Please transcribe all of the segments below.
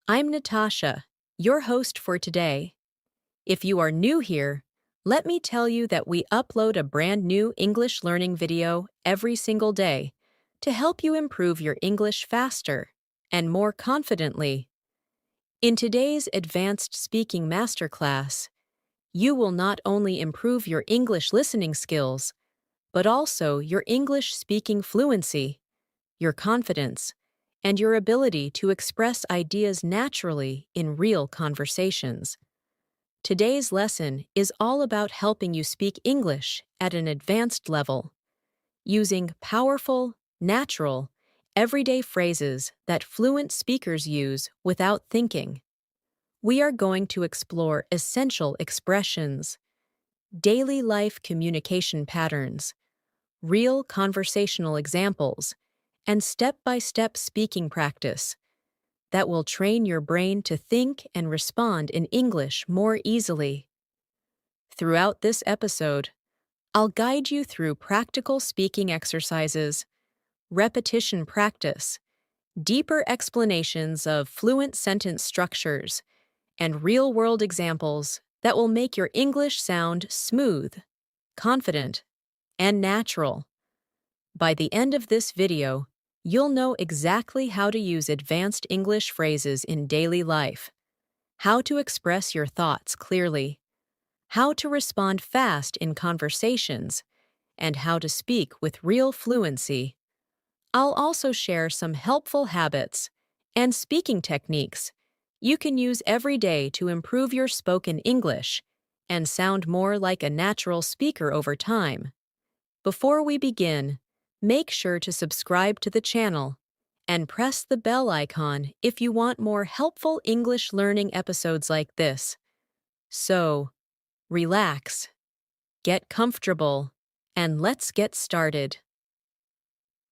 I'm Natasha, your host for today. If you are new here, let me tell you that we upload a brand new English learning video every single day to help you improve your English faster and more confidently. In today's Advanced Speaking Masterclass, you will not only improve your English listening skills, but also your English speaking fluency, your confidence, and your ability to express ideas naturally in real conversations. Today's lesson is all about helping you speak English at an advanced level, using powerful, natural, everyday phrases that fluent speakers use without thinking. We are going to explore essential expressions, daily life communication patterns, real conversational examples, and step-by-step speaking practice that will train your brain to think and respond in English more easily. Throughout this episode, I'll guide you through practical speaking exercises, repetition practice, deeper explanations of fluent sentence structures, and real-world examples that will make your English sound smooth, confident, and natural. By the end of this video, you'll know exactly how to use advanced English phrases in daily life, how to express your thoughts clearly, how to respond fast in conversations, and how to speak with real fluency. I'll also share some helpful habits and speaking techniques you can use every day to improve your spoken English and sound more like a natural speaker over time. Before we begin, make sure to subscribe to the channel and press the bell icon if you want more helpful English learning episodes like this. So, relax, get comfortable, and let's get started.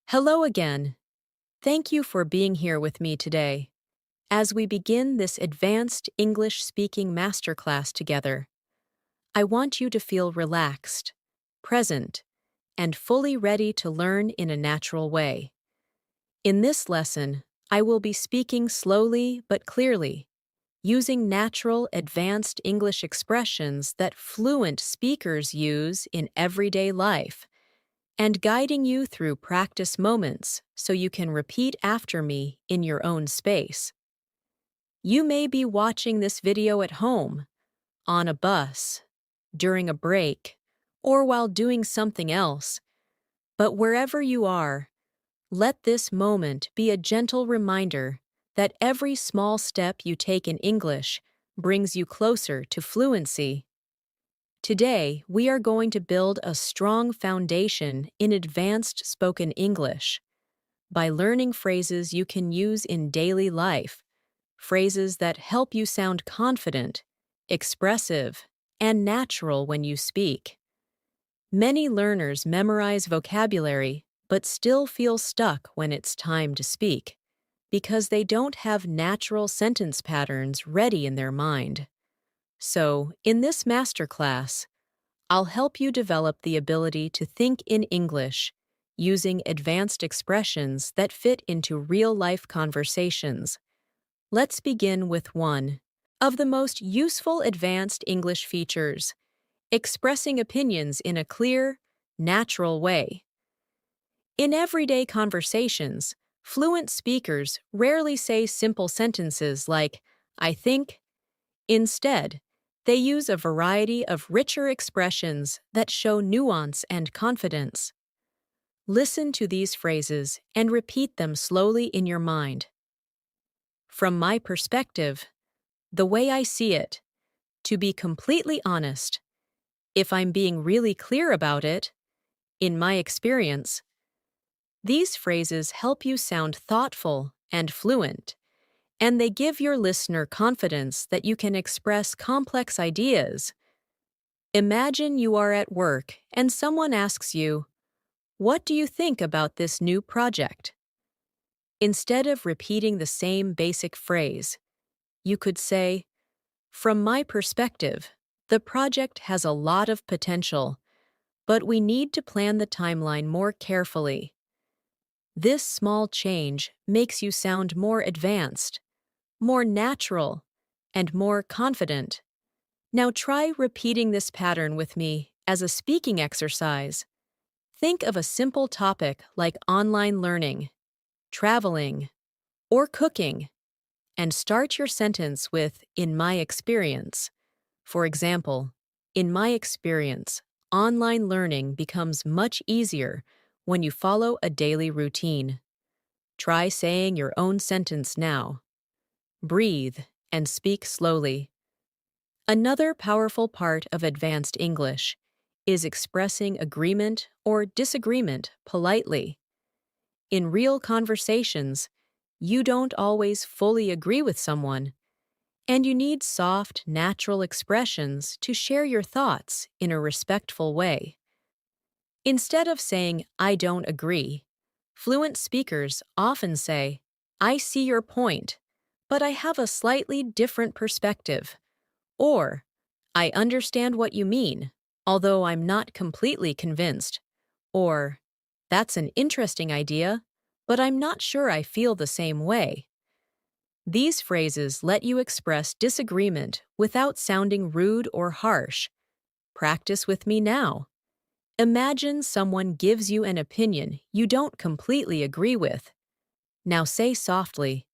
Hello again. Thank you for being here with me today as we begin this advanced English speaking masterclass together. I want you to feel relaxed, present, and fully ready to learn in a natural way. In this lesson, I will be speaking slowly but clearly, using natural, advanced English expressions that fluent speakers use in everyday life, and guiding you through practice moments so you can repeat after me in your own space. You may be watching this video at home, on a bus, during a break, or while doing something else, but wherever you are, let this moment be a gentle reminder that every small step you take in English brings you closer to fluency. Today, we are going to build a strong foundation in advanced spoken English by learning phrases you can use in daily life, phrases that help you sound confident, expressive, and natural when you speak. Many learners memorize vocabulary but still feel stuck when it's time to speak, because they don't have natural sentence patterns ready in their mind. So, in this masterclass, I'll help you develop the ability to think in English using advanced expressions that fit into real-life conversations. Let's begin with one of the most useful advanced English features: expressing opinions in a clear, natural way. In everyday conversations, fluent speakers rarely say simple sentences like, "I think." Instead, they use a variety of richer expressions that show nuance and confidence. Listen to these phrases and repeat them slowly in your mind. From my perspective, the way I see it, to be completely honest, if I'm being really clear about it, in my experience, these phrases help you sound thoughtful and fluent, and they give your listener confidence that you can express complex ideas. Imagine you are at work and someone asks you, "What do you think about this new project?" Instead of repeating the same basic phrase, you could say, "From my perspective, the project has a lot of potential, but we need to plan the timeline more carefully." This small change makes you sound more advanced, more natural, and more confident. Now try repeating this pattern with me as a speaking exercise. Think of a simple topic like online learning, traveling, or cooking, and start your sentence with "in my experience." For example, in my experience, online learning becomes much easier when you follow a daily routine. Try saying your own sentence now. Breathe and speak slowly. Another powerful part of advanced English is expressing agreement or disagreement politely. In real conversations, you don't always fully agree with someone, and you need soft, natural expressions to share your thoughts in a respectful way. Instead of saying, "I don't agree," fluent speakers often say, "I see your point, but I have a slightly different perspective," or "I understand what you mean, although I'm not completely convinced," or "That's an interesting idea, but I'm not sure I feel the same way." These phrases let you express disagreement without sounding rude or harsh. Practice with me now. Imagine someone gives you an opinion you don't completely agree with. Now say softly,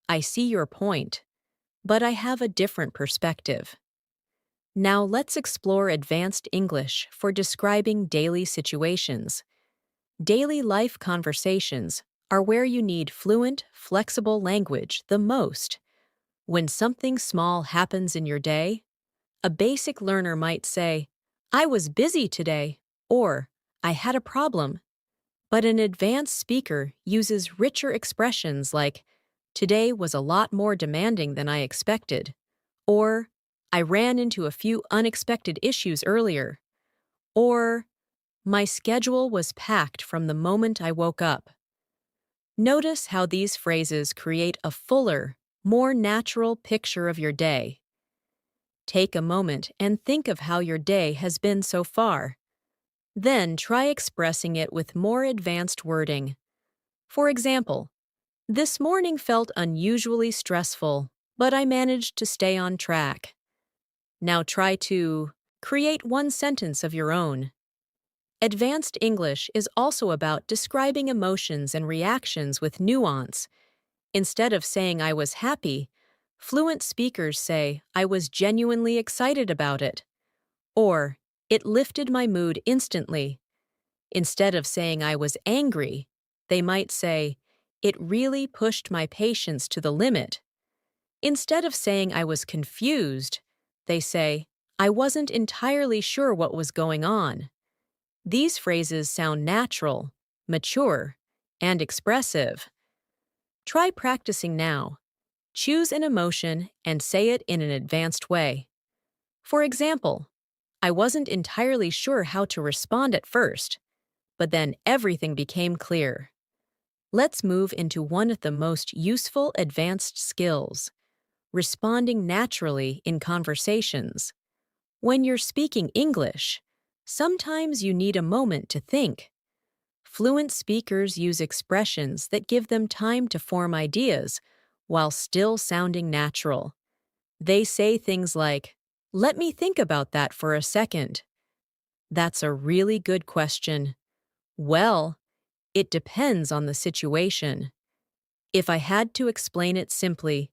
"I see your point, but I have a different perspective." Now let's explore advanced English for describing daily situations. Daily life conversations are where you need fluent, flexible language the most. When something small happens in your day, a basic learner might say, "I was busy today," or "I had a problem." But an advanced speaker uses richer expressions like, "Today was a lot more demanding than I expected," or "I ran into a few unexpected issues earlier," or "My schedule was packed from the moment I woke up." Notice how these phrases create a fuller, more natural picture of your day. Take a moment and think of how your day has been so far. Then try expressing it with more advanced wording. For example, "This morning felt unusually stressful, but I managed to stay on track." Now try to create one sentence of your own. Advanced English is also about describing emotions and reactions with nuance. Instead of saying "I was happy," fluent speakers say "I was genuinely excited about it," or "It lifted my mood instantly." Instead of saying "I was angry," they might say, "It really pushed my patience to the limit." Instead of saying "I was confused," they say, "I wasn't entirely sure what was going on." These phrases sound natural, mature, and expressive. Try practicing now. Choose an emotion and say it in an advanced way. For example, "I wasn't entirely sure how to respond at first, but then everything became clear." Let's move into one of the most useful advanced skills: responding naturally in conversations. When you're speaking English, sometimes you need a moment to think. Fluent speakers use expressions that give them time to form ideas while still sounding natural. They say things like, "Let me think about that for a second." "That's a really good question." "Well, it depends on the situation." If I had to explain it simply,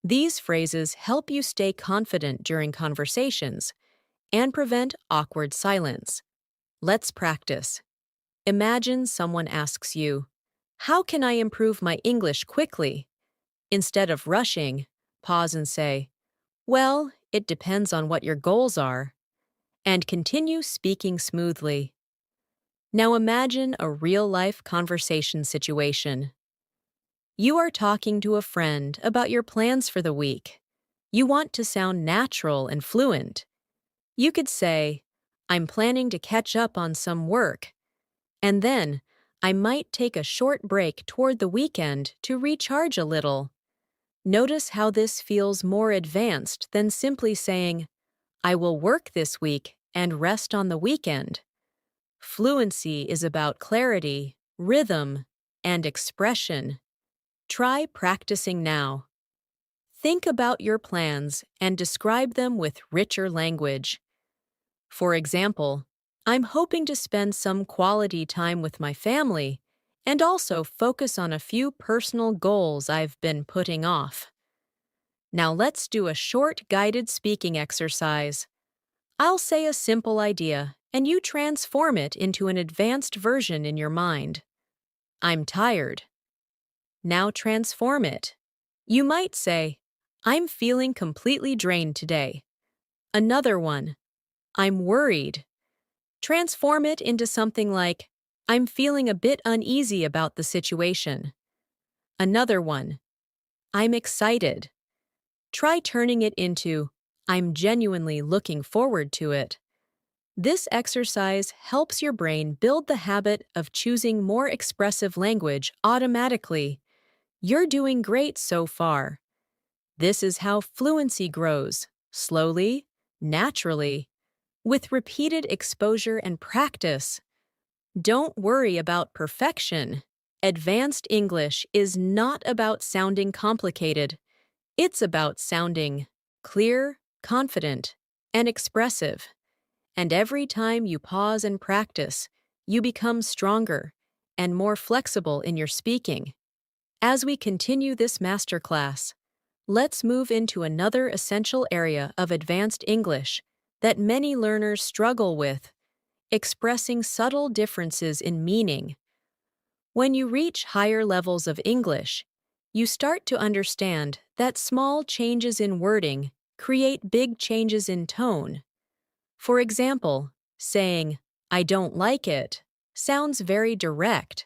these phrases help you stay confident during conversations and prevent awkward silence. Let's practice. Imagine someone asks you, "How can I improve my English quickly?" Instead of rushing, pause and say, "Well, it depends on what your goals are," and continue speaking smoothly. Now imagine a real-life conversation situation. You are talking to a friend about your plans for the week. You want to sound natural and fluent. You could say, "I'm planning to catch up on some work," and then, "I might take a short break toward the weekend to recharge a little." Notice how this feels more advanced than simply saying, "I will work this week and rest on the weekend." Fluency is about clarity, rhythm, and expression. Try practicing now. Think about your plans and describe them with richer language. For example, I'm hoping to spend some quality time with my family and also focus on a few personal goals I've been putting off. Now let's do a short guided speaking exercise. I'll say a simple idea, and you transform it into an advanced version in your mind. I'm tired. Now transform it. You might say, I'm feeling completely drained today. Another one, I'm worried. Transform it into something like, I'm feeling a bit uneasy about the situation. Another one, I'm excited. Try turning it into, I'm genuinely looking forward to it. This exercise helps your brain build the habit of choosing more expressive language automatically. You're doing great so far. This is how fluency grows, slowly, naturally, with repeated exposure and practice. Don't worry about perfection. Advanced English is not about sounding complicated. It's about sounding clear, confident, and expressive. And every time you pause and practice, you become stronger and more flexible in your speaking. As we continue this masterclass, let's move into another essential area of advanced English that many learners struggle with: expressing subtle differences in meaning. When you reach higher levels of English, you start to understand that small changes in wording create big changes in tone. For example, saying, I don't like it, sounds very direct,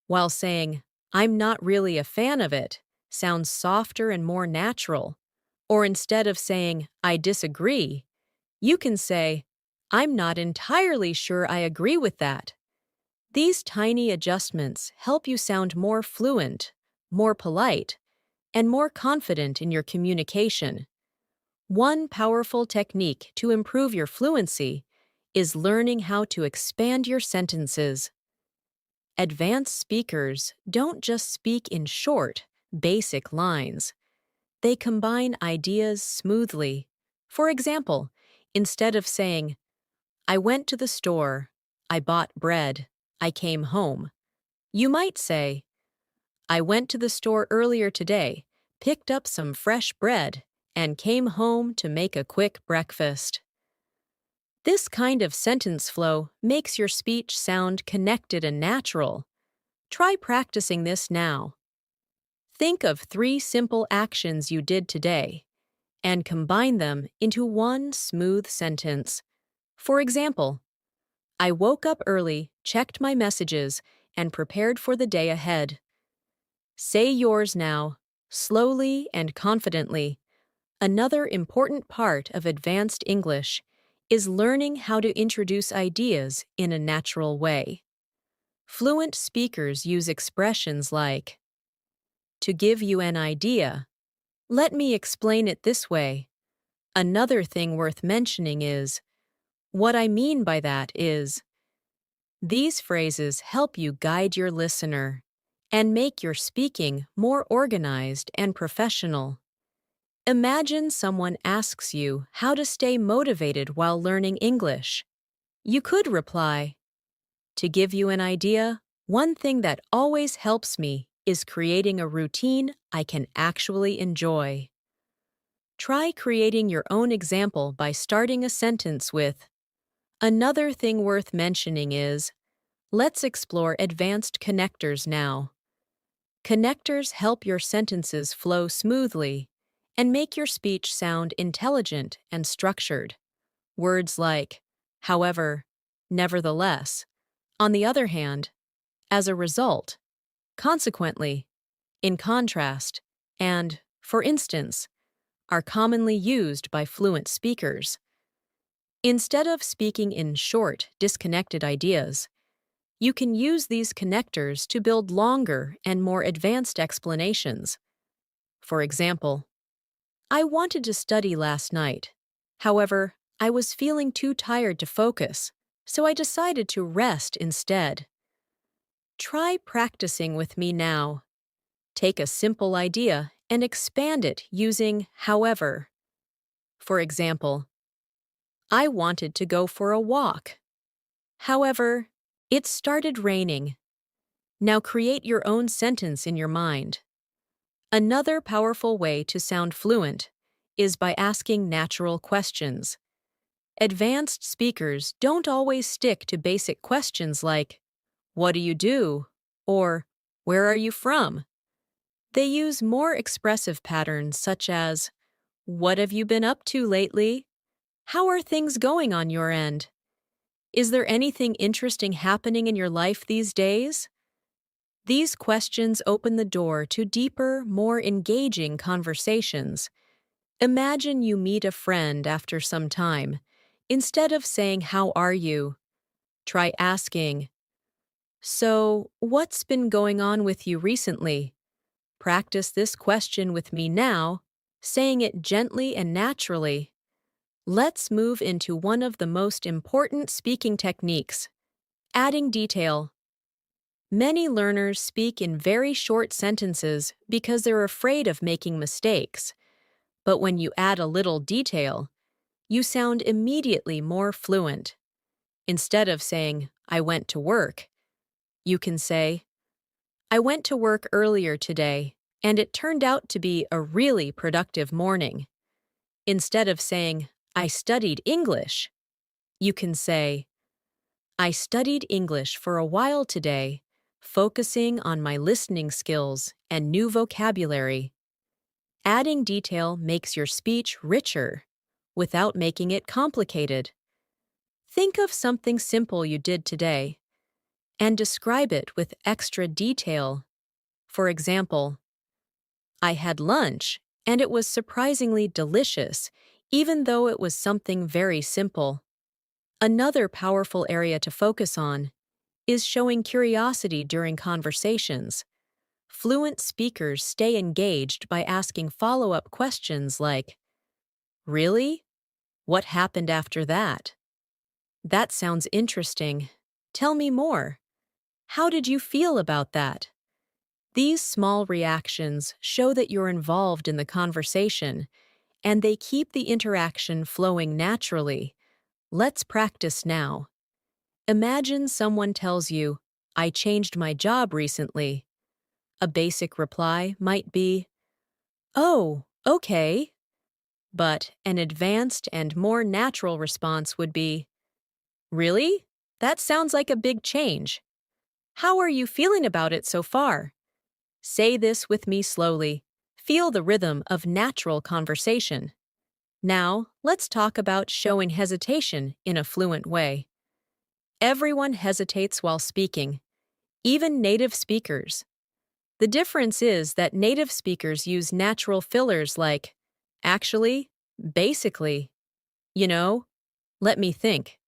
while saying, I'm not really a fan of it, sounds softer and more natural. Or instead of saying, I disagree, you can say, I'm not entirely sure I agree with that. These tiny adjustments help you sound more fluent, more polite, and more confident in your communication. One powerful technique to improve your fluency is learning how to expand your sentences. Advanced speakers don't just speak in short, basic lines. They combine ideas smoothly. For example, instead of saying, I went to the store, I bought bread, I came home, you might say, I went to the store earlier today, picked up some fresh bread, and came home to make a quick breakfast. This kind of sentence flow makes your speech sound connected and natural. Try practicing this now. Think of 3 simple actions you did today and combine them into one smooth sentence. For example, I woke up early, checked my messages, and prepared for the day ahead. Say yours now, slowly and confidently. Another important part of advanced English is learning how to introduce ideas in a natural way. Fluent speakers use expressions like, to give you an idea, let me explain it this way. Another thing worth mentioning is, what I mean by that is. These phrases help you guide your listener and make your speaking more organized and professional. Imagine someone asks you how to stay motivated while learning English. You could reply, to give you an idea, one thing that always helps me is creating a routine I can actually enjoy. Try creating your own example by starting a sentence with, another thing worth mentioning is, let's explore advanced connectors now. Connectors help your sentences flow smoothly and make your speech sound intelligent and structured. Words like, however, nevertheless, on the other hand, as a result, consequently, in contrast, and, for instance, are commonly used by fluent speakers. Instead of speaking in short, disconnected ideas, you can use these connectors to build longer and more advanced explanations. For example, I wanted to study last night. However, I was feeling too tired to focus, so I decided to rest instead. Try practicing with me now. Take a simple idea and expand it using however. For example, I wanted to go for a walk. However, it started raining. Now create your own sentence in your mind. Another powerful way to sound fluent is by asking natural questions. Advanced speakers don't always stick to basic questions like, "What do you do?" or "Where are you from?" They use more expressive patterns such as, "What have you been up to lately? How are things going on your end? Is there anything interesting happening in your life these days?" These questions open the door to deeper, more engaging conversations. Imagine you meet a friend after some time. Instead of saying, "How are you?" try asking, "So, what's been going on with you recently?" Practice this question with me now, saying it gently and naturally. Let's move into one of the most important speaking techniques, adding detail. Many learners speak in very short sentences because they're afraid of making mistakes. But when you add a little detail, you sound immediately more fluent. Instead of saying, "I went to work," you can say, "I went to work earlier today, and it turned out to be a really productive morning." Instead of saying, "I studied English," you can say, "I studied English for a while today, focusing on my listening skills and new vocabulary." Adding detail makes your speech richer without making it complicated. Think of something simple you did today and describe it with extra detail. For example, "I had lunch and it was surprisingly delicious, even though it was something very simple." Another powerful area to focus on is showing curiosity during conversations. Fluent speakers stay engaged by asking follow-up questions like, "Really? What happened after that? That sounds interesting. Tell me more. How did you feel about that?" These small reactions show that you're involved in the conversation, and they keep the interaction flowing naturally. Let's practice now. Imagine someone tells you, "I changed my job recently." A basic reply might be, "Oh, okay." But an advanced and more natural response would be, "Really? That sounds like a big change. How are you feeling about it so far?" Say this with me slowly. Feel the rhythm of natural conversation. Now, let's talk about showing hesitation in a fluent way. Everyone hesitates while speaking, even native speakers. The difference is that native speakers use natural fillers like, "Actually," "basically," "you know," "let me think,"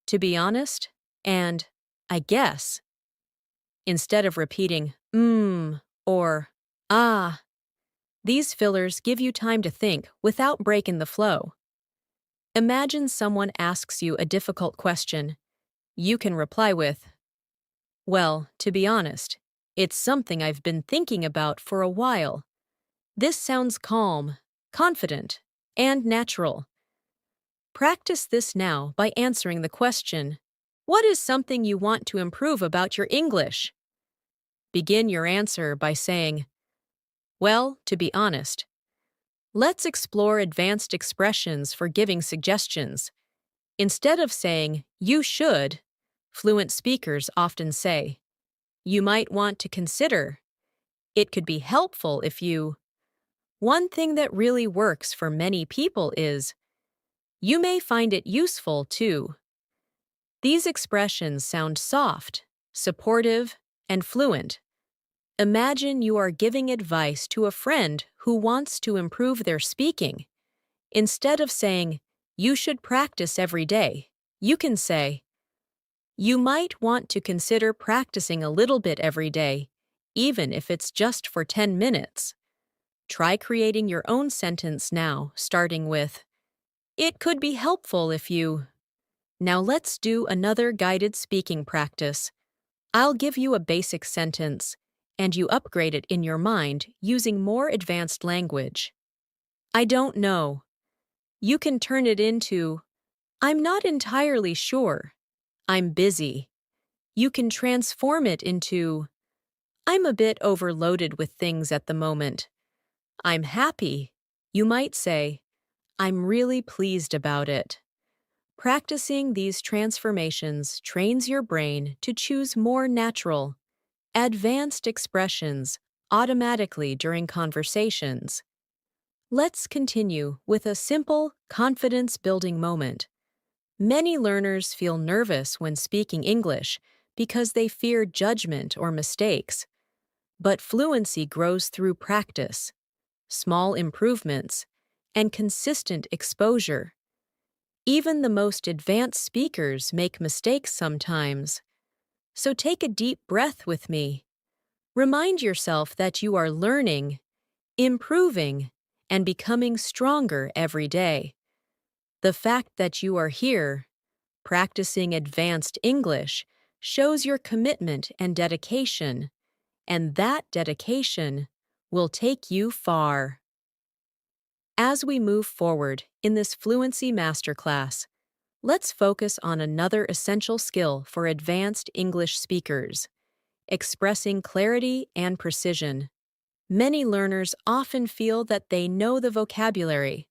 "to be honest," and "I guess." Instead of repeating or "ah." These fillers give you time to think without breaking the flow. Imagine someone asks you a difficult question. You can reply with, "Well, to be honest, it's something I've been thinking about for a while." This sounds calm, confident, and natural. Practice this now by answering the question, "What is something you want to improve about your English?" Begin your answer by saying, "Well, to be honest." Let's explore advanced expressions for giving suggestions. Instead of saying, "You should," fluent speakers often say, "You might want to consider." It could be helpful if you. One thing that really works for many people is, "You may find it useful too." These expressions sound soft, supportive, and fluent. Imagine you are giving advice to a friend who wants to improve their speaking. Instead of saying, "You should practice every day," you can say, "You might want to consider practicing a little bit every day, even if it's just for 10 minutes. Try creating your own sentence now, starting with, "It could be helpful if you." Now let's do another guided speaking practice. I'll give you a basic sentence, and you upgrade it in your mind using more advanced language. I don't know. You can turn it into, I'm not entirely sure. I'm busy. You can transform it into, I'm a bit overloaded with things at the moment. I'm happy. You might say, I'm really pleased about it. Practicing these transformations trains your brain to choose more natural, advanced expressions automatically during conversations. Let's continue with a simple, confidence-building moment. Many learners feel nervous when speaking English because they fear judgment or mistakes. But fluency grows through practice, small improvements, and consistent exposure. Even the most advanced speakers make mistakes sometimes. So take a deep breath with me. Remind yourself that you are learning, improving, and becoming stronger every day. The fact that you are here, practicing advanced English, shows your commitment and dedication, and that dedication will take you far. As we move forward in this fluency masterclass, let's focus on another essential skill for advanced English speakers: expressing clarity and precision. Many learners often feel that they know the vocabulary,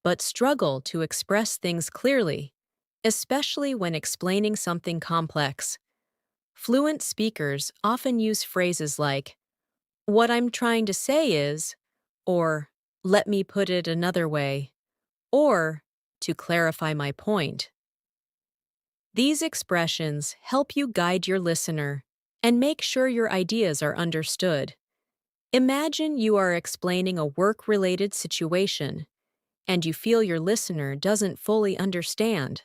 but struggle to express things clearly, especially when explaining something complex. Fluent speakers often use phrases like, "What I'm trying to say is," or "Let me put it another way," or "To clarify my point." These expressions help you guide your listener and make sure your ideas are understood. Imagine you are explaining a work-related situation and you feel your listener doesn't fully understand.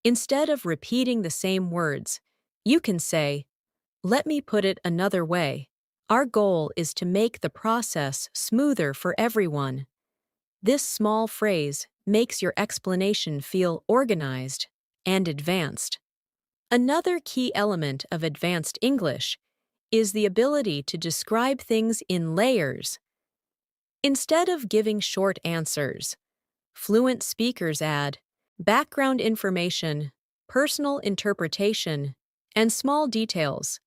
Instead of repeating the same words, you can say, "Let me put it another way. Our goal is to make the process smoother for everyone." This small phrase makes your explanation feel organized and advanced. Another key element of advanced English is the ability to describe things in layers. Instead of giving short answers, fluent speakers add background information, personal interpretation, and small details.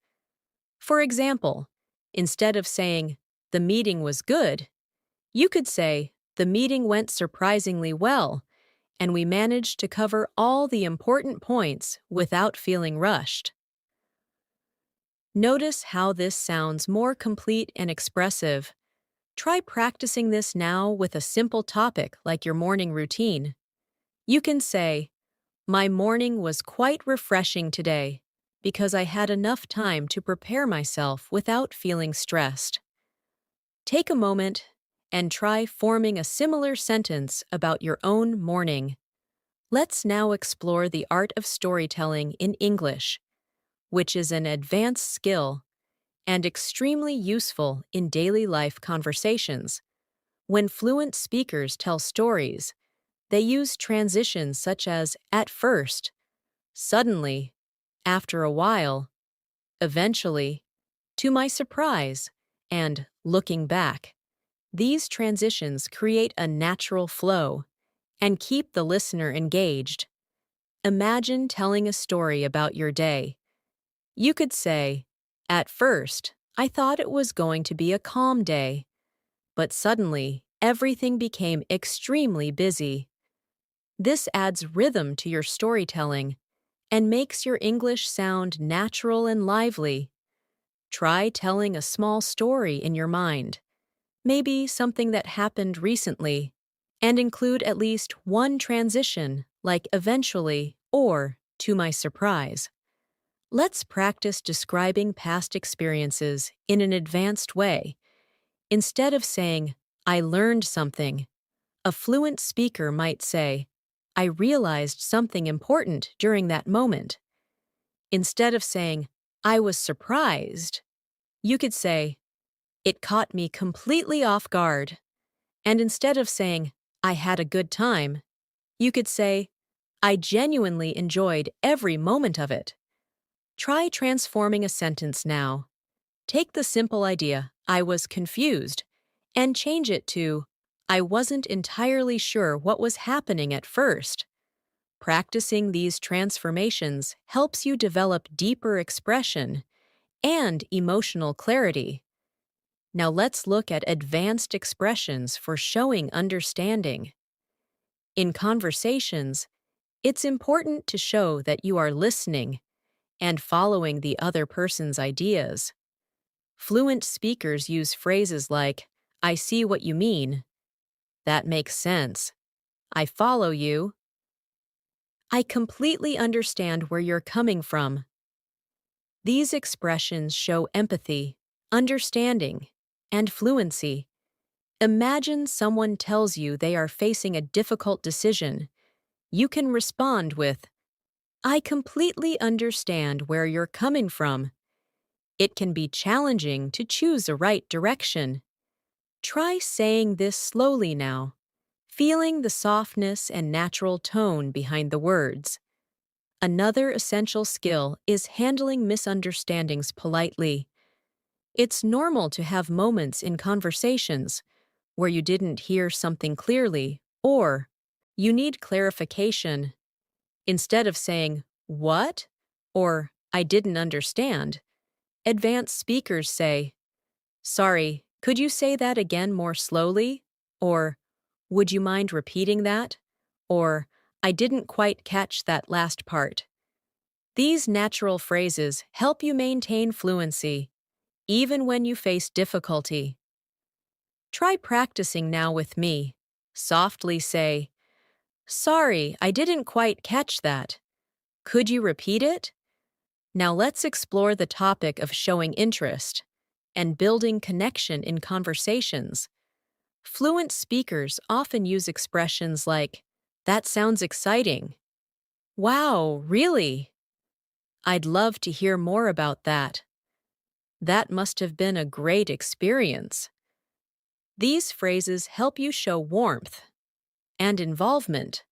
For example, instead of saying, "The meeting was good," you could say, "The meeting went surprisingly well, and we managed to cover all the important points without feeling rushed." Notice how this sounds more complete and expressive. Try practicing this now with a simple topic like your morning routine. You can say, "My morning was quite refreshing today because I had enough time to prepare myself without feeling stressed." Take a moment and try forming a similar sentence about your own morning. Let's now explore the art of storytelling in English, which is an advanced skill and extremely useful in daily life conversations. When fluent speakers tell stories, they use transitions such as "at first," "suddenly," "after a while," "eventually," "to my surprise," and "looking back." These transitions create a natural flow and keep the listener engaged. Imagine telling a story about your day. You could say, "At first, I thought it was going to be a calm day, but suddenly everything became extremely busy." This adds rhythm to your storytelling and makes your English sound natural and lively. Try telling a small story in your mind, maybe something that happened recently, and include at least one transition, like "eventually" or "to my surprise." Let's practice describing past experiences in an advanced way. Instead of saying, "I learned something," a fluent speaker might say, "I realized something important during that moment." Instead of saying, "I was surprised," you could say, "It caught me completely off guard." And instead of saying, "I had a good time," you could say, "I genuinely enjoyed every moment of it." Try transforming a sentence now. Take the simple idea, I was confused, and change it to, I wasn't entirely sure what was happening at first. Practicing these transformations helps you develop deeper expression and emotional clarity. Now let's look at advanced expressions for showing understanding. In conversations, it's important to show that you are listening and following the other person's ideas. Fluent speakers use phrases like, I see what you mean, that makes sense, I follow you, I completely understand where you're coming from. These expressions show empathy, understanding, and fluency. Imagine someone tells you they are facing a difficult decision. You can respond with, I completely understand where you're coming from. It can be challenging to choose a right direction. Try saying this slowly now, feeling the softness and natural tone behind the words. Another essential skill is handling misunderstandings politely. It's normal to have moments in conversations where you didn't hear something clearly or you need clarification. Instead of saying, what? Or, I didn't understand, advanced speakers say, sorry, could you say that again more slowly? Or, would you mind repeating that? Or, I didn't quite catch that last part. These natural phrases help you maintain fluency, even when you face difficulty. Try practicing now with me. Softly say, sorry, I didn't quite catch that. Could you repeat it? Now let's explore the topic of showing interest and building connection in conversations. Fluent speakers often use expressions like, that sounds exciting. Wow, really? I'd love to hear more about that. That must have been a great experience. These phrases help you show warmth and involvement.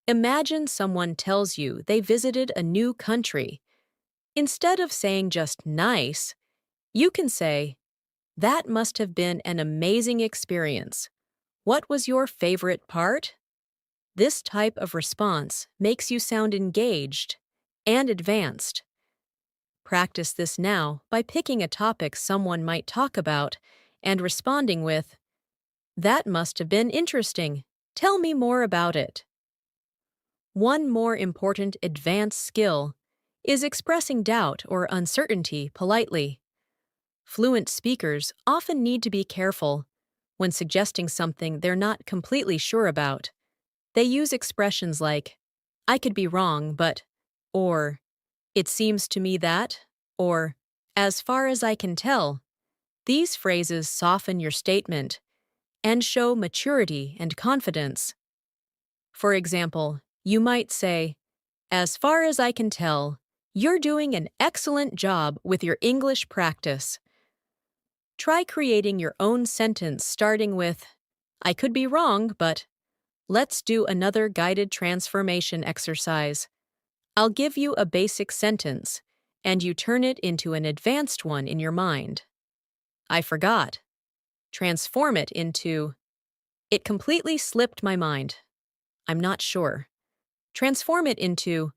Imagine someone tells you they visited a new country. Instead of saying just nice, you can say, that must have been an amazing experience. What was your favorite part? This type of response makes you sound engaged and advanced. Practice this now by picking a topic someone might talk about and responding with, that must have been interesting. Tell me more about it. One more important advanced skill is expressing doubt or uncertainty politely. Fluent speakers often need to be careful when suggesting something they're not completely sure about. They use expressions like, I could be wrong, but, or, it seems to me that, or, as far as I can tell. These phrases soften your statement and show maturity and confidence. For example, you might say, as far as I can tell, you're doing an excellent job with your English practice. Try creating your own sentence starting with, I could be wrong, but let's do another guided transformation exercise. I'll give you a basic sentence, and you turn it into an advanced one in your mind. I forgot. Transform it into, it completely slipped my mind. I'm not sure. Transform it into,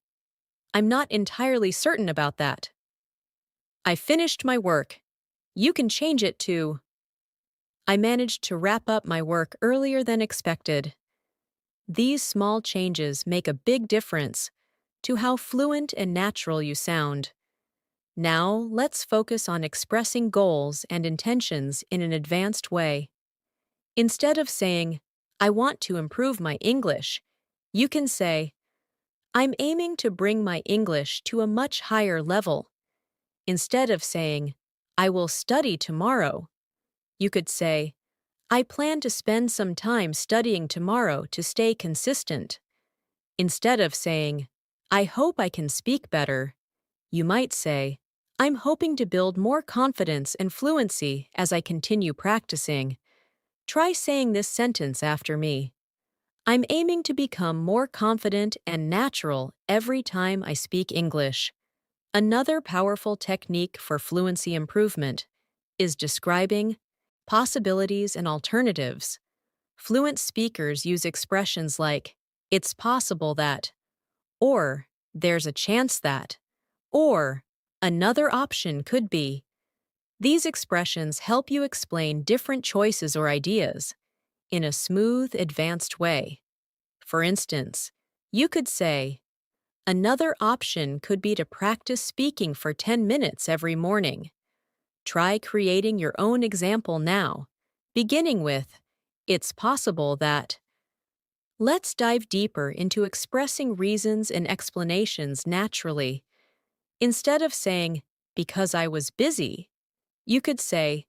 I'm not entirely certain about that. I finished my work. You can change it to, I managed to wrap up my work earlier than expected. These small changes make a big difference to how fluent and natural you sound. Now, let's focus on expressing goals and intentions in an advanced way. Instead of saying, I want to improve my English, you can say, I'm aiming to bring my English to a much higher level. Instead of saying, I will study tomorrow, you could say, I plan to spend some time studying tomorrow to stay consistent. Instead of saying, I hope I can speak better, you might say, I'm hoping to build more confidence and fluency as I continue practicing. Try saying this sentence after me. I'm aiming to become more confident and natural every time I speak English. Another powerful technique for fluency improvement is describing possibilities and alternatives. Fluent speakers use expressions like, it's possible that, or there's a chance that, or another option could be. These expressions help you explain different choices or ideas in a smooth, advanced way. For instance, you could say, another option could be to practice speaking for 10 minutes every morning. Try creating your own example now, beginning with, it's possible that. Let's dive deeper into expressing reasons and explanations naturally. Instead of saying, because I was busy, you could say,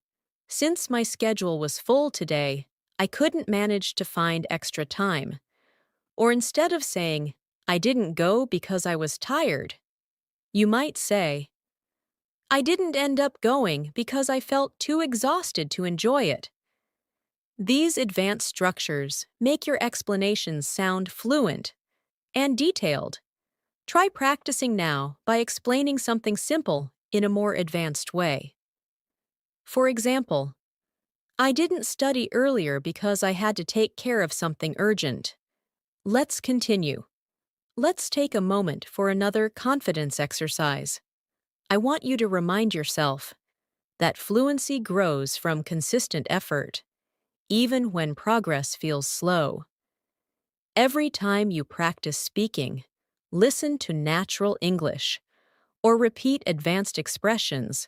since my schedule was full today, I couldn't manage to find extra time. Or instead of saying, I didn't go because I was tired, you might say, I didn't end up going because I felt too exhausted to enjoy it. These advanced structures make your explanations sound fluent and detailed. Try practicing now by explaining something simple in a more advanced way. For example, I didn't study earlier because I had to take care of something urgent. Let's continue. Let's take a moment for another confidence exercise. I want you to remind yourself that fluency grows from consistent effort, even when progress feels slow. Every time you practice speaking, listen to natural English or repeat advanced expressions,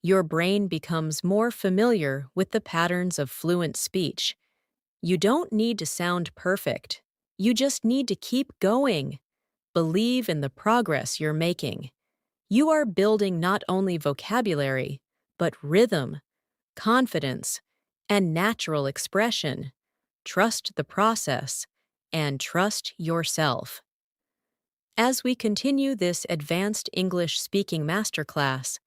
your brain becomes more familiar with the patterns of fluent speech. You don't need to sound perfect. You just need to keep going. Believe in the progress you're making. You are building not only vocabulary, but rhythm, confidence, and natural expression. Trust the process and trust yourself. As we continue this advanced English speaking masterclass,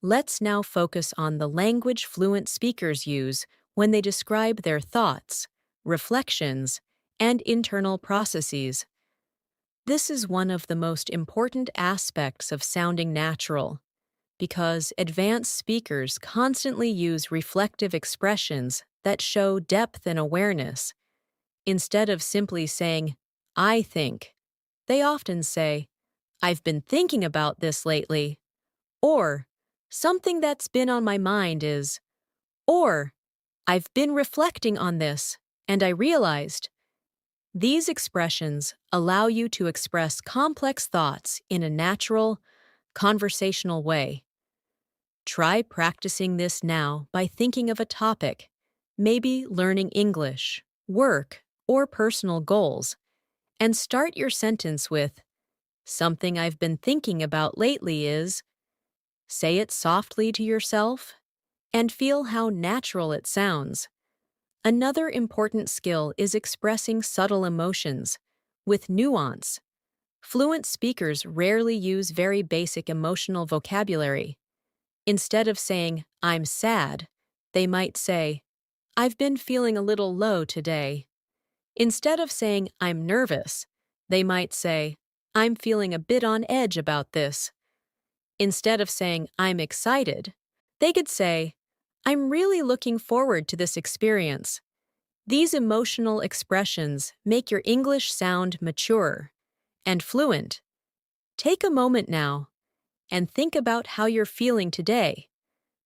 let's now focus on the language fluent speakers use when they describe their thoughts, reflections, and internal processes. This is one of the most important aspects of sounding natural, because advanced speakers constantly use reflective expressions that show depth and awareness. Instead of simply saying, I think, they often say, I've been thinking about this lately, or something that's been on my mind is, or I've been reflecting on this, and I realized. These expressions allow you to express complex thoughts in a natural, conversational way. Try practicing this now by thinking of a topic, maybe learning English, work, or personal goals, and start your sentence with, something I've been thinking about lately is. Say it softly to yourself and feel how natural it sounds. Another important skill is expressing subtle emotions with nuance. Fluent speakers rarely use very basic emotional vocabulary. Instead of saying, I'm sad, they might say, I've been feeling a little low today. Instead of saying, I'm nervous, they might say, I'm feeling a bit on edge about this. Instead of saying, I'm excited, they could say, I'm really looking forward to this experience. These emotional expressions make your English sound mature and fluent. Take a moment now and think about how you're feeling today.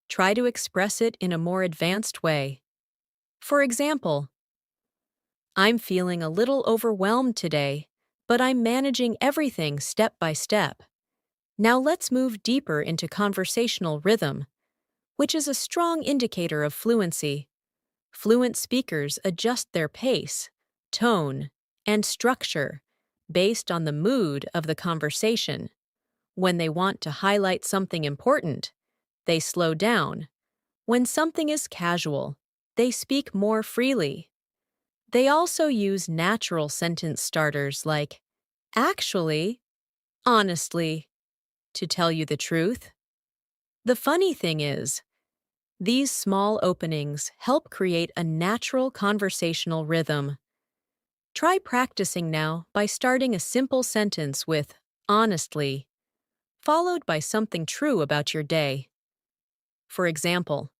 Try to express it in a more advanced way. For example, I'm feeling a little overwhelmed today, but I'm managing everything step by step. Now let's move deeper into conversational rhythm, which is a strong indicator of fluency. Fluent speakers adjust their pace, tone, and structure based on the mood of the conversation. When they want to highlight something important, they slow down. When something is casual, they speak more freely. They also use natural sentence starters like, actually, honestly, to tell you the truth. The funny thing is, these small openings help create a natural conversational rhythm. Try practicing now by starting a simple sentence with, honestly. followed by something true about your day. For example,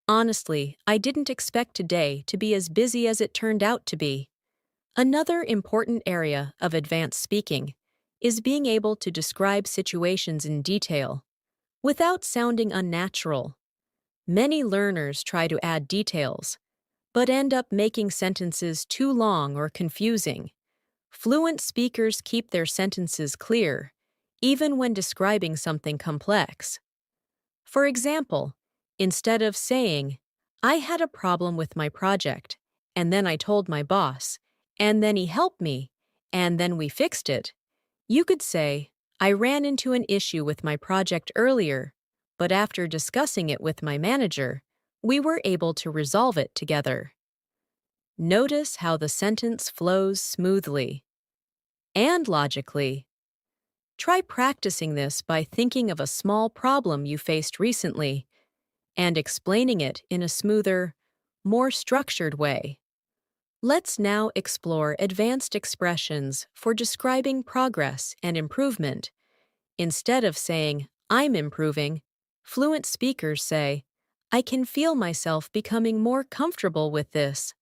honestly, I didn't expect today to be as busy as it turned out to be. Another important area of advanced speaking is being able to describe situations in detail without sounding unnatural. Many learners try to add details, but end up making sentences too long or confusing. Fluent speakers keep their sentences clear, even when describing something complex. For example, instead of saying, I had a problem with my project, and then I told my boss, and then he helped me, and then we fixed it, you could say, I ran into an issue with my project earlier, but after discussing it with my manager, we were able to resolve it together. Notice how the sentence flows smoothly and logically. Try practicing this by thinking of a small problem you faced recently and explaining it in a smoother, more structured way. Let's now explore advanced expressions for describing progress and improvement. Instead of saying, I'm improving, fluent speakers say, I can feel myself becoming more comfortable with this.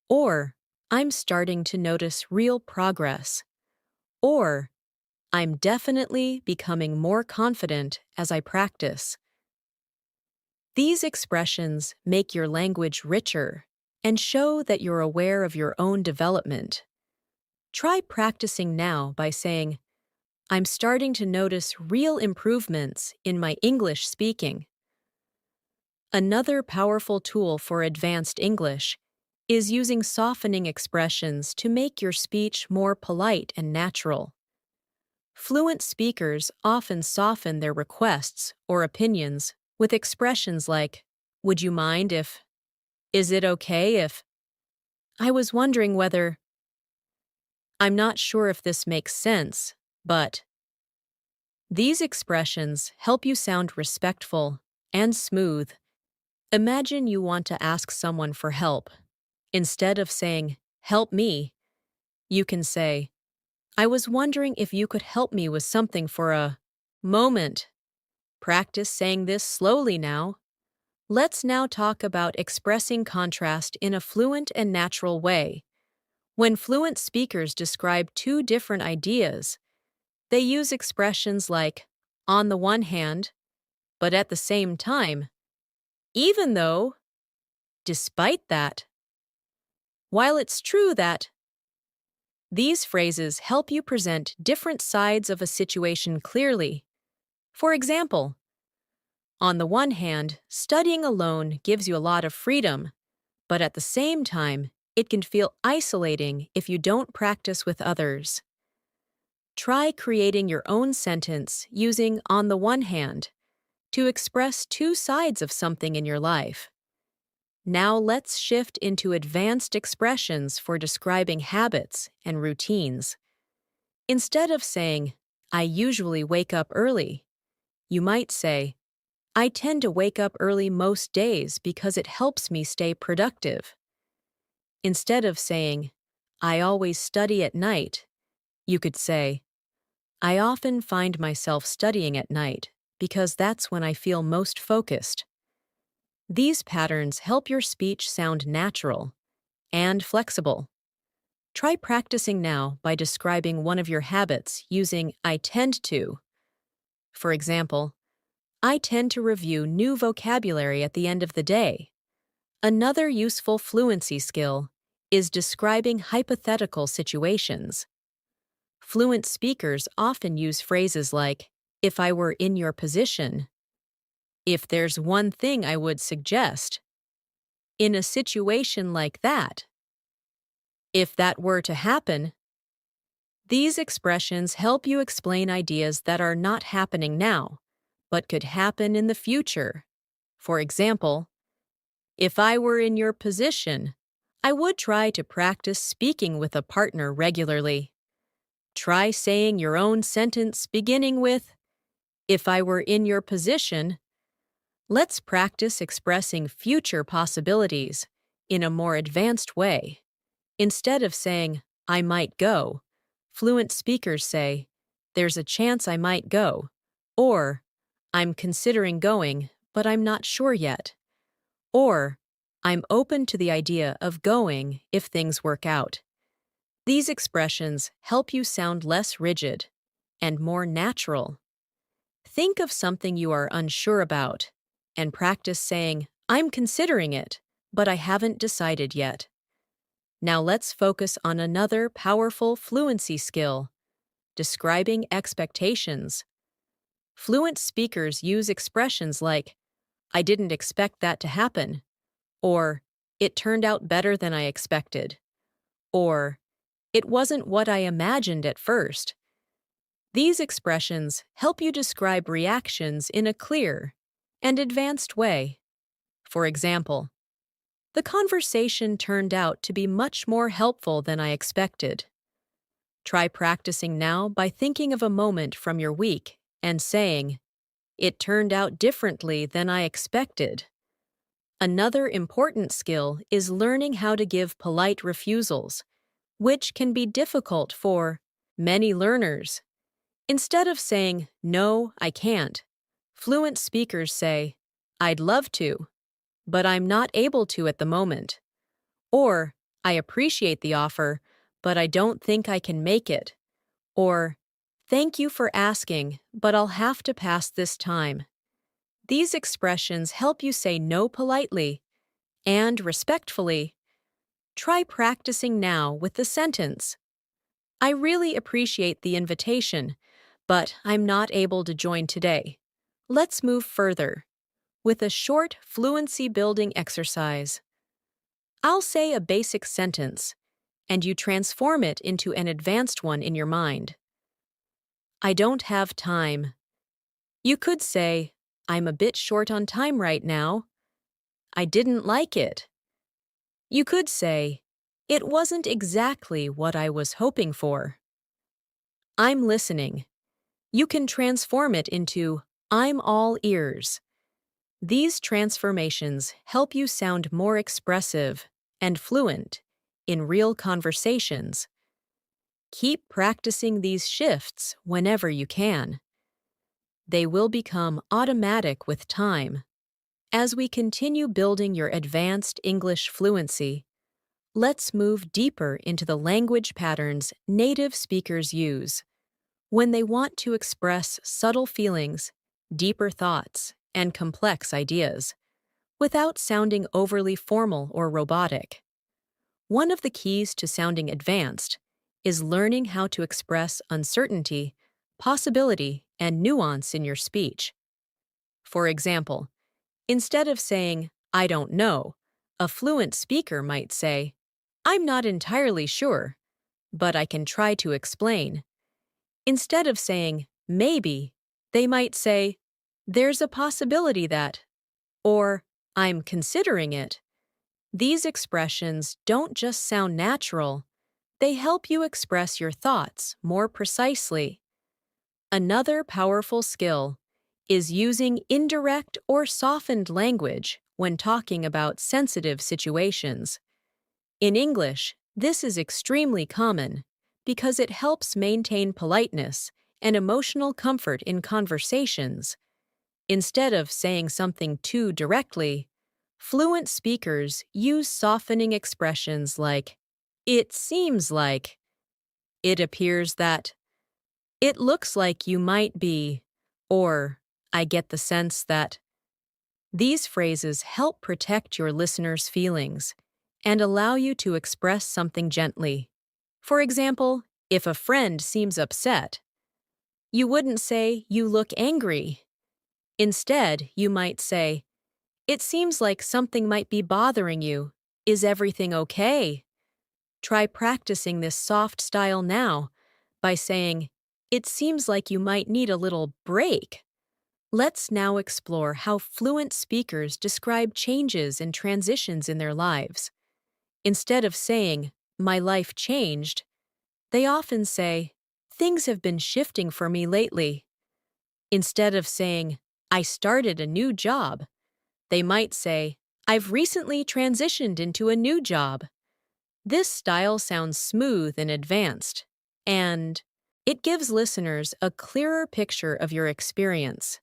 Or, I'm starting to notice real progress. Or, I'm definitely becoming more confident as I practice. These expressions make your language richer and show that you're aware of your own development. Try practicing now by saying, I'm starting to notice real improvements in my English speaking. Another powerful tool for advanced English is using softening expressions to make your speech more polite and natural. Fluent speakers often soften their requests or opinions with expressions like, would you mind if, is it okay if, I was wondering whether, I'm not sure if this makes sense, but. These expressions help you sound respectful and smooth. Imagine you want to ask someone for help. Instead of saying, help me, you can say, I was wondering if you could help me with something for a moment. Practice saying this slowly now. Let's now talk about expressing contrast in a fluent and natural way. When fluent speakers describe two different ideas, they use expressions like, on the one hand, but at the same time, even though, despite that. While it's true that, these phrases help you present different sides of a situation clearly. For example, on the one hand, studying alone gives you a lot of freedom, but at the same time, it can feel isolating if you don't practice with others. Try creating your own sentence using on the one hand to express two sides of something in your life. Now let's shift into advanced expressions for describing habits and routines. Instead of saying, I usually wake up early, you might say, I tend to wake up early most days because it helps me stay productive. Instead of saying, I always study at night, you could say, I often find myself studying at night because that's when I feel most focused. These patterns help your speech sound natural and flexible. Try practicing now by describing one of your habits using I tend to. For example, I tend to review new vocabulary at the end of the day. Another useful fluency skill is describing hypothetical situations. Fluent speakers often use phrases like, if I were in your position, if there's one thing I would suggest, in a situation like that, if that were to happen. These expressions help you explain ideas that are not happening now, but could happen in the future. For example, if I were in your position, I would try to practice speaking with a partner regularly. Try saying your own sentence beginning with, if I were in your position. Let's practice expressing future possibilities in a more advanced way. Instead of saying, I might go, fluent speakers say, there's a chance I might go, or I'm considering going, but I'm not sure yet, or I'm open to the idea of going if things work out. These expressions help you sound less rigid and more natural. Think of something you are unsure about and practice saying, I'm considering it, but I haven't decided yet. Now let's focus on another powerful fluency skill, describing expectations. Fluent speakers use expressions like, I didn't expect that to happen, or it turned out better than I expected, or it wasn't what I imagined at first. These expressions help you describe reactions in a clear and advanced way. For example, the conversation turned out to be much more helpful than I expected. Try practicing now by thinking of a moment from your week and saying, it turned out differently than I expected. Another important skill is learning how to give polite refusals, which can be difficult for many learners. Instead of saying, no, I can't, fluent speakers say, I'd love to, but I'm not able to at the moment. Or, I appreciate the offer, but I don't think I can make it. Or, thank you for asking, but I'll have to pass this time. These expressions help you say no politely and respectfully. Try practicing now with the sentence, I really appreciate the invitation, but I'm not able to join today. Let's move further with a short fluency building exercise. I'll say a basic sentence, and you transform it into an advanced one in your mind. I don't have time. You could say, I'm a bit short on time right now. I didn't like it. You could say, it wasn't exactly what I was hoping for. I'm listening. You can transform it into, I'm all ears. These transformations help you sound more expressive and fluent in real conversations. Keep practicing these shifts whenever you can. They will become automatic with time. As we continue building your advanced English fluency, let's move deeper into the language patterns native speakers use when they want to express subtle feelings, deeper thoughts, and complex ideas, without sounding overly formal or robotic. One of the keys to sounding advanced is learning how to express uncertainty, possibility, and nuance in your speech. For example, instead of saying, I don't know, a fluent speaker might say, I'm not entirely sure, but I can try to explain. Instead of saying, maybe, they might say, there's a possibility that, or I'm considering it. These expressions don't just sound natural, they help you express your thoughts more precisely. Another powerful skill is using indirect or softened language when talking about sensitive situations. In English, this is extremely common because it helps maintain politeness and emotional comfort in conversations. Instead of saying something too directly, fluent speakers use softening expressions like, it seems like, it appears that, it looks like you might be, or I get the sense that. These phrases help protect your listener's feelings and allow you to express something gently. For example, if a friend seems upset, you wouldn't say, you look angry. Instead, you might say, it seems like something might be bothering you. Is everything okay? Try practicing this soft style now by saying, it seems like you might need a little break. Let's now explore how fluent speakers describe changes and transitions in their lives. Instead of saying, my life changed, they often say, things have been shifting for me lately. Instead of saying, I started a new job, they might say, I've recently transitioned into a new job. This style sounds smooth and advanced, and It gives listeners a clearer picture of your experience.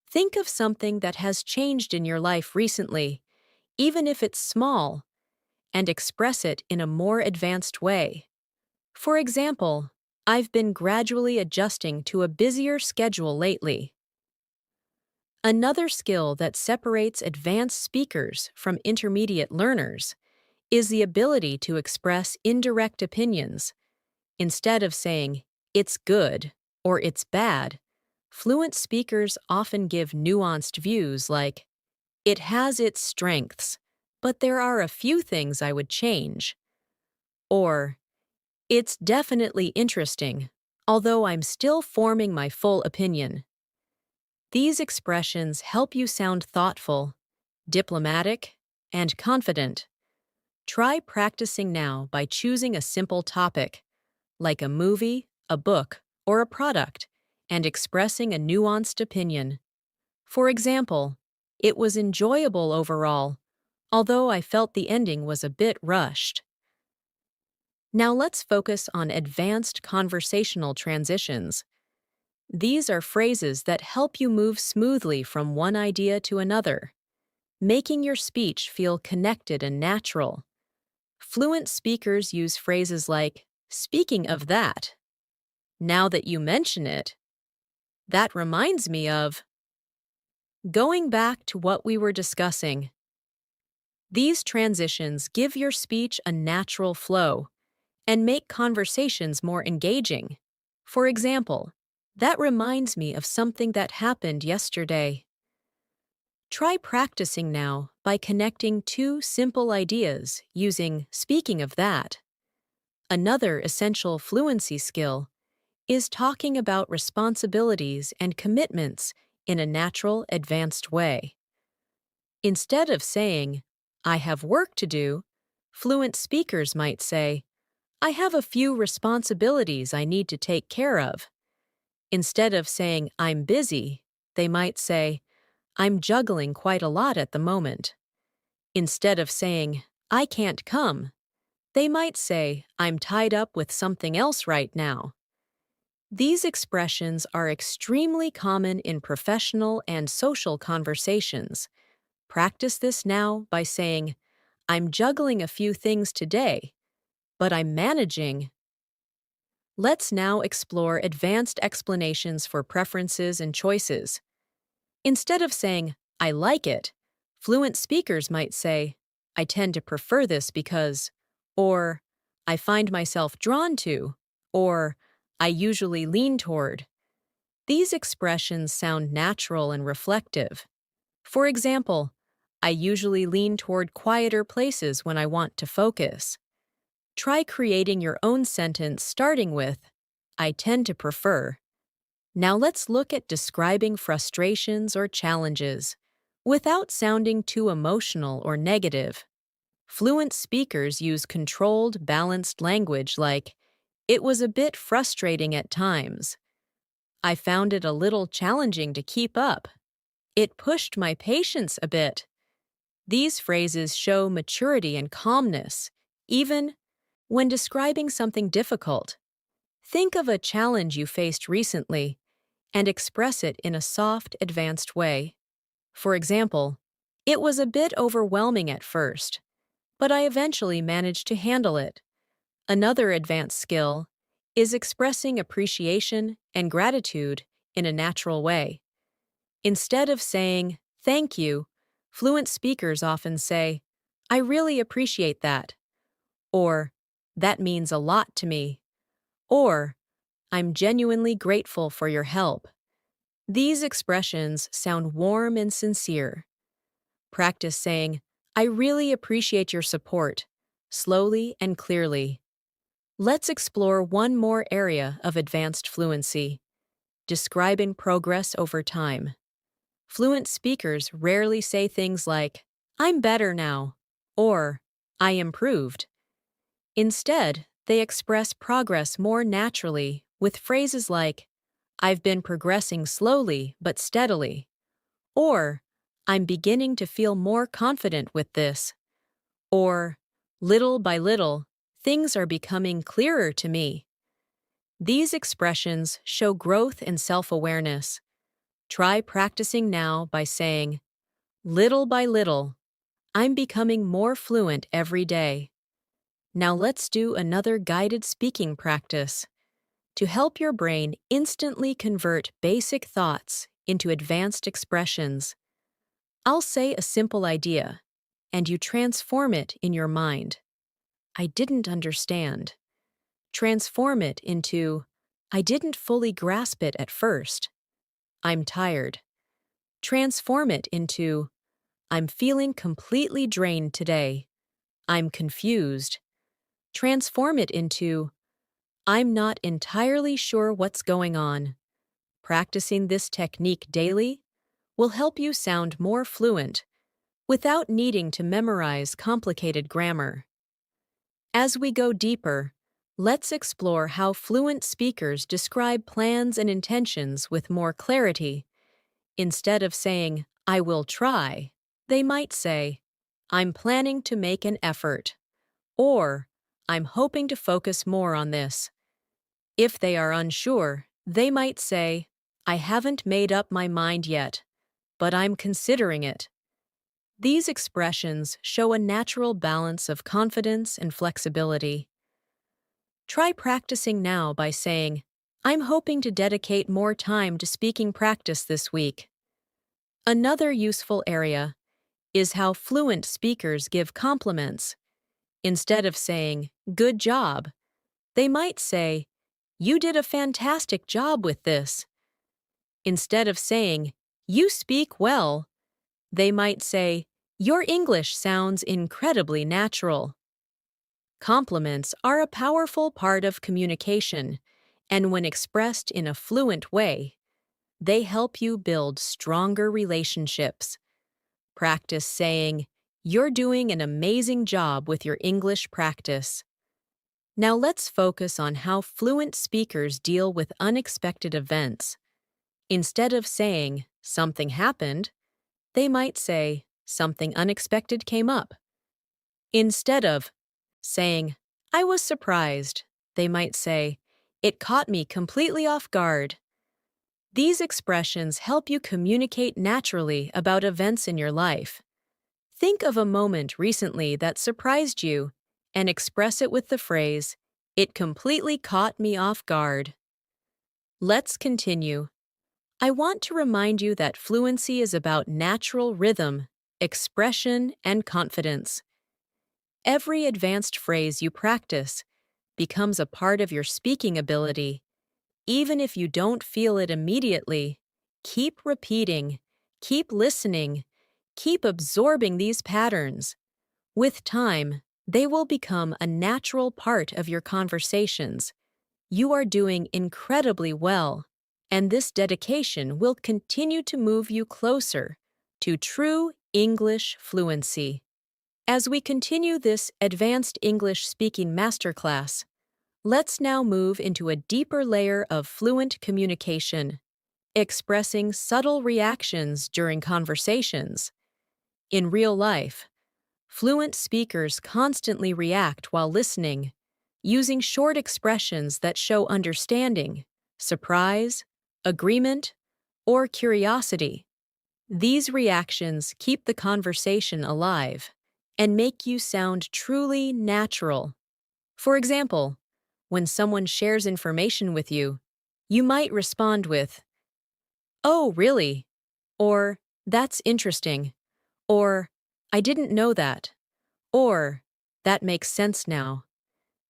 Think of something that has changed in your life recently, even if it's small, and express it in a more advanced way. For example, I've been gradually adjusting to a busier schedule lately. Another skill that separates advanced speakers from intermediate learners is the ability to express indirect opinions. Instead of saying, it's good or it's bad, fluent speakers often give nuanced views like, it has its strengths, but there are a few things I would change. Or, it's definitely interesting, although I'm still forming my full opinion. These expressions help you sound thoughtful, diplomatic, and confident. Try practicing now by choosing a simple topic, like a movie, a book, or a product, and expressing a nuanced opinion. For example, it was enjoyable overall, although I felt the ending was a bit rushed. Now let's focus on advanced conversational transitions. These are phrases that help you move smoothly from one idea to another, making your speech feel connected and natural. Fluent speakers use phrases like, speaking of that, now that you mention it, that reminds me of, going back to what we were discussing. These transitions give your speech a natural flow and make conversations more engaging. For example, that reminds me of something that happened yesterday. Try practicing now by connecting two simple ideas using speaking of that. Another essential fluency skill is talking about responsibilities and commitments in a natural, advanced way. Instead of saying, I have work to do, fluent speakers might say, I have a few responsibilities I need to take care of. Instead of saying, I'm busy, they might say, I'm juggling quite a lot at the moment. Instead of saying, I can't come, they might say, I'm tied up with something else right now. These expressions are extremely common in professional and social conversations. Practice this now by saying, I'm juggling a few things today, but I'm managing. Let's now explore advanced explanations for preferences and choices. Instead of saying, I like it, fluent speakers might say, I tend to prefer this because, or, I find myself drawn to, or, I usually lean toward. These expressions sound natural and reflective. For example, I usually lean toward quieter places when I want to focus. Try creating your own sentence starting with, I tend to prefer. Now let's look at describing frustrations or challenges without sounding too emotional or negative. Fluent speakers use controlled, balanced language like, it was a bit frustrating at times. I found it a little challenging to keep up. It pushed my patience a bit. These phrases show maturity and calmness, even when describing something difficult. Think of a challenge you faced recently and express it in a soft, advanced way. For example, it was a bit overwhelming at first, but I eventually managed to handle it. Another advanced skill is expressing appreciation and gratitude in a natural way. Instead of saying, thank you, fluent speakers often say, I really appreciate that, or that means a lot to me, or I'm genuinely grateful for your help. These expressions sound warm and sincere. Practice saying, I really appreciate your support, slowly and clearly. Let's explore one more area of advanced fluency, describing progress over time. Fluent speakers rarely say things like, I'm better now, or I improved. Instead, they express progress more naturally with phrases like, I've been progressing slowly but steadily, or I'm beginning to feel more confident with this, or little by little, things are becoming clearer to me. These expressions show growth and self-awareness. Try practicing now by saying, little by little, I'm becoming more fluent every day. Now let's do another guided speaking practice. To help your brain instantly convert basic thoughts into advanced expressions, I'll say a simple idea, and you transform it in your mind. I didn't understand. Transform it into, I didn't fully grasp it at first. I'm tired. Transform it into, I'm feeling completely drained today. I'm confused. Transform it into, I'm not entirely sure what's going on. Practicing this technique daily will help you sound more fluent without needing to memorize complicated grammar. As we go deeper, let's explore how fluent speakers describe plans and intentions with more clarity. Instead of saying, I will try, they might say, I'm planning to make an effort, or I'm hoping to focus more on this. If they are unsure, they might say, I haven't made up my mind yet, but I'm considering it. These expressions show a natural balance of confidence and flexibility. Try practicing now by saying, I'm hoping to dedicate more time to speaking practice this week. Another useful area is how fluent speakers give compliments. Instead of saying, good job, they might say, you did a fantastic job with this. Instead of saying, you speak well, they might say, your English sounds incredibly natural. Compliments are a powerful part of communication, and when expressed in a fluent way, they help you build stronger relationships. Practice saying, you're doing an amazing job with your English practice. Now let's focus on how fluent speakers deal with unexpected events. Instead of saying, something happened, they might say, something unexpected came up. Instead of saying, I was surprised, they might say, it caught me completely off guard. These expressions help you communicate naturally about events in your life. Think of a moment recently that surprised you and express it with the phrase, it completely caught me off guard. Let's continue. I want to remind you that fluency is about natural rhythm, expression, and confidence. Every advanced phrase you practice becomes a part of your speaking ability. Even if you don't feel it immediately, keep repeating, keep listening, keep absorbing these patterns. With time, they will become a natural part of your conversations. You are doing incredibly well, and this dedication will continue to move you closer to true English fluency. As we continue this advanced English speaking masterclass, let's now move into a deeper layer of fluent communication, expressing subtle reactions during conversations. In real life, fluent speakers constantly react while listening, using short expressions that show understanding, surprise, agreement, or curiosity. These reactions keep the conversation alive and make you sound truly natural. For example, when someone shares information with you, you might respond with, "Oh, really?" or "That's interesting," or "I didn't know that," or "That makes sense now."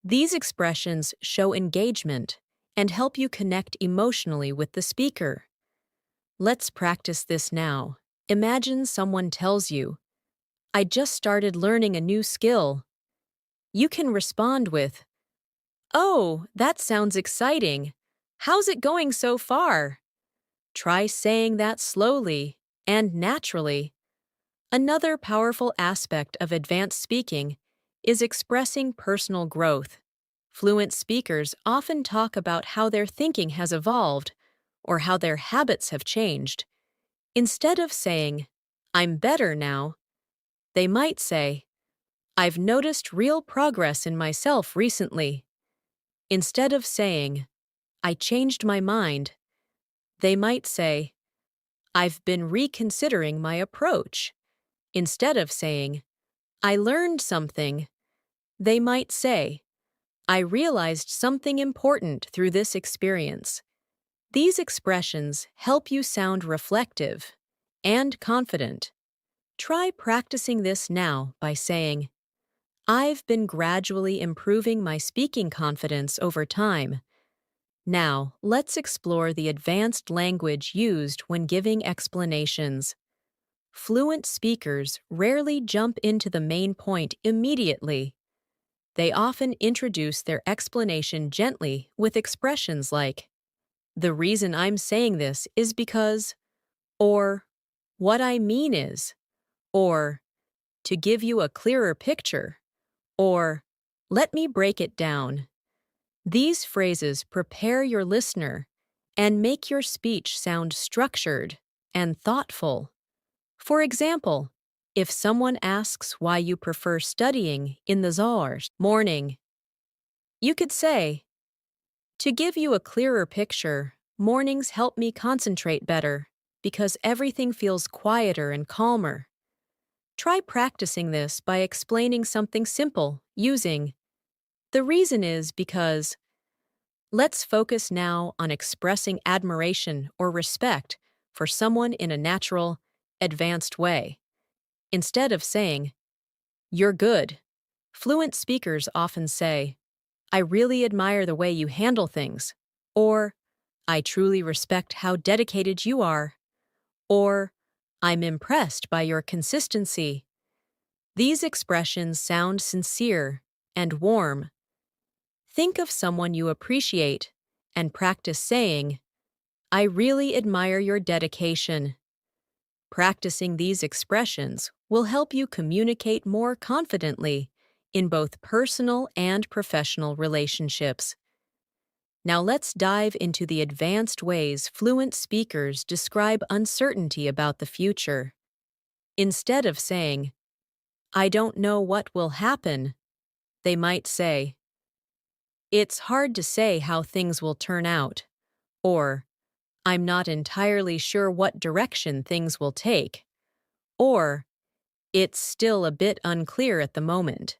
These expressions show engagement and help you connect emotionally with the speaker. Let's practice this now. Imagine someone tells you, I just started learning a new skill. You can respond with, "Oh, that sounds exciting. How's it going so far?" Try saying that slowly and naturally. Another powerful aspect of advanced speaking is expressing personal growth. Fluent speakers often talk about how their thinking has evolved or how their habits have changed. Instead of saying, I'm better now, they might say, I've noticed real progress in myself recently. Instead of saying, I changed my mind. They might say, I've been reconsidering my approach. Instead of saying, I learned something, they might say, I realized something important through this experience. These expressions help you sound reflective and confident. Try practicing this now by saying, I've been gradually improving my speaking confidence over time. Now, let's explore the advanced language used when giving explanations. Fluent speakers rarely jump into the main point immediately. They often introduce their explanation gently with expressions like, the reason I'm saying this is because, or what I mean is, or to give you a clearer picture, or let me break it down. These phrases prepare your listener and make your speech sound structured and thoughtful. For example, if someone asks why you prefer studying in the morning, you could say, to give you a clearer picture, mornings help me concentrate better because everything feels quieter and calmer. Try practicing this by explaining something simple using, the reason is because. Let's focus now on expressing admiration or respect for someone in a natural, advanced way. Instead of saying, you're good, fluent speakers often say, I really admire the way you handle things, or I truly respect how dedicated you are, or I'm impressed by your consistency. These expressions sound sincere and warm. Think of someone you appreciate and practice saying, I really admire your dedication. Practicing these expressions will help you communicate more confidently in both personal and professional relationships. Now let's dive into the advanced ways fluent speakers describe uncertainty about the future. Instead of saying, I don't know what will happen, they might say, it's hard to say how things will turn out, or I'm not entirely sure what direction things will take, or it's still a bit unclear at the moment.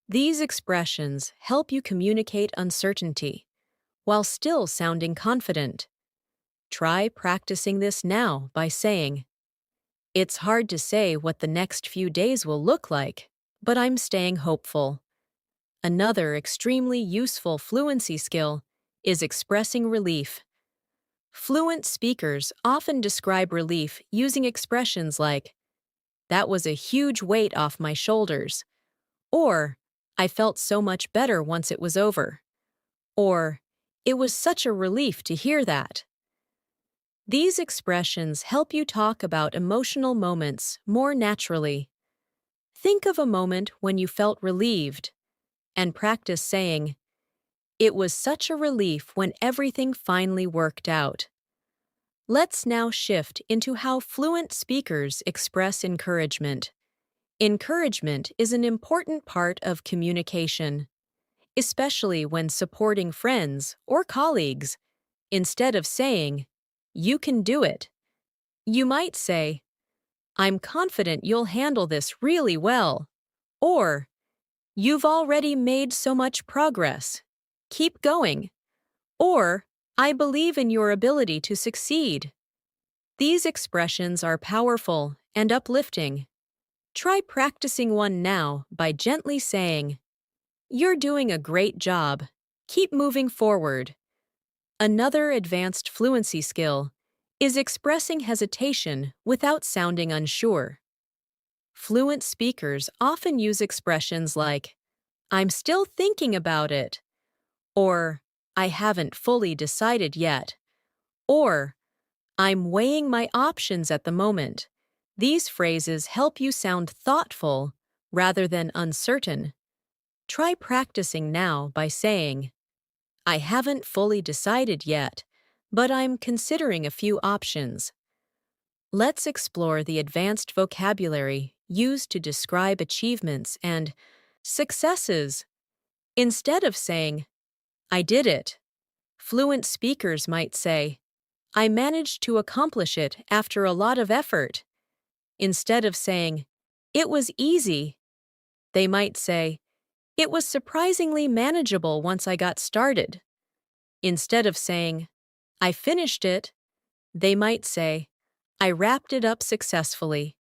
These expressions help you communicate uncertainty while still sounding confident. Try practicing this now by saying, it's hard to say what the next few days will look like, but I'm staying hopeful. Another extremely useful fluency skill is expressing relief. Fluent speakers often describe relief using expressions like, that was a huge weight off my shoulders, or I felt so much better once it was over, or it was such a relief to hear that. These expressions help you talk about emotional moments more naturally. Think of a moment when you felt relieved, and practice saying, it was such a relief when everything finally worked out. Let's now shift into how fluent speakers express encouragement. Encouragement is an important part of communication, especially when supporting friends or colleagues. Instead of saying, you can do it, you might say, I'm confident you'll handle this really well, or you've already made so much progress. Keep going. Or, I believe in your ability to succeed. These expressions are powerful and uplifting. Try practicing one now by gently saying, you're doing a great job. Keep moving forward. Another advanced fluency skill is expressing hesitation without sounding unsure. Fluent speakers often use expressions like, I'm still thinking about it, or I haven't fully decided yet, or I'm weighing my options at the moment. These phrases help you sound thoughtful rather than uncertain. Try practicing now by saying, I haven't fully decided yet, but I'm considering a few options. Let's explore the advanced vocabulary used to describe achievements and successes. Instead of saying, I did it, Fluent speakers might say, I managed to accomplish it after a lot of effort. Instead of saying, it was easy, they might say, it was surprisingly manageable once I got started. Instead of saying, I finished it, they might say, I wrapped it up successfully.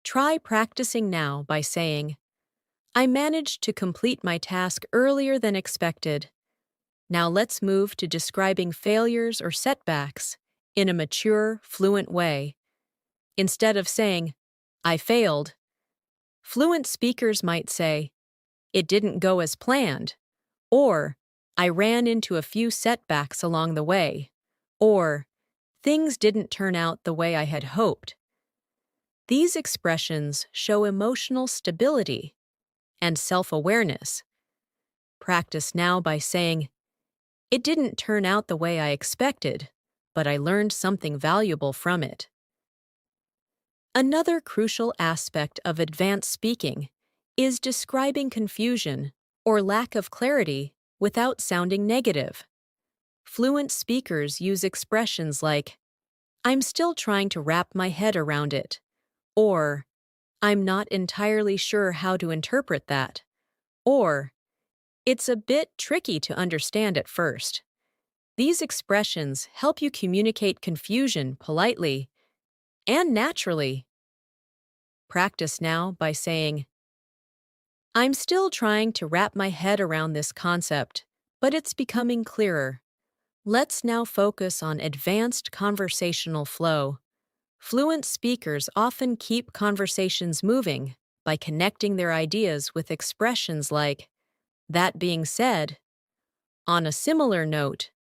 Try practicing now by saying, I managed to complete my task earlier than expected. Now let's move to describing failures or setbacks in a mature, fluent way. Instead of saying, I failed, fluent speakers might say, it didn't go as planned, or I ran into a few setbacks along the way, or things didn't turn out the way I had hoped. These expressions show emotional stability and self-awareness. Practice now by saying, it didn't turn out the way I expected, but I learned something valuable from it. Another crucial aspect of advanced speaking is describing confusion or lack of clarity without sounding negative. Fluent speakers use expressions like, I'm still trying to wrap my head around it, or I'm not entirely sure how to interpret that, or it's a bit tricky to understand at first. These expressions help you communicate confusion politely and naturally. Practice now by saying, I'm still trying to wrap my head around this concept, but it's becoming clearer. Let's now focus on advanced conversational flow. Fluent speakers often keep conversations moving by connecting their ideas with expressions like, that being said, on a similar note,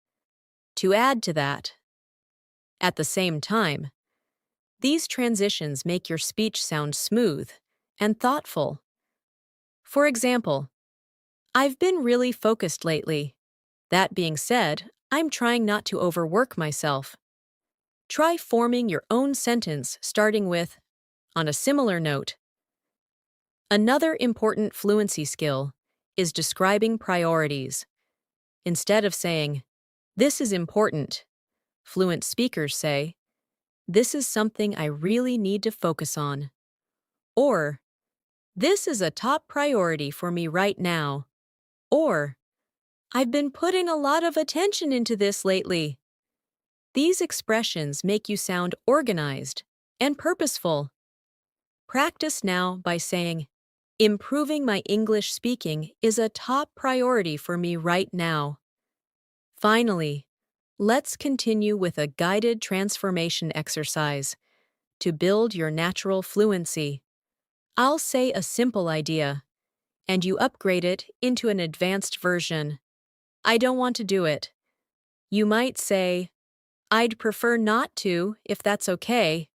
to add to that. At the same time, these transitions make your speech sound smooth and thoughtful. For example, I've been really focused lately. That being said, I'm trying not to overwork myself. Try forming your own sentence starting with, on a similar note. Another important fluency skill is describing priorities. Instead of saying, this is important, fluent speakers say, this is something I really need to focus on. Or, this is a top priority for me right now. Or, I've been putting a lot of attention into this lately. These expressions make you sound organized and purposeful. Practice now by saying, improving my English speaking is a top priority for me right now. Finally, let's continue with a guided transformation exercise to build your natural fluency. I'll say a simple idea, and you upgrade it into an advanced version. I don't want to do it. You might say, I'd prefer not to, if that's okay.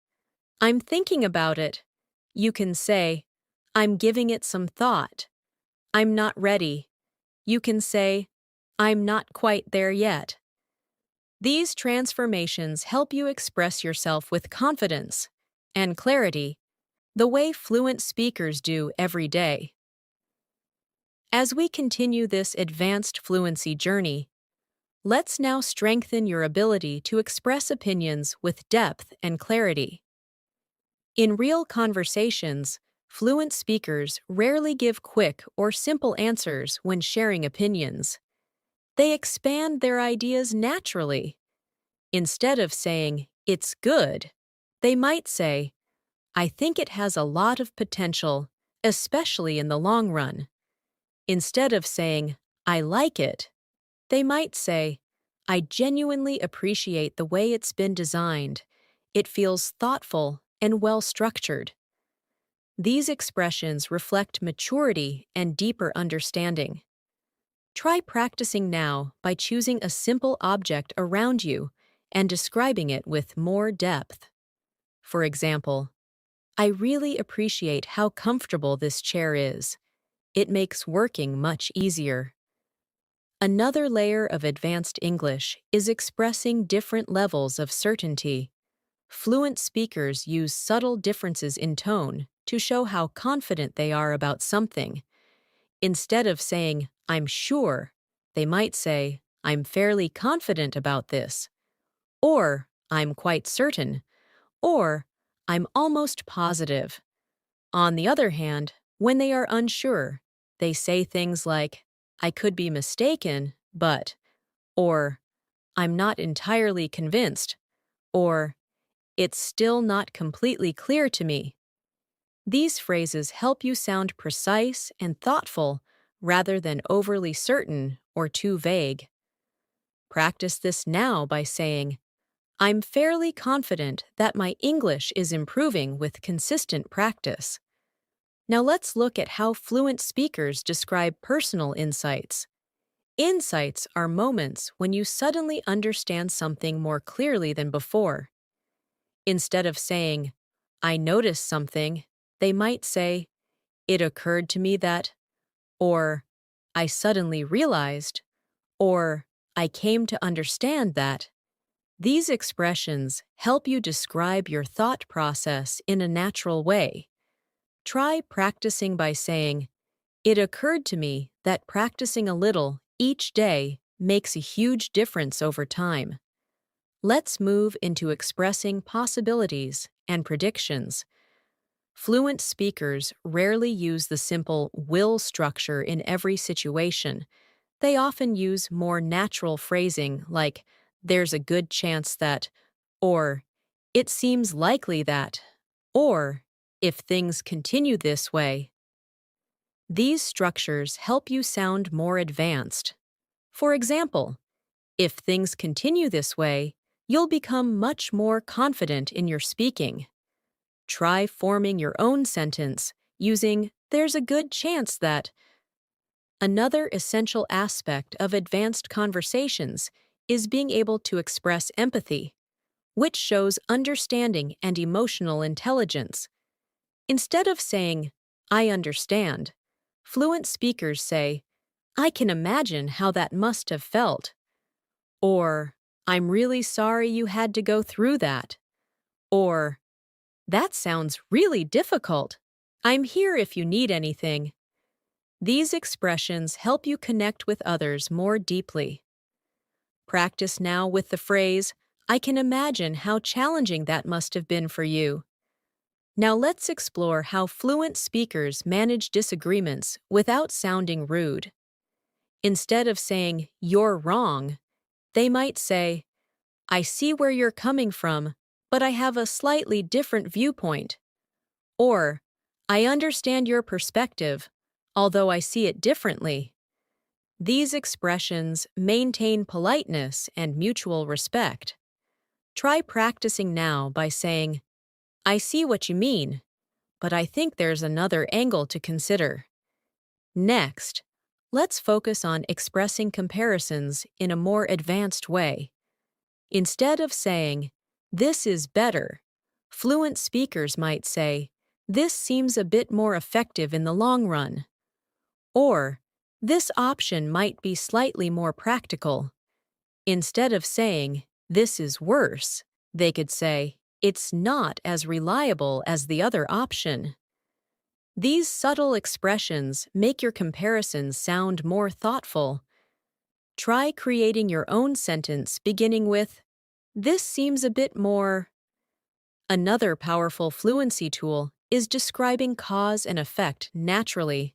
I'm thinking about it. You can say, I'm giving it some thought. I'm not ready. You can say, I'm not quite there yet. These transformations help you express yourself with confidence and clarity, the way fluent speakers do every day. As we continue this advanced fluency journey, let's now strengthen your ability to express opinions with depth and clarity. In real conversations, fluent speakers rarely give quick or simple answers when sharing opinions. They expand their ideas naturally. Instead of saying, it's good, they might say, I think it has a lot of potential, especially in the long run. Instead of saying, I like it, they might say, I genuinely appreciate the way it's been designed. It feels thoughtful and well-structured. These expressions reflect maturity and deeper understanding. Try practicing now by choosing a simple object around you and describing it with more depth. For example, I really appreciate how comfortable this chair is. It makes working much easier. Another layer of advanced English is expressing different levels of certainty. Fluent speakers use subtle differences in tone to show how confident they are about something. Instead of saying, I'm sure, they might say, I'm fairly confident about this, or I'm quite certain, or I'm almost positive. On the other hand, when they are unsure, they say things like, I could be mistaken, but, or I'm not entirely convinced, or it's still not completely clear to me. These phrases help you sound precise and thoughtful rather than overly certain or too vague. Practice this now by saying, I'm fairly confident that my English is improving with consistent practice. Now let's look at how fluent speakers describe personal insights. Insights are moments when you suddenly understand something more clearly than before. Instead of saying, I noticed something, they might say, it occurred to me that, or I suddenly realized, or I came to understand that. These expressions help you describe your thought process in a natural way. Try practicing by saying, it occurred to me that practicing a little each day makes a huge difference over time. Let's move into expressing possibilities and predictions. Fluent speakers rarely use the simple will structure in every situation. They often use more natural phrasing like, there's a good chance that, or it seems likely that, or if things continue this way. These structures help you sound more advanced. For example, if things continue this way, you'll become much more confident in your speaking. Try forming your own sentence using there's a good chance that. Another essential aspect of advanced conversations is being able to express empathy, which shows understanding and emotional intelligence. Instead of saying, I understand, fluent speakers say, I can imagine how that must have felt. Or, I'm really sorry you had to go through that. Or, that sounds really difficult. I'm here if you need anything. These expressions help you connect with others more deeply. Practice now with the phrase, I can imagine how challenging that must have been for you. Now let's explore how fluent speakers manage disagreements without sounding rude. Instead of saying, you're wrong, they might say, I see where you're coming from, but I have a slightly different viewpoint. Or, I understand your perspective, although I see it differently. These expressions maintain politeness and mutual respect. Try practicing now by saying, I see what you mean, but I think there's another angle to consider. Next, let's focus on expressing comparisons in a more advanced way. Instead of saying, this is better, fluent speakers might say, this seems a bit more effective in the long run. Or, this option might be slightly more practical. Instead of saying, this is worse, they could say, it's not as reliable as the other option. These subtle expressions make your comparisons sound more thoughtful. Try creating your own sentence beginning with, this seems a bit more. Another powerful fluency tool is describing cause and effect naturally.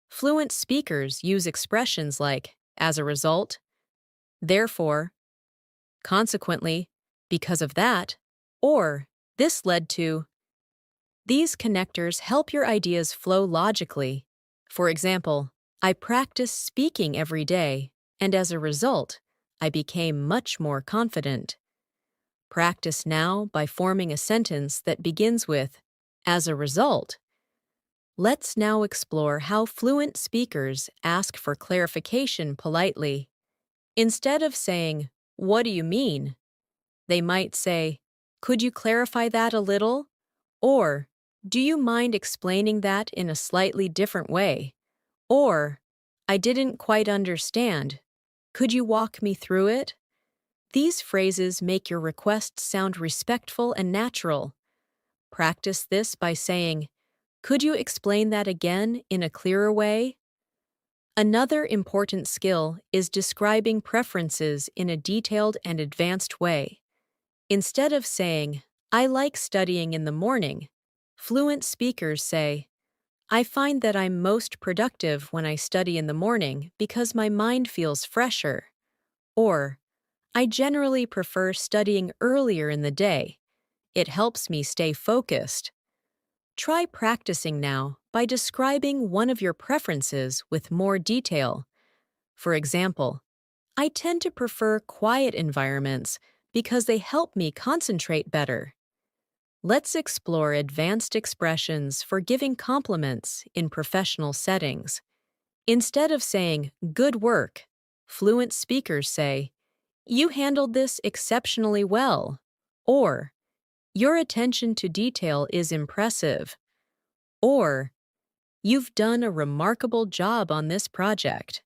Fluent speakers use expressions like, as a result, therefore, consequently, because of that, or this led to. These connectors help your ideas flow logically. For example, I practiced speaking every day, and as a result, I became much more confident. Practice now by forming a sentence that begins with, as a result. Let's now explore how fluent speakers ask for clarification politely. Instead of saying, what do you mean? They might say, could you clarify that a little? Or, do you mind explaining that in a slightly different way? Or, I didn't quite understand. Could you walk me through it? These phrases make your requests sound respectful and natural. Practice this by saying, could you explain that again in a clearer way? Another important skill is describing preferences in a detailed and advanced way. Instead of saying, I like studying in the morning, fluent speakers say, I find that I'm most productive when I study in the morning because my mind feels fresher. Or, I generally prefer studying earlier in the day. It helps me stay focused. Try practicing now by describing one of your preferences with more detail. For example, I tend to prefer quiet environments because they help me concentrate better. Let's explore advanced expressions for giving compliments in professional settings. Instead of saying, good work, fluent speakers say, you handled this exceptionally well, or your attention to detail is impressive, or you've done a remarkable job on this project.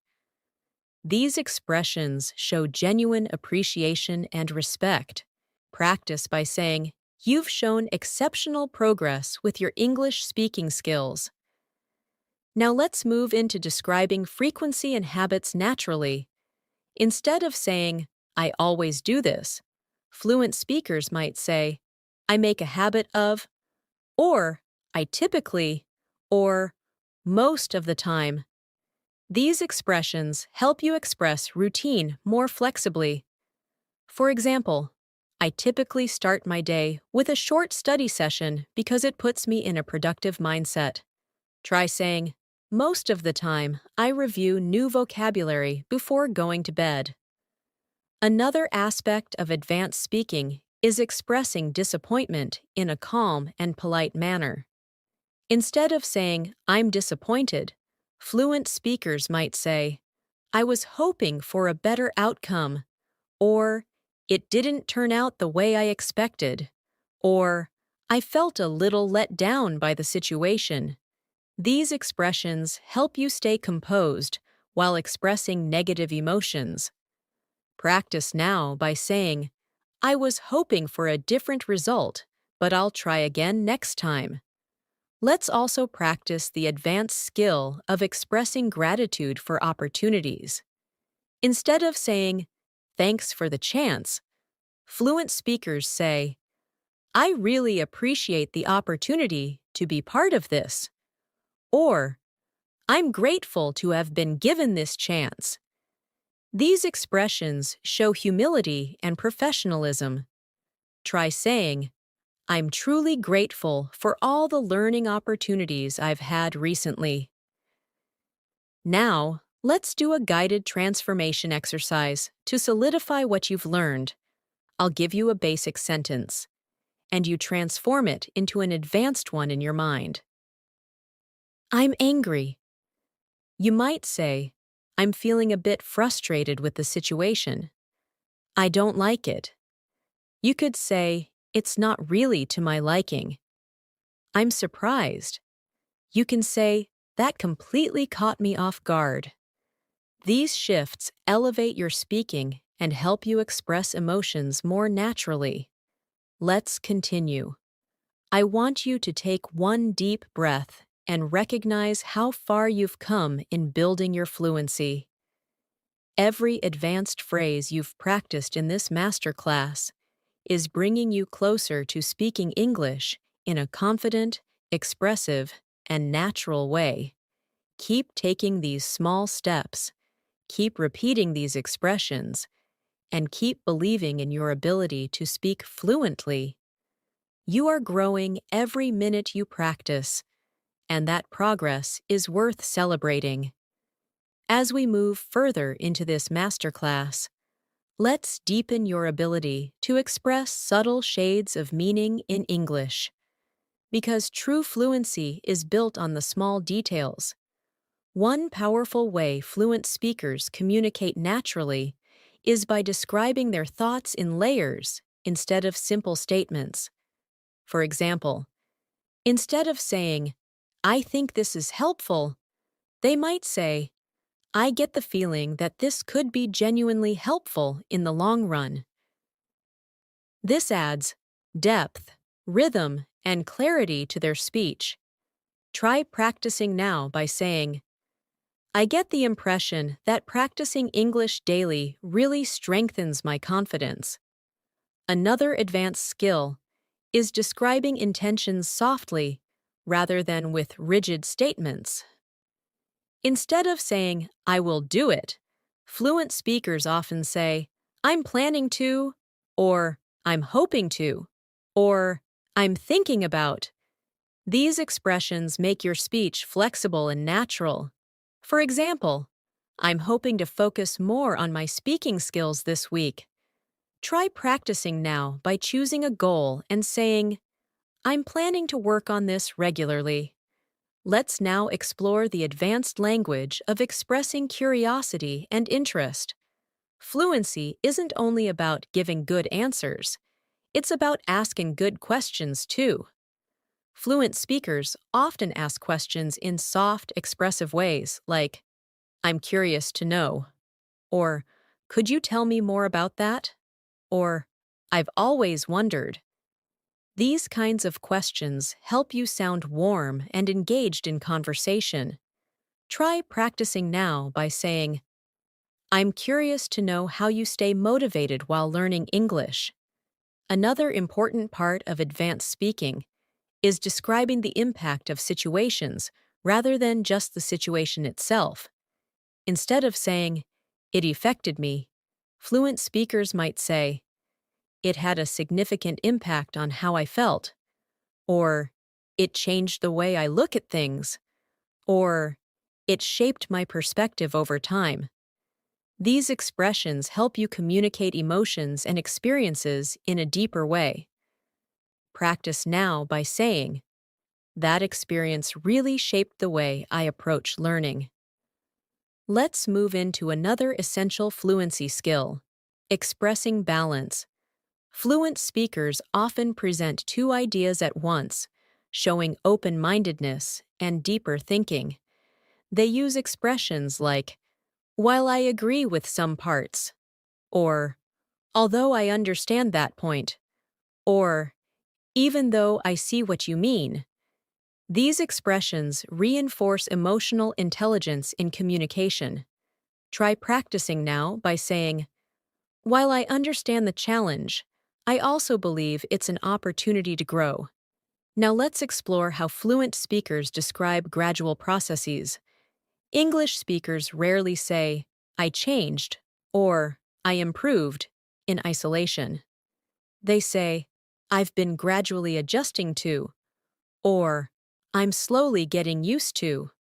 These expressions show genuine appreciation and respect. Practice by saying, you've shown exceptional progress with your English speaking skills. Now let's move into describing frequency and habits naturally. Instead of saying, I always do this, fluent speakers might say, I make a habit of, or I typically, or most of the time. These expressions help you express routine more flexibly. For example, I typically start my day with a short study session because it puts me in a productive mindset. Try saying, most of the time, I review new vocabulary before going to bed. Another aspect of advanced speaking is expressing disappointment in a calm and polite manner. Instead of saying, I'm disappointed, fluent speakers might say, I was hoping for a better outcome, or it didn't turn out the way I expected, or I felt a little let down by the situation. These expressions help you stay composed while expressing negative emotions. Practice now by saying, I was hoping for a different result, but I'll try again next time. Let's also practice the advanced skill of expressing gratitude for opportunities. Instead of saying, thanks for the chance, fluent speakers say, I really appreciate the opportunity to be part of this. Or, I'm grateful to have been given this chance. These expressions show humility and professionalism. Try saying, I'm truly grateful for all the learning opportunities I've had recently. Now, let's do a guided transformation exercise to solidify what you've learned. I'll give you a basic sentence, and you transform it into an advanced one in your mind. I'm angry. You might say, I'm feeling a bit frustrated with the situation. I don't like it. You could say, it's not really to my liking. I'm surprised. You can say, that completely caught me off guard. These shifts elevate your speaking and help you express emotions more naturally. Let's continue. I want you to take one deep breath and recognize how far you've come in building your fluency. Every advanced phrase you've practiced in this masterclass is bringing you closer to speaking English in a confident, expressive, and natural way. Keep taking these small steps, keep repeating these expressions, and keep believing in your ability to speak fluently. You are growing every minute you practice, and that progress is worth celebrating. As we move further into this masterclass, let's deepen your ability to express subtle shades of meaning in English. Because true fluency is built on the small details. One powerful way fluent speakers communicate naturally is by describing their thoughts in layers instead of simple statements. For example, instead of saying, I think this is helpful, they might say, I get the feeling that this could be genuinely helpful in the long run. This adds depth, rhythm, and clarity to their speech. Try practicing now by saying, I get the impression that practicing English daily really strengthens my confidence. Another advanced skill is describing intentions softly rather than with rigid statements. Instead of saying, I will do it, fluent speakers often say, I'm planning to, or I'm hoping to, or I'm thinking about. These expressions make your speech flexible and natural. For example, I'm hoping to focus more on my speaking skills this week. Try practicing now by choosing a goal and saying, I'm planning to work on this regularly. Let's now explore the advanced language of expressing curiosity and interest. Fluency isn't only about giving good answers, it's about asking good questions too. Fluent speakers often ask questions in soft, expressive ways like, I'm curious to know, or could you tell me more about that? Or I've always wondered. These kinds of questions help you sound warm and engaged in conversation. Try practicing now by saying, I'm curious to know how you stay motivated while learning English. Another important part of advanced speaking is describing the impact of situations rather than just the situation itself. Instead of saying, it affected me, fluent speakers might say, it had a significant impact on how I felt, or it changed the way I look at things, or it shaped my perspective over time. These expressions help you communicate emotions and experiences in a deeper way. Practice now by saying, that experience really shaped the way I approach learning. Let's move into another essential fluency skill, expressing balance. Fluent speakers often present two ideas at once, showing open-mindedness and deeper thinking. They use expressions like, while I agree with some parts, or although I understand that point, or even though I see what you mean. These expressions reinforce emotional intelligence in communication. Try practicing now by saying, while I understand the challenge, I also believe it's an opportunity to grow. Now let's explore how fluent speakers describe gradual processes. English speakers rarely say, I changed, or I improved, in isolation. They say, I've been gradually adjusting to, or I'm slowly getting used to,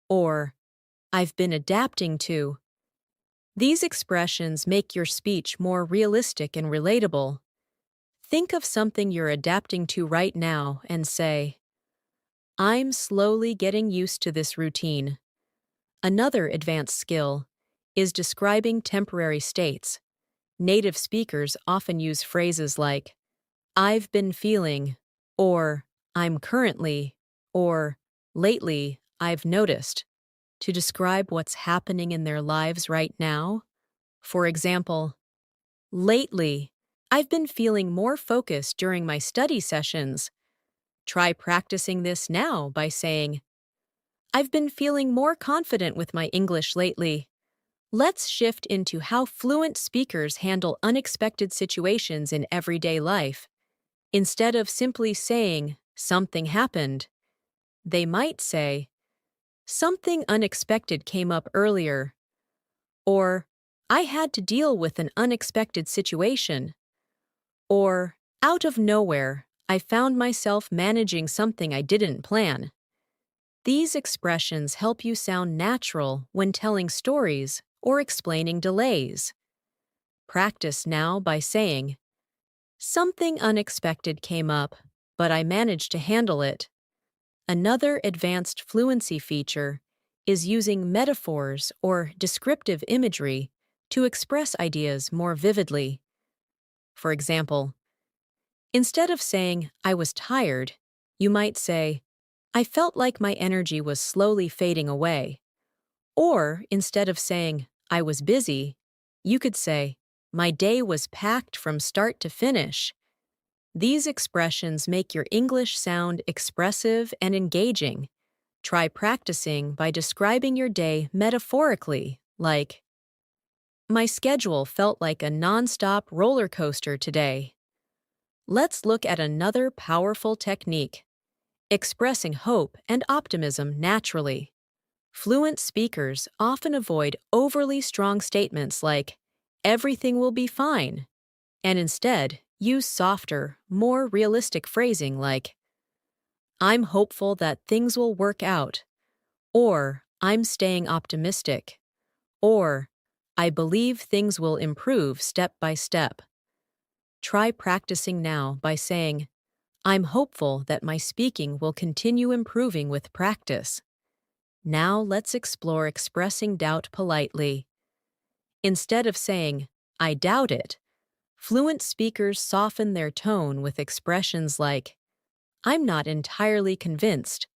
or I've been adapting to. These expressions make your speech more realistic and relatable. Think of something you're adapting to right now and say, I'm slowly getting used to this routine. Another advanced skill is describing temporary states. Native speakers often use phrases like, I've been feeling, or I'm currently, or lately, I've noticed, to describe what's happening in their lives right now. For example, lately, I've been feeling more focused during my study sessions. Try practicing this now by saying, I've been feeling more confident with my English lately. Let's shift into how fluent speakers handle unexpected situations in everyday life. Instead of simply saying, something happened, they might say, something unexpected came up earlier, or I had to deal with an unexpected situation, or out of nowhere, I found myself managing something I didn't plan. These expressions help you sound natural when telling stories or explaining delays. Practice now by saying, something unexpected came up, but I managed to handle it. Another advanced fluency feature is using metaphors or descriptive imagery to express ideas more vividly. For example, instead of saying, I was tired, you might say, I felt like my energy was slowly fading away. Or instead of saying, I was busy, you could say, my day was packed from start to finish. These expressions make your English sound expressive and engaging. Try practicing by describing your day metaphorically, like, my schedule felt like a nonstop roller coaster today. Let's look at another powerful technique, expressing hope and optimism naturally. Fluent speakers often avoid overly strong statements like, everything will be fine, and instead use softer, more realistic phrasing like, I'm hopeful that things will work out, or I'm staying optimistic, or I believe things will improve step by step. Try practicing now by saying, I'm hopeful that my speaking will continue improving with practice. Now let's explore expressing doubt politely. Instead of saying, I doubt it, fluent speakers soften their tone with expressions like, I'm not entirely convinced,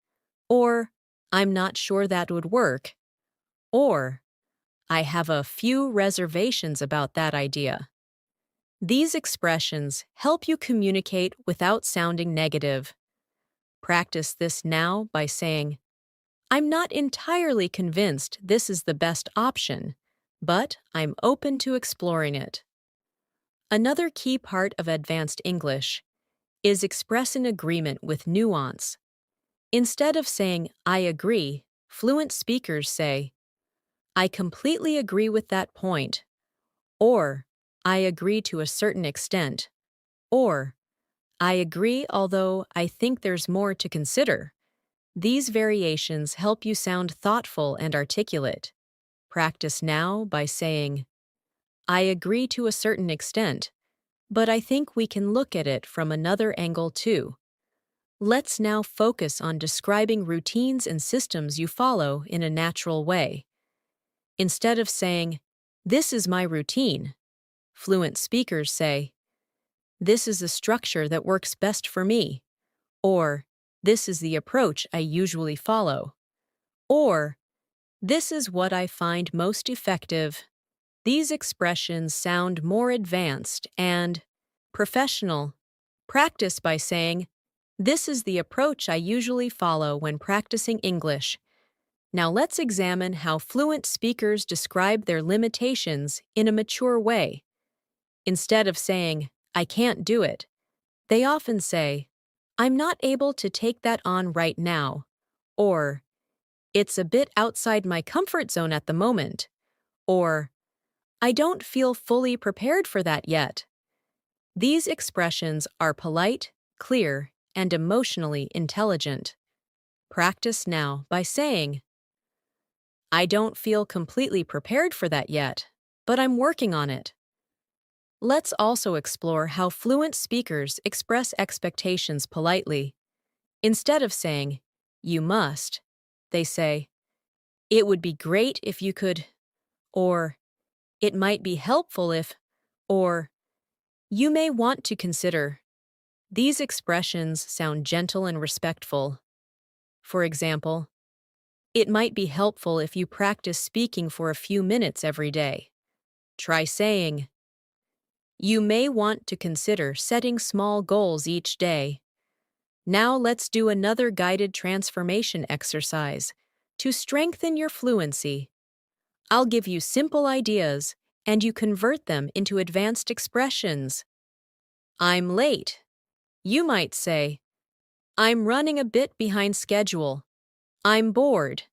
or I'm not sure that would work, or I have a few reservations about that idea. These expressions help you communicate without sounding negative. Practice this now by saying, I'm not entirely convinced this is the best option, but I'm open to exploring it. Another key part of advanced English is expressing agreement with nuance. Instead of saying, I agree, fluent speakers say, I completely agree with that point, or I agree to a certain extent, or I agree although I think there's more to consider. These variations help you sound thoughtful and articulate. Practice now by saying, I agree to a certain extent, but I think we can look at it from another angle too. Let's now focus on describing routines and systems you follow in a natural way. Instead of saying, this is my routine, fluent speakers say, this is the structure that works best for me, or this is the approach I usually follow, or this is what I find most effective. These expressions sound more advanced and professional. Practice by saying, this is the approach I usually follow when practicing English. Now let's examine how fluent speakers describe their limitations in a mature way. Instead of saying, I can't do it, they often say, I'm not able to take that on right now, or it's a bit outside my comfort zone at the moment, or I don't feel fully prepared for that yet. These expressions are polite, clear, and emotionally intelligent. Practice now by saying, I don't feel completely prepared for that yet, but I'm working on it. Let's also explore how fluent speakers express expectations politely. Instead of saying, you must, they say, it would be great if you could, or it might be helpful if, or you may want to consider. These expressions sound gentle and respectful. For example, it might be helpful if you practice speaking for a few minutes every day. Try saying, you may want to consider setting small goals each day. Now let's do another guided transformation exercise to strengthen your fluency. I'll give you simple ideas, and you convert them into advanced expressions. I'm late. You might say, I'm running a bit behind schedule. I'm bored.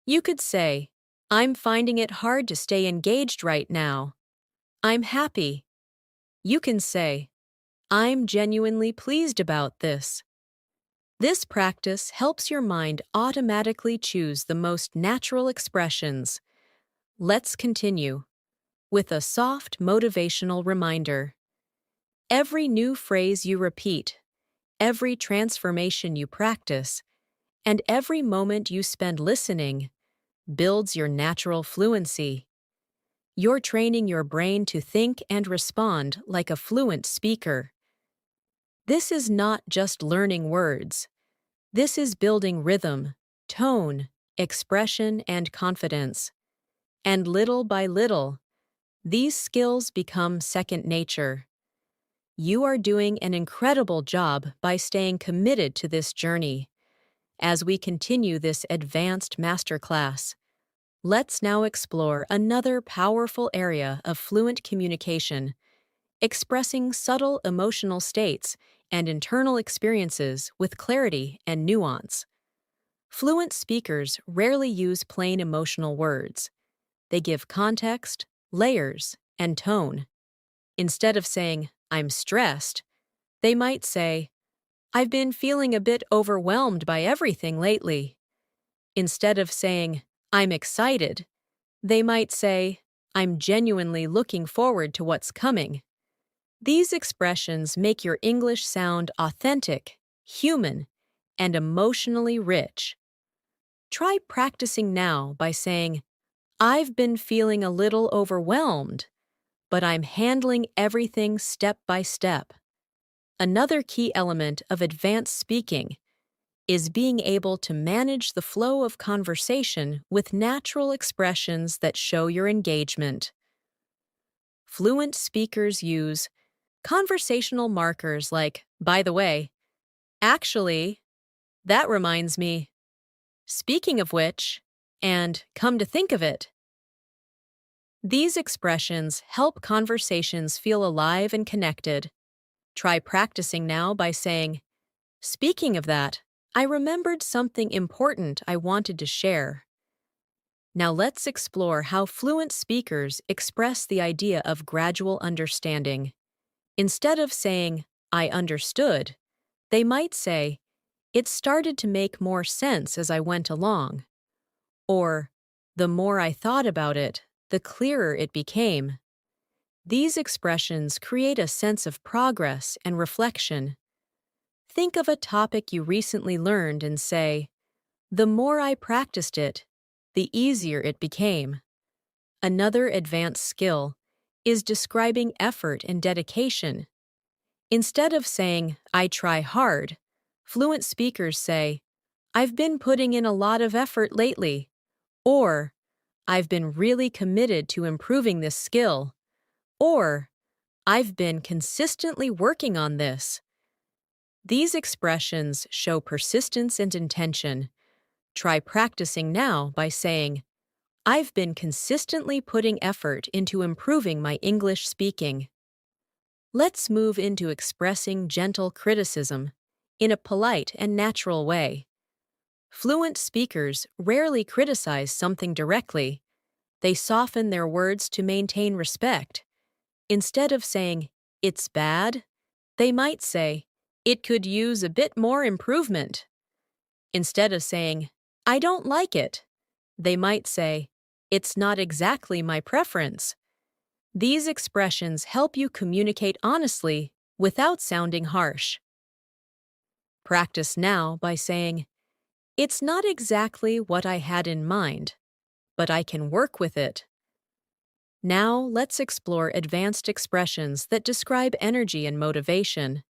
You could say, I'm finding it hard to stay engaged right now. I'm happy. You can say, I'm genuinely pleased about this. This practice helps your mind automatically choose the most natural expressions. Let's continue with a soft motivational reminder. Every new phrase you repeat, every transformation you practice, and every moment you spend listening builds your natural fluency. You're training your brain to think and respond like a fluent speaker. This is not just learning words. This is building rhythm, tone, expression, and confidence. And little by little, these skills become second nature. You are doing an incredible job by staying committed to this journey. As we continue this advanced masterclass, let's now explore another powerful area of fluent communication, expressing subtle emotional states and internal experiences with clarity and nuance. Fluent speakers rarely use plain emotional words. They give context, layers, and tone. Instead of saying, "I'm stressed," they might say, "I've been feeling a bit overwhelmed by everything lately." Instead of saying, "I'm excited," they might say, "I'm genuinely looking forward to what's coming." These expressions make your English sound authentic, human, and emotionally rich. Try practicing now by saying, "I've been feeling a little overwhelmed, but I'm handling everything step by step." Another key element of advanced speaking is being able to manage the flow of conversation with natural expressions that show your engagement. Fluent speakers use conversational markers like, "By the way," "Actually," "That reminds me," "Speaking of which," and "Come to think of it." These expressions help conversations feel alive and connected. Try practicing now by saying, "Speaking of that, I remembered something important I wanted to share." Now let's explore how fluent speakers express the idea of gradual understanding. Instead of saying, "I understood," they might say, "It started to make more sense as I went along," or, "The more I thought about it, the clearer it became." These expressions create a sense of progress and reflection. Think of a topic you recently learned and say, "The more I practiced it, the easier it became." Another advanced skill is describing effort and dedication. Instead of saying, "I try hard," fluent speakers say, "I've been putting in a lot of effort lately," or "I've been really committed to improving this skill," or "I've been consistently working on this." These expressions show persistence and intention. Try practicing now by saying, "I've been consistently putting effort into improving my English speaking." Let's move into expressing gentle criticism in a polite and natural way. Fluent speakers rarely criticize something directly. They soften their words to maintain respect. Instead of saying, "It's bad," they might say, "It could use a bit more improvement." Instead of saying, "I don't like it," they might say, "It's not exactly my preference." These expressions help you communicate honestly without sounding harsh. Practice now by saying, "It's not exactly what I had in mind, but I can work with it." Now let's explore advanced expressions that describe energy and motivation.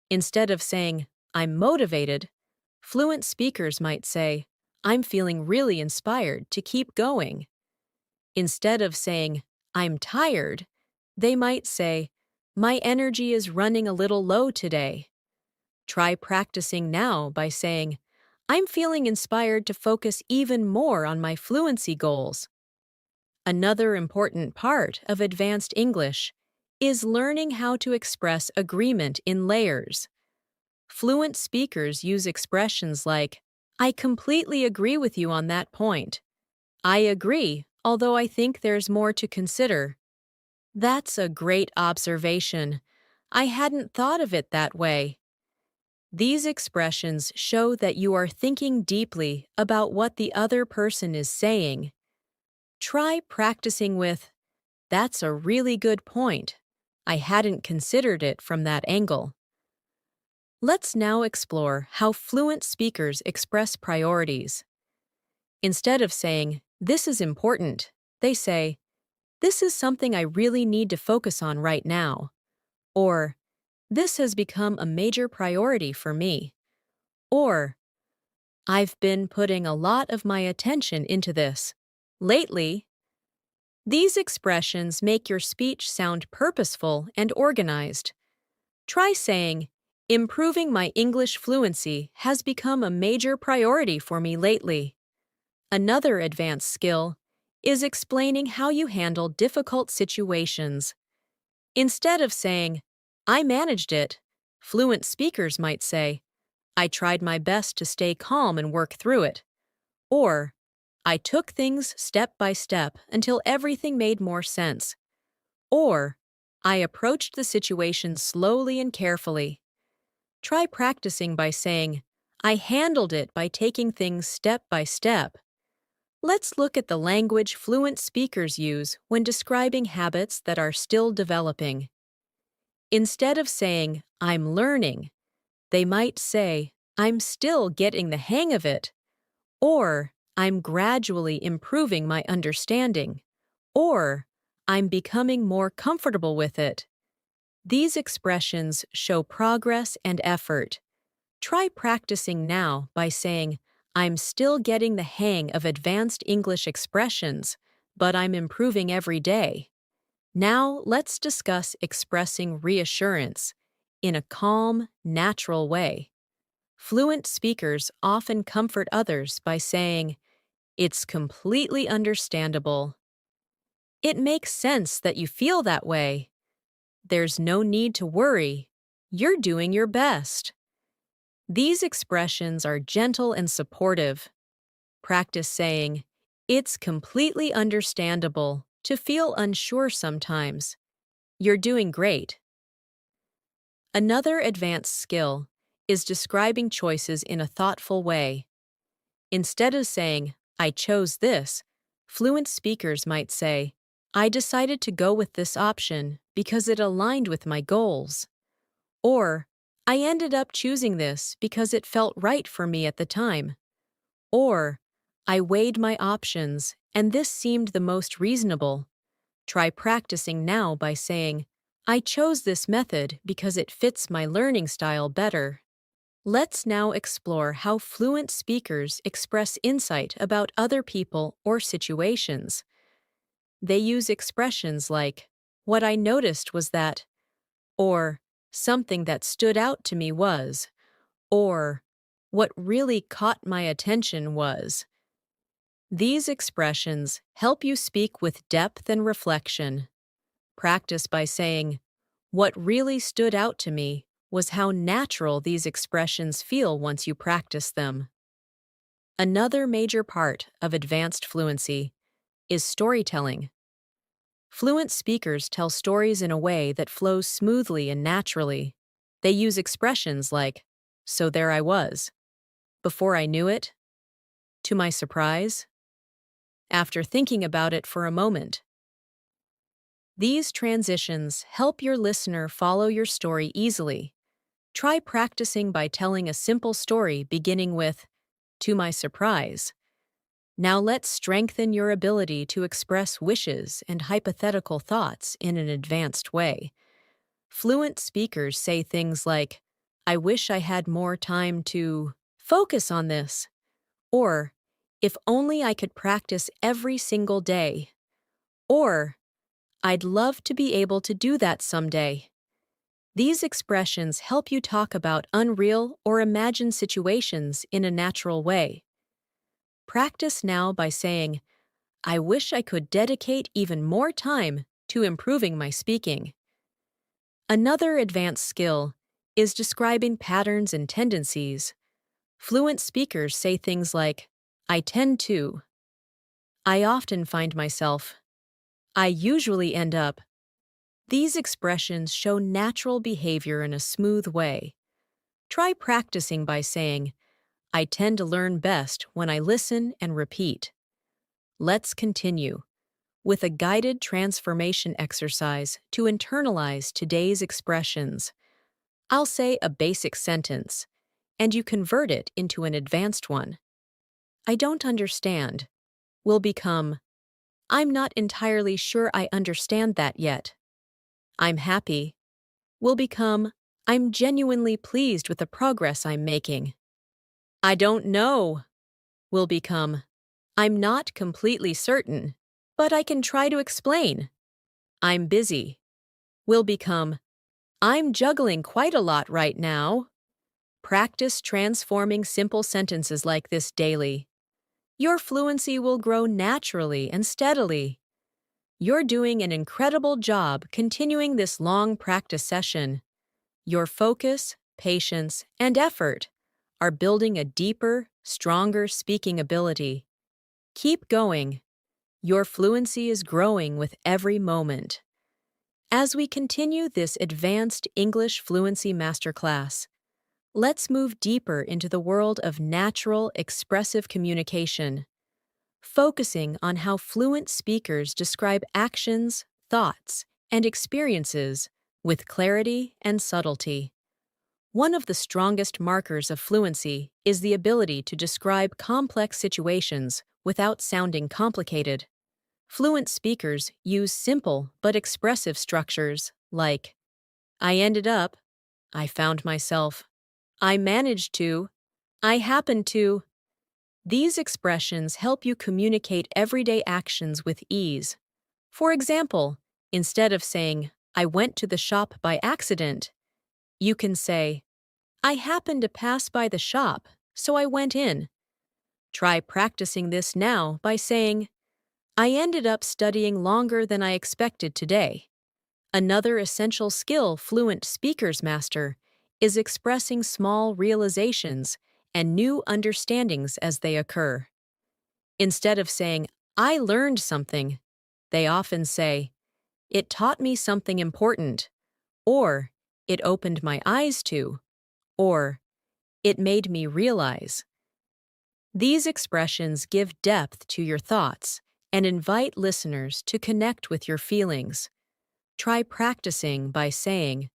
Instead of saying, "I'm motivated," fluent speakers might say, "I'm feeling really inspired to keep going." Instead of saying, "I'm tired," they might say, "My energy is running a little low today." Try practicing now by saying, "I'm feeling inspired to focus even more on my fluency goals." Another important part of advanced English is learning how to express agreement in layers. Fluent speakers use expressions like, "I completely agree with you on that point," "I agree, although I think there's more to consider." "That's a great observation. I hadn't thought of it that way." These expressions show that you are thinking deeply about what the other person is saying. Try practicing with, "That's a really good point. I hadn't considered it from that angle." Let's now explore how fluent speakers express priorities. Instead of saying, "This is important," they say, "This is something I really need to focus on right now," or "This has become a major priority for me," or "I've been putting a lot of my attention into this lately." These expressions make your speech sound purposeful and organized. Try saying, Improving my English fluency has become a major priority for me lately. Another advanced skill is explaining how you handle difficult situations. Instead of saying, I managed it, fluent speakers might say, I tried my best to stay calm and work through it. Or, I took things step by step until everything made more sense. Or, I approached the situation slowly and carefully. Try practicing by saying, I handled it by taking things step by step. Let's look at the language fluent speakers use when describing habits that are still developing. Instead of saying, I'm learning, they might say, I'm still getting the hang of it, or I'm gradually improving my understanding, or I'm becoming more comfortable with it. These expressions show progress and effort. Try practicing now by saying, I'm still getting the hang of advanced English expressions, but I'm improving every day. Now let's discuss expressing reassurance in a calm, natural way. Fluent speakers often comfort others by saying, it's completely understandable. It makes sense that you feel that way. There's no need to worry. You're doing your best. These expressions are gentle and supportive. Practice saying, it's completely understandable to feel unsure sometimes. You're doing great. Another advanced skill is describing choices in a thoughtful way. Instead of saying, I chose this, fluent speakers might say, I decided to go with this option because it aligned with my goals. Or, I ended up choosing this because it felt right for me at the time. Or, I weighed my options and this seemed the most reasonable. Try practicing now by saying, I chose this method because it fits my learning style better. Let's now explore how fluent speakers express insight about other people or situations. They use expressions like, what I noticed was that, or something that stood out to me was, or what really caught my attention was. These expressions help you speak with depth and reflection. Practice by saying, what really stood out to me was how natural these expressions feel once you practice them. Another major part of advanced fluency is storytelling. Fluent speakers tell stories in a way that flows smoothly and naturally. They use expressions like, so there I was, before I knew it, to my surprise, after thinking about it for a moment. These transitions help your listener follow your story easily. Try practicing by telling a simple story beginning with, to my surprise. Now let's strengthen your ability to express wishes and hypothetical thoughts in an advanced way. Fluent speakers say things like, I wish I had more time to focus on this, or if only I could practice every single day, or I'd love to be able to do that someday. These expressions help you talk about unreal or imagined situations in a natural way. Practice now by saying, I wish I could dedicate even more time to improving my speaking. Another advanced skill is describing patterns and tendencies. Fluent speakers say things like, I tend to, I often find myself, I usually end up. These expressions show natural behavior in a smooth way. Try practicing by saying, I tend to learn best when I listen and repeat. Let's continue with a guided transformation exercise to internalize today's expressions. I'll say a basic sentence, and you convert it into an advanced one. I don't understand will become, I'm not entirely sure I understand that yet. I'm happy will become, I'm genuinely pleased with the progress I'm making. I don't know will become, I'm not completely certain, but I can try to explain. I'm busy will become, I'm juggling quite a lot right now. Practice transforming simple sentences like this daily. Your fluency will grow naturally and steadily. You're doing an incredible job continuing this long practice session. Your focus, patience, and effort are building a deeper, stronger speaking ability. Keep going. Your fluency is growing with every moment. As we continue this advanced English fluency masterclass, let's move deeper into the world of natural, expressive communication, focusing on how fluent speakers describe actions, thoughts, and experiences with clarity and subtlety. One of the strongest markers of fluency is the ability to describe complex situations without sounding complicated. Fluent speakers use simple but expressive structures like, I ended up, I found myself, I managed to, I happened to. These expressions help you communicate everyday actions with ease. For example, instead of saying, I went to the shop by accident, you can say, I happened to pass by the shop, so I went in. Try practicing this now by saying, I ended up studying longer than I expected today. Another essential skill fluent speakers master is expressing small realizations and new understandings as they occur. Instead of saying, I learned something, they often say, it taught me something important, or it opened my eyes to, or it made me realize. These expressions give depth to your thoughts and invite listeners to connect with your feelings. Try practicing by saying,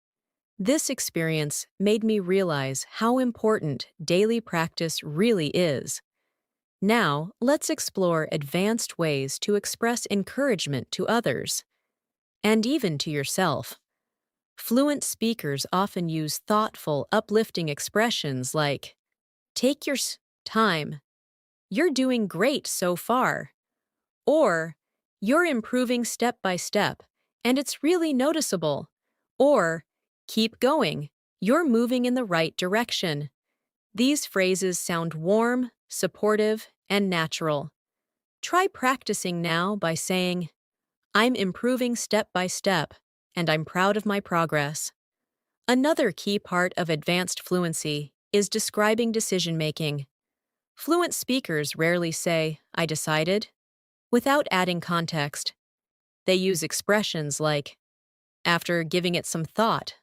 this experience made me realize how important daily practice really is. Now, let's explore advanced ways to express encouragement to others, and even to yourself. Fluent speakers often use thoughtful, uplifting expressions like, take your time, you're doing great so far, or you're improving step by step, and it's really noticeable, or keep going, you're moving in the right direction. These phrases sound warm, supportive, and natural. Try practicing now by saying, I'm improving step by step, and I'm proud of my progress. Another key part of advanced fluency is describing decision-making. Fluent speakers rarely say, I decided, without adding context. They use expressions like, after giving it some thought,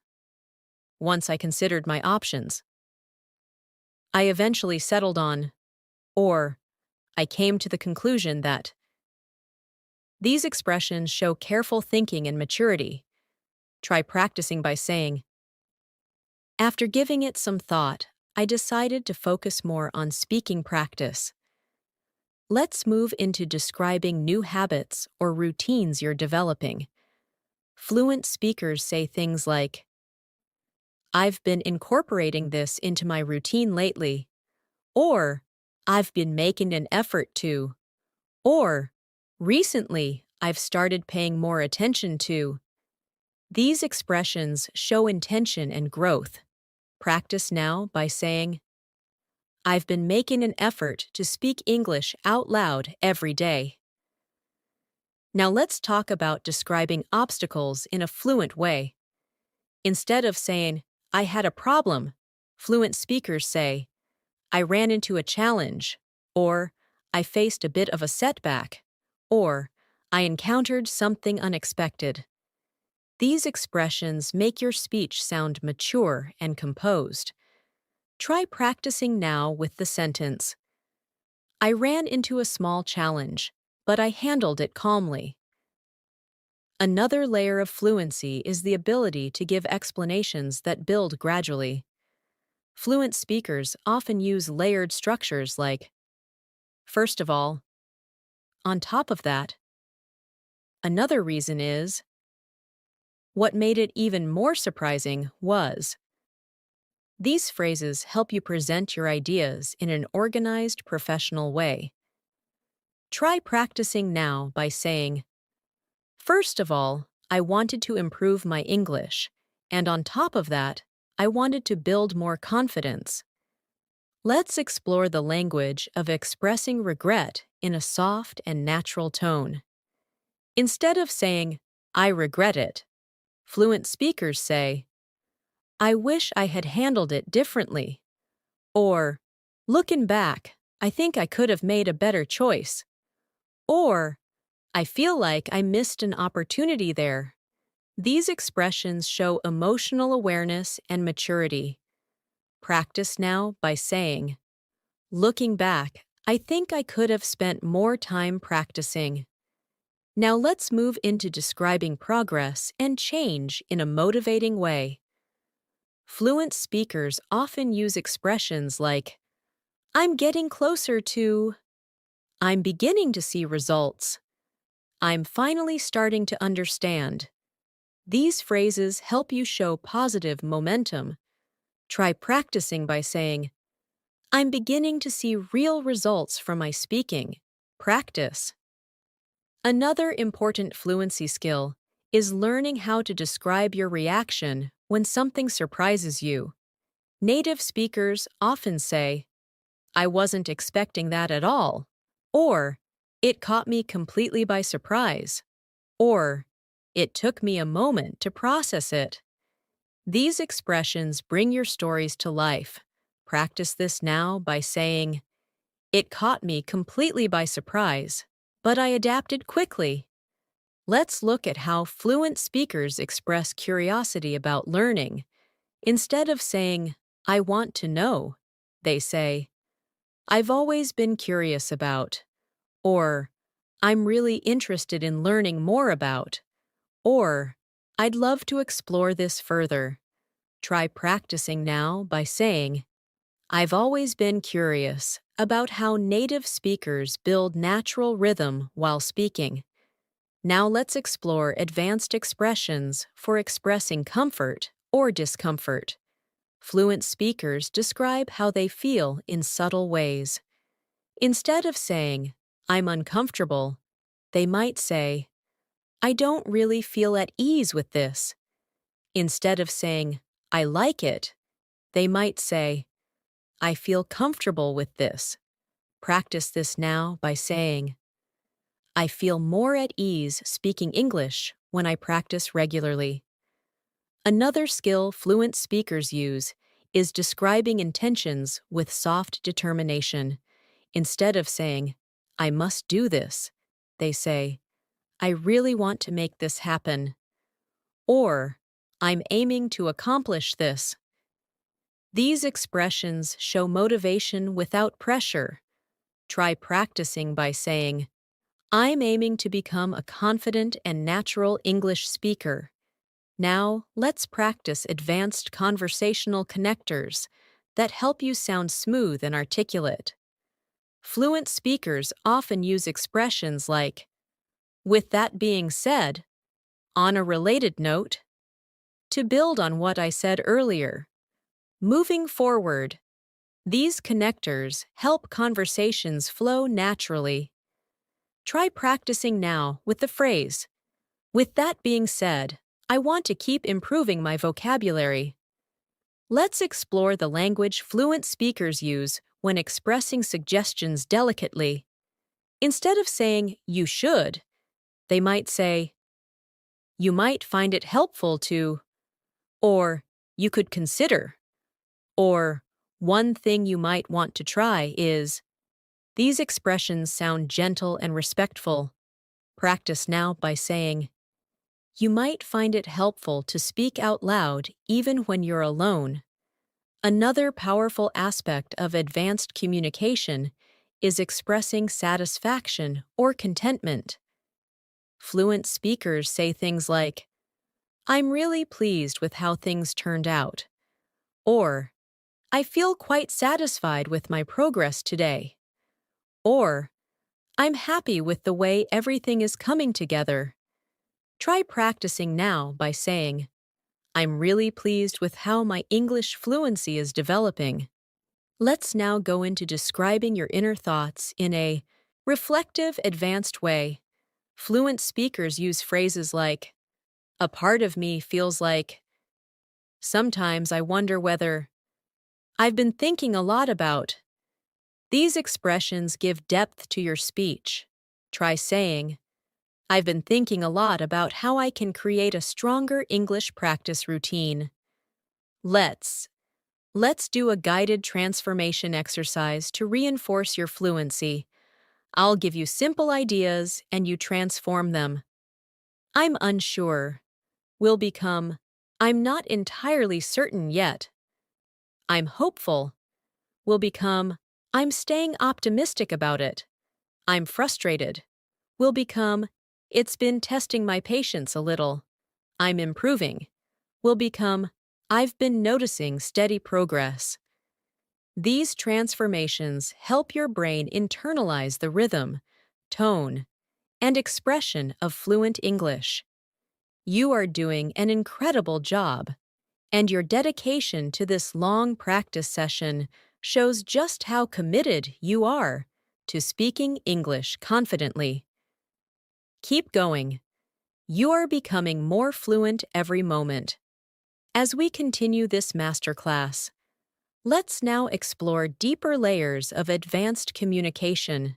once I considered my options, I eventually settled on, or I came to the conclusion that. These expressions show careful thinking and maturity. Try practicing by saying, after giving it some thought, I decided to focus more on speaking practice. Let's move into describing new habits or routines you're developing. Fluent speakers say things like, I've been incorporating this into my routine lately, or I've been making an effort to, or recently I've started paying more attention to. These expressions show intention and growth. Practice now by saying, I've been making an effort to speak English out loud every day. Now let's talk about describing obstacles in a fluent way. Instead of saying, I had a problem, fluent speakers say, I ran into a challenge, or I faced a bit of a setback, or I encountered something unexpected. These expressions make your speech sound mature and composed. Try practicing now with the sentence, I ran into a small challenge, but I handled it calmly. Another layer of fluency is the ability to give explanations that build gradually. Fluent speakers often use layered structures like, first of all, on top of that. Another reason is, what made it even more surprising was. These phrases help you present your ideas in an organized, professional way. Try practicing now by saying, first of all, I wanted to improve my English, And on top of that, I wanted to build more confidence. Let's explore the language of expressing regret in a soft and natural tone. Instead of saying, I regret it, fluent speakers say, I wish I had handled it differently. Or, looking back, I think I could have made a better choice. Or, I feel like I missed an opportunity there. These expressions show emotional awareness and maturity. Practice now by saying, looking back, I think I could have spent more time practicing. Now let's move into describing progress and change in a motivating way. Fluent speakers often use expressions like, I'm getting closer to, I'm beginning to see results, I'm finally starting to understand. These phrases help you show positive momentum. Try practicing by saying, I'm beginning to see real results from my speaking. Practice. Another important fluency skill is learning how to describe your reaction when something surprises you. Native speakers often say, I wasn't expecting that at all, or it caught me completely by surprise, or it took me a moment to process it. These expressions bring your stories to life. Practice this now by saying, it caught me completely by surprise, but I adapted quickly. Let's look at how fluent speakers express curiosity about learning. Instead of saying, I want to know, they say, I've always been curious about, or I'm really interested in learning more about, or I'd love to explore this further. Try practicing now by saying, I've always been curious about how native speakers build natural rhythm while speaking. Now let's explore advanced expressions for expressing comfort or discomfort. Fluent speakers describe how they feel in subtle ways. Instead of saying, I'm uncomfortable, they might say, I don't really feel at ease with this. Instead of saying, I like it, they might say, I feel comfortable with this. Practice this now by saying, I feel more at ease speaking English when I practice regularly. Another skill fluent speakers use is describing intentions with soft determination. Instead of saying, I must do this, they say, I really want to make this happen. Or, I'm aiming to accomplish this. These expressions show motivation without pressure. Try practicing by saying, I'm aiming to become a confident and natural English speaker. Now, let's practice advanced conversational connectors that help you sound smooth and articulate. Fluent speakers often use expressions like, with that being said, on a related note, to build on what I said earlier, moving forward. These connectors help conversations flow naturally. Try practicing now with the phrase, with that being said, I want to keep improving my vocabulary. Let's explore the language fluent speakers use when expressing suggestions delicately. Instead of saying, you should, they might say, you might find it helpful to, or you could consider, or one thing you might want to try is. These expressions sound gentle and respectful. Practice now by saying, you might find it helpful to speak out loud even when you're alone. Another powerful aspect of advanced communication is expressing satisfaction or contentment. Fluent speakers say things like, I'm really pleased with how things turned out, or I feel quite satisfied with my progress today, or I'm happy with the way everything is coming together. Try practicing now by saying, I'm really pleased with how my English fluency is developing. Let's now go into describing your inner thoughts in a reflective, advanced way. Fluent speakers use phrases like, a part of me feels like, Sometimes I wonder whether I've been thinking a lot about. These expressions give depth to your speech. Try saying, I've been thinking a lot about how I can create a stronger English practice routine. Let's Let's do a guided transformation exercise to reinforce your fluency. I'll give you simple ideas and you transform them. I'm unsure. Will become, I'm not entirely certain yet. I'm hopeful. Will become, I'm staying optimistic about it. I'm frustrated. Will become, it's been testing my patience a little. I'm improving. Will become, I've been noticing steady progress. These transformations help your brain internalize the rhythm, tone, and expression of fluent English. You are doing an incredible job, and your dedication to this long practice session shows just how committed you are to speaking English confidently. Keep going. You are becoming more fluent every moment. As we continue this masterclass, let's now explore deeper layers of advanced communication,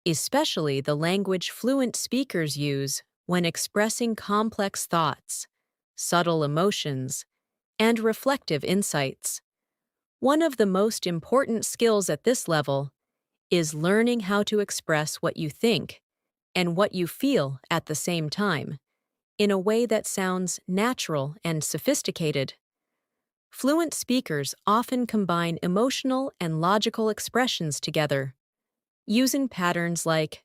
especially the language fluent speakers use when expressing complex thoughts, subtle emotions, and reflective insights. One of the most important skills at this level is learning how to express what you think and what you feel at the same time, in a way that sounds natural and sophisticated. Fluent speakers often combine emotional and logical expressions together, using patterns like,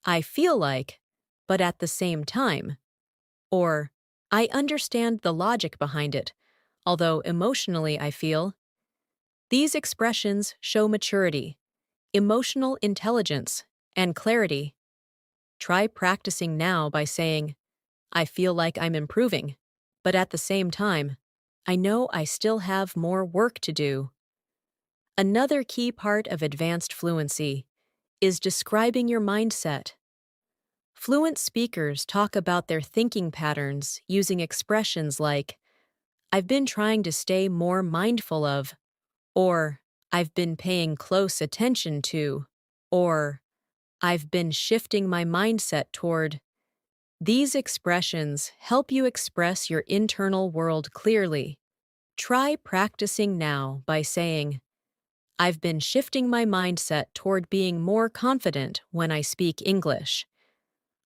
I feel like, but at the same time, or I understand the logic behind it, although emotionally I feel. These expressions show maturity, emotional intelligence, and clarity. Try practicing now by saying, I feel like I'm improving, but at the same time, I know I still have more work to do. Another key part of advanced fluency is describing your mindset. Fluent speakers talk about their thinking patterns using expressions like, I've been trying to stay more mindful of, or I've been paying close attention to, or I've been shifting my mindset toward. These expressions help you express your internal world clearly. Try practicing now by saying, I've been shifting my mindset toward being more confident when I speak English.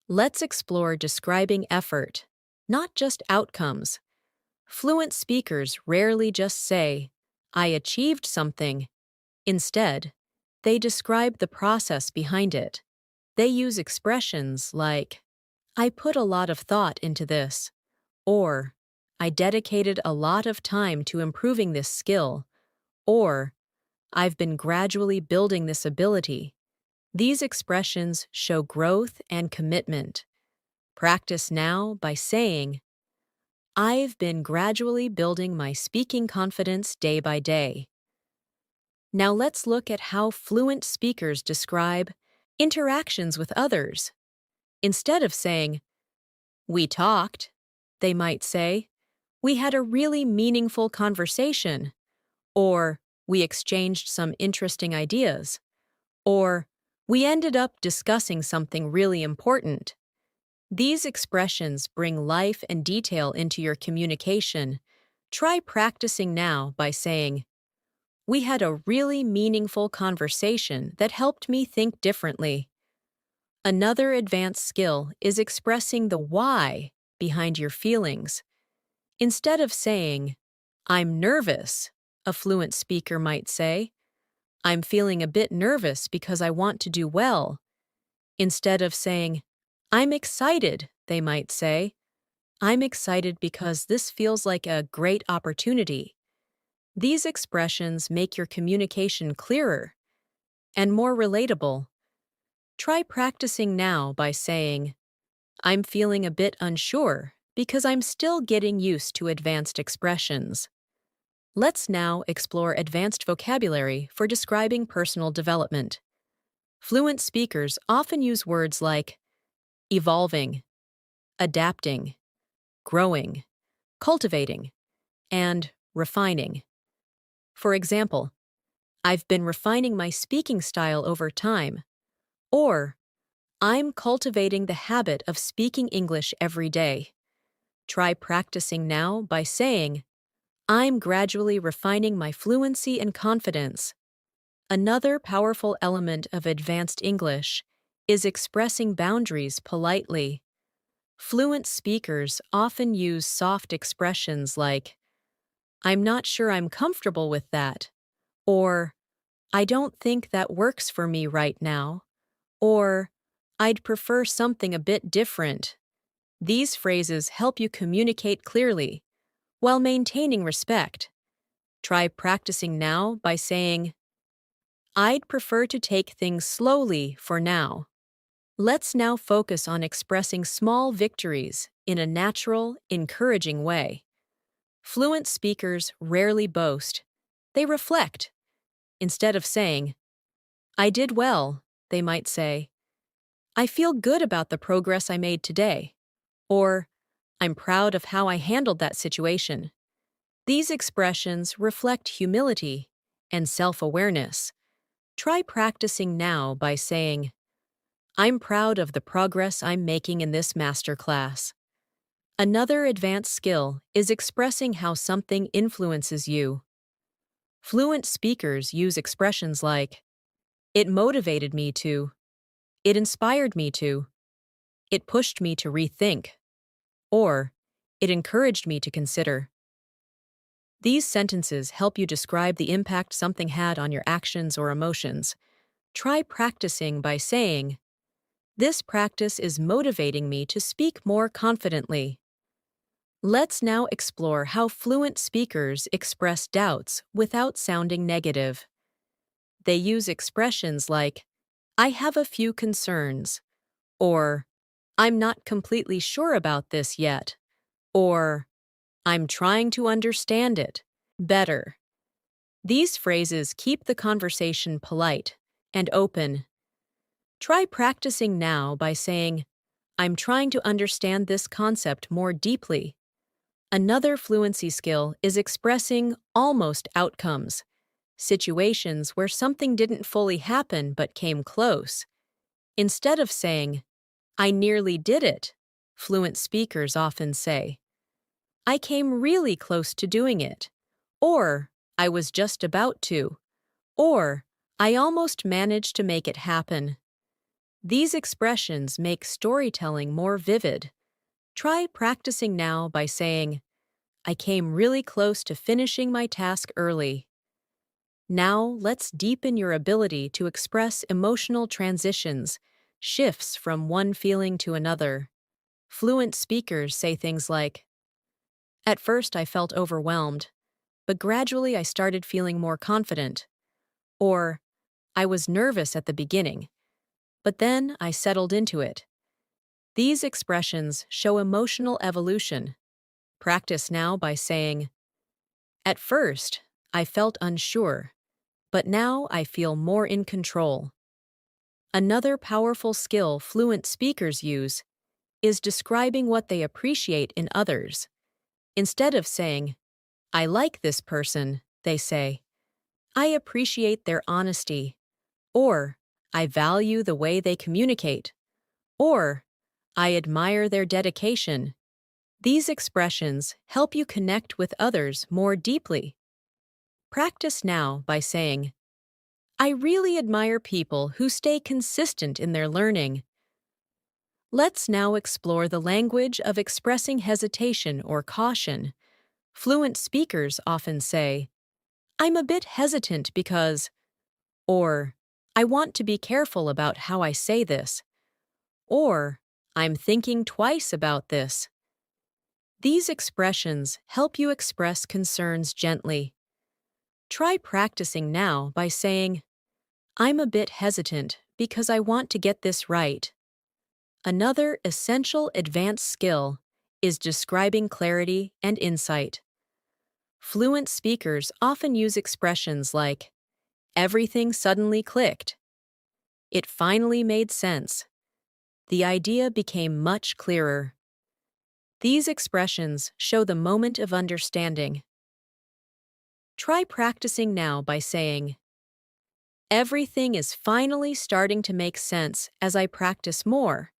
Let's explore describing effort, not just outcomes. Fluent speakers rarely just say, I achieved something. Instead, they describe the process behind it. They use expressions like, I put a lot of thought into this, or I dedicated a lot of time to improving this skill, or I've been gradually building this ability. These expressions show growth and commitment. Practice now by saying, I've been gradually building my speaking confidence day by day. Now let's look at how fluent speakers describe interactions with others. Instead of saying, we talked, they might say, we had a really meaningful conversation, or we exchanged some interesting ideas, or we ended up discussing something really important. These expressions bring life and detail into your communication. Try practicing now by saying, we had a really meaningful conversation that helped me think differently. Another advanced skill is expressing the why behind your feelings. Instead of saying, I'm nervous, a fluent speaker might say, I'm feeling a bit nervous because I want to do well. Instead of saying, I'm excited, they might say, I'm excited because this feels like a great opportunity. These expressions make your communication clearer and more relatable. Try practicing now by saying, I'm feeling a bit unsure because I'm still getting used to advanced expressions. Let's now explore advanced vocabulary for describing personal development. Fluent speakers often use words like evolving, adapting, growing, cultivating, and refining. For example, I've been refining my speaking style over time, or I'm cultivating the habit of speaking English every day. Try practicing now by saying, I'm gradually refining my fluency and confidence. Another powerful element of advanced English is expressing boundaries politely. Fluent speakers often use soft expressions like, I'm not sure I'm comfortable with that, or I don't think that works for me right now, or I'd prefer something a bit different. These phrases help you communicate clearly while maintaining respect. Try practicing now by saying, I'd prefer to take things slowly for now. Let's now focus on expressing small victories in a natural, encouraging way. Fluent speakers rarely boast. They reflect. Instead of saying, I did well, they might say, I feel good about the progress I made today, or I'm proud of how I handled that situation. These expressions reflect humility and self-awareness. Try practicing now by saying, I'm proud of the progress I'm making in this masterclass. Another advanced skill is expressing how something influences you. Fluent speakers use expressions like, it motivated me to, it inspired me to, it pushed me to rethink, or it encouraged me to consider. These sentences help you describe the impact something had on your actions or emotions. Try practicing by saying, this practice is motivating me to speak more confidently. Let's now explore how fluent speakers express doubts without sounding negative. They use expressions like, I have a few concerns, or I'm not completely sure about this yet, or I'm trying to understand it better. These phrases keep the conversation polite and open. Try practicing now by saying, I'm trying to understand this concept more deeply. Another fluency skill is expressing almost outcomes, situations where something didn't fully happen but came close. Instead of saying, I nearly did it, fluent speakers often say, I came really close to doing it, or I was just about to, or I almost managed to make it happen. These expressions make storytelling more vivid. Try practicing now by saying, I came really close to finishing my task early. Now let's deepen your ability to express emotional transitions, shifts from one feeling to another. Fluent speakers say things like, at first I felt overwhelmed, but gradually I started feeling more confident. Or, I was nervous at the beginning, but then I settled into it. These expressions show emotional evolution. Practice now by saying, at first, I felt unsure, but now I feel more in control. Another powerful skill fluent speakers use is describing what they appreciate in others. Instead of saying, I like this person, they say, I appreciate their honesty, or I value the way they communicate, or I admire their dedication. These expressions help you connect with others more deeply. Practice now by saying, I really admire people who stay consistent in their learning. Let's now explore the language of expressing hesitation or caution. Fluent speakers often say, I'm a bit hesitant because, or I want to be careful about how I say this, or I'm thinking twice about this. These expressions help you express concerns gently. Try practicing now by saying, I'm a bit hesitant because I want to get this right. Another essential advanced skill is describing clarity and insight. Fluent speakers often use expressions like, everything suddenly clicked. It finally made sense. The idea became much clearer. These expressions show the moment of understanding. Try practicing now by saying, everything is finally starting to make sense as I practice more.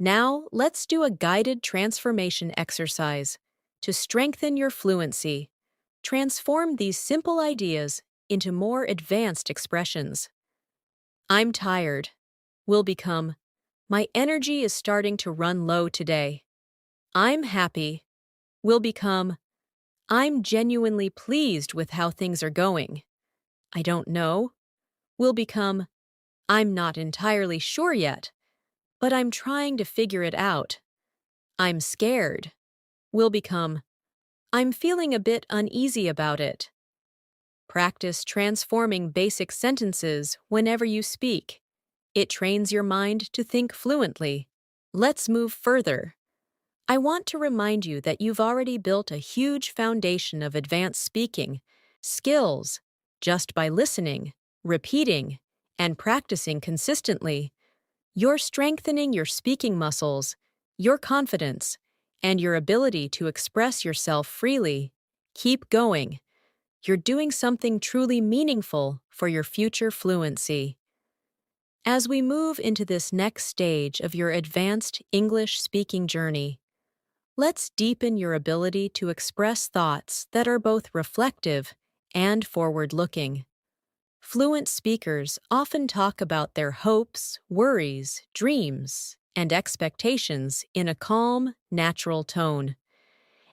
Now, let's do a guided transformation exercise to strengthen your fluency. Transform these simple ideas into more advanced expressions. I'm tired will become, my energy is starting to run low today. I'm happy will become, I'm genuinely pleased with how things are going. I don't know will become, I'm not entirely sure yet, but I'm trying to figure it out. I'm scared will become, I'm feeling a bit uneasy about it. Practice transforming basic sentences whenever you speak. It trains your mind to think fluently. Let's move further. I want to remind you that you've already built a huge foundation of advanced speaking skills just by listening, repeating, and practicing consistently. You're strengthening your speaking muscles, your confidence, and your ability to express yourself freely. Keep going. You're doing something truly meaningful for your future fluency. As we move into this next stage of your advanced English speaking journey, let's deepen your ability to express thoughts that are both reflective and forward-looking. Fluent speakers often talk about their hopes, worries, dreams, and expectations in a calm, natural tone.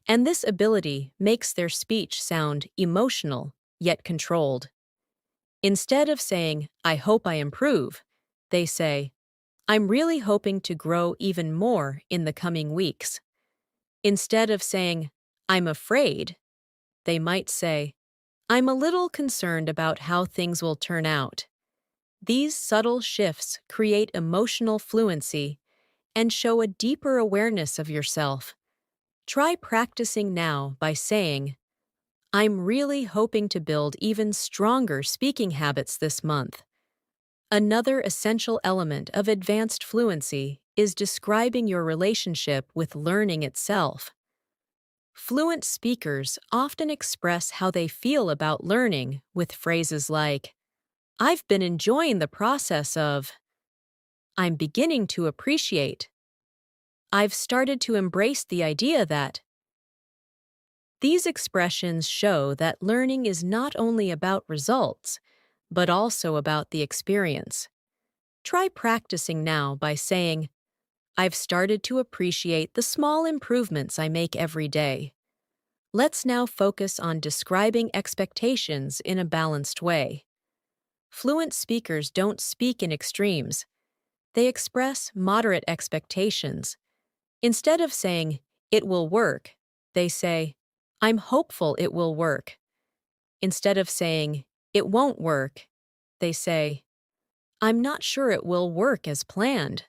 And this ability makes their speech sound emotional, yet controlled. Instead of saying, I hope I improve, they say, I'm really hoping to grow even more in the coming weeks. Instead of saying, I'm afraid, they might say, I'm a little concerned about how things will turn out. These subtle shifts create emotional fluency and show a deeper awareness of yourself. Try practicing now by saying, I'm really hoping to build even stronger speaking habits this month. Another essential element of advanced fluency is describing your relationship with learning itself. Fluent speakers often express how they feel about learning with phrases like, I've been enjoying the process of, I'm beginning to appreciate, I've started to embrace the idea that. These expressions show that learning is not only about results, but also about the experience. Try practicing now by saying, I've started to appreciate the small improvements I make every day. Let's now focus on describing expectations in a balanced way. Fluent speakers don't speak in extremes. They express moderate expectations. Instead of saying, it will work, they say, I'm hopeful it will work. Instead of saying, it won't work, they say, I'm not sure it will work as planned.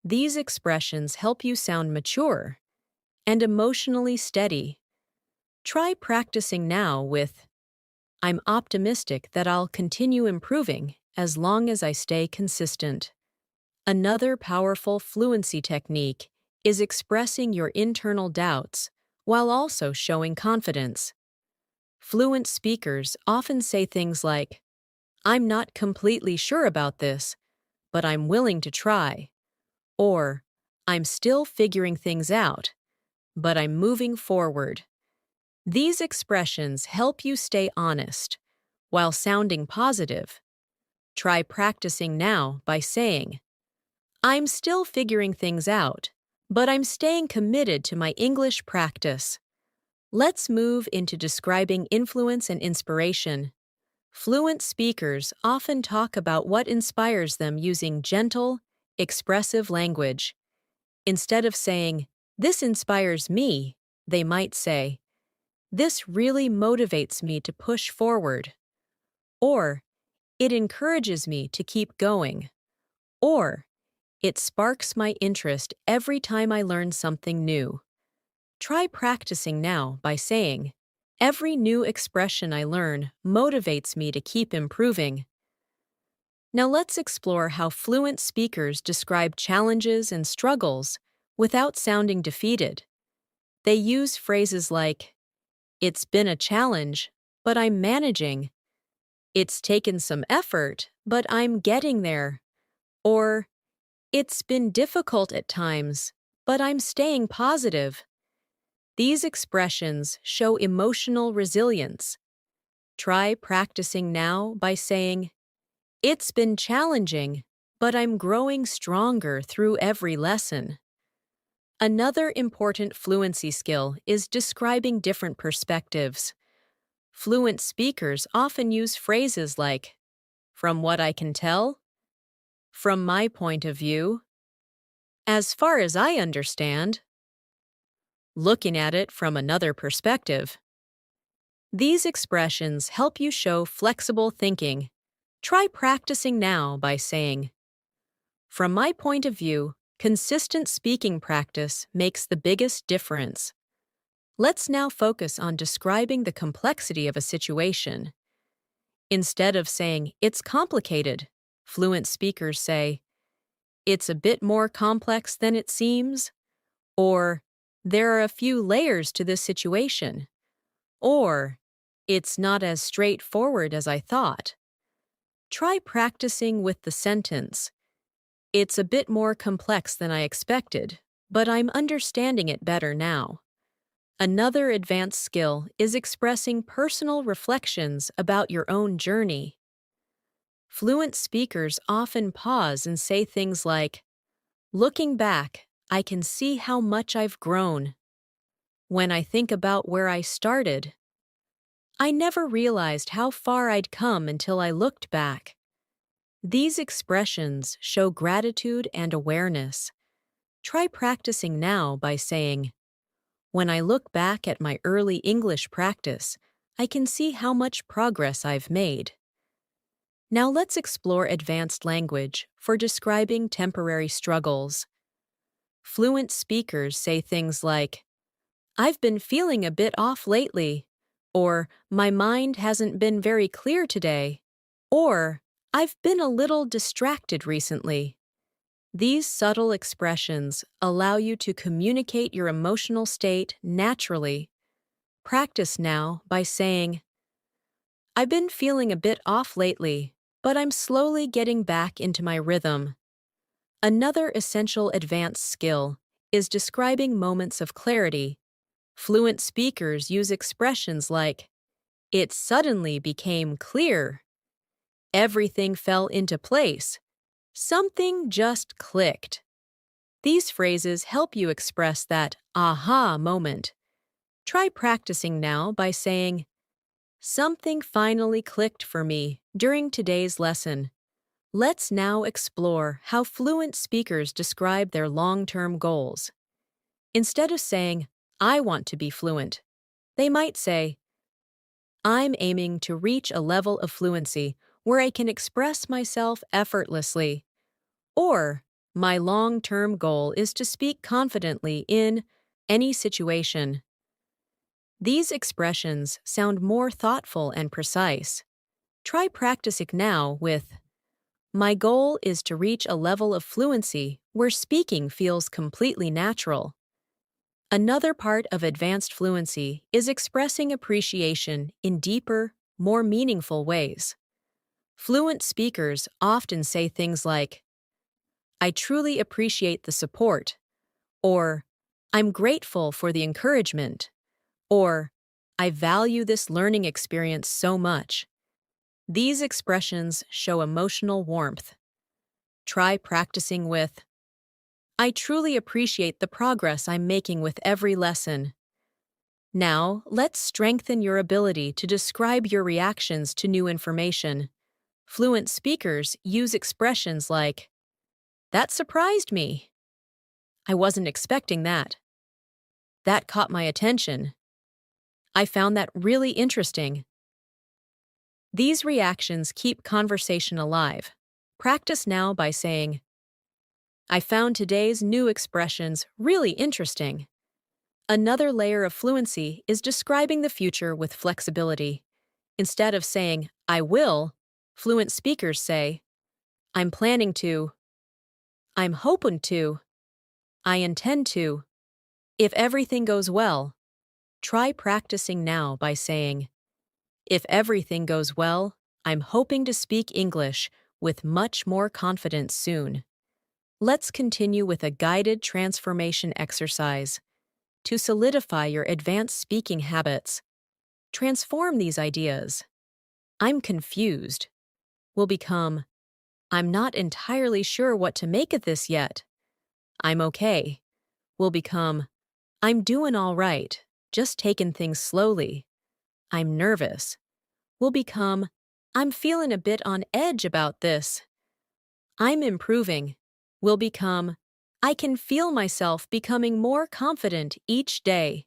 These expressions help you sound mature and emotionally steady. Try practicing now with, I'm optimistic that I'll continue improving as long as I stay consistent. Another powerful fluency technique is expressing your internal doubts while also showing confidence. Fluent speakers often say things like, I'm not completely sure about this, but I'm willing to try. Or, I'm still figuring things out, but I'm moving forward. These expressions help you stay honest while sounding positive. Try practicing now by saying, I'm still figuring things out, but I'm staying committed to my English practice. Let's move into describing influence and inspiration. Fluent speakers often talk about what inspires them using gentle, expressive language. Instead of saying, this inspires me, they might say, this really motivates me to push forward. Or, it encourages me to keep going. Or, it sparks my interest every time I learn something new. Try practicing now by saying, every new expression I learn motivates me to keep improving. Now let's explore how fluent speakers describe challenges and struggles without sounding defeated. They use phrases like, it's been a challenge, but I'm managing. It's taken some effort, but I'm getting there. Or, it's been difficult at times, but I'm staying positive. These expressions show emotional resilience. Try practicing now by saying, "It's been challenging, but I'm growing stronger through every lesson." Another important fluency skill is describing different perspectives. Fluent speakers often use phrases like, "From what I can tell," "From my point of view," "As far as I understand," "Looking at it from another perspective." These expressions help you show flexible thinking. Try practicing now by saying, "From my point of view, consistent speaking practice makes the biggest difference." Let's now focus on describing the complexity of a situation. Instead of saying, "It's complicated," fluent speakers say, "It's a bit more complex than it seems," or "There are a few layers to this situation," or "It's not as straightforward as I thought." Try practicing with the sentence, "It's a bit more complex than I expected, but I'm understanding it better now." Another advanced skill is expressing personal reflections about your own journey. Fluent speakers often pause and say things like, "Looking back, I can see how much I've grown. When I think about where I started, I never realized how far I'd come until I looked back." These expressions show gratitude and awareness. Try practicing now by saying, "When I look back at my early English practice, I can see how much progress I've made." Now let's explore advanced language for describing temporary struggles. Fluent speakers say things like, "I've been feeling a bit off lately," or "My mind hasn't been very clear today," or "I've been a little distracted recently." These subtle expressions allow you to communicate your emotional state naturally. Practice now by saying, "I've been feeling a bit off lately, but I'm slowly getting back into my rhythm." Another essential advanced skill is describing moments of clarity. Fluent speakers use expressions like, "It suddenly became clear," "Everything fell into place," "Something just clicked." These phrases help you express that aha moment. Try practicing now by saying, "Something finally clicked for me during today's lesson." Let's now explore how fluent speakers describe their long-term goals. Instead of saying, "I want to be fluent," they might say, "I'm aiming to reach a level of fluency where I can express myself effortlessly," or "My long-term goal is to speak confidently in any situation." These expressions sound more thoughtful and precise. Try practicing now with, "My goal is to reach a level of fluency where speaking feels completely natural." Another part of advanced fluency is expressing appreciation in deeper, more meaningful ways. Fluent speakers often say things like, "I truly appreciate the support," or "I'm grateful for the encouragement," or "I value this learning experience so much." These expressions show emotional warmth. Try practicing with, "I truly appreciate the progress I'm making with every lesson." Now, let's strengthen your ability to describe your reactions to new information. Fluent speakers use expressions like, "That surprised me," "I wasn't expecting that," "That caught my attention," "I found that really interesting." These reactions keep conversation alive. Practice now by saying, "I found today's new expressions really interesting." Another layer of fluency is describing the future with flexibility. Instead of saying, "I will," fluent speakers say, "I'm planning to," "I'm hoping to," "I intend to," "If everything goes well." Try practicing now by saying, If everything goes well, I'm hoping to speak English with much more confidence soon. Let's continue with a guided transformation exercise. To solidify your advanced speaking habits, transform these ideas. I'm confused will become, I'm not entirely sure what to make of this yet. I'm okay will become, I'm doing all right, just taking things slowly. I'm nervous will become, I'm feeling a bit on edge about this. I'm improving will become, I can feel myself becoming more confident each day.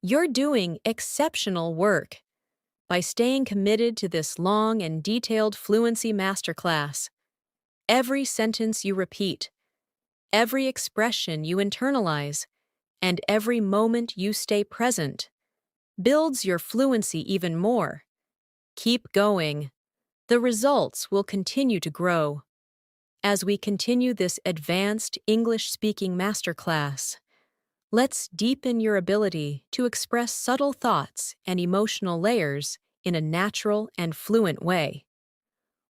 You're doing exceptional work by staying committed to this long and detailed fluency masterclass. Every sentence you repeat, every expression you internalize, and every moment you stay present builds your fluency even more. Keep going. The results will continue to grow. As we continue this advanced English-speaking masterclass, let's deepen your ability to express subtle thoughts and emotional layers in a natural and fluent way.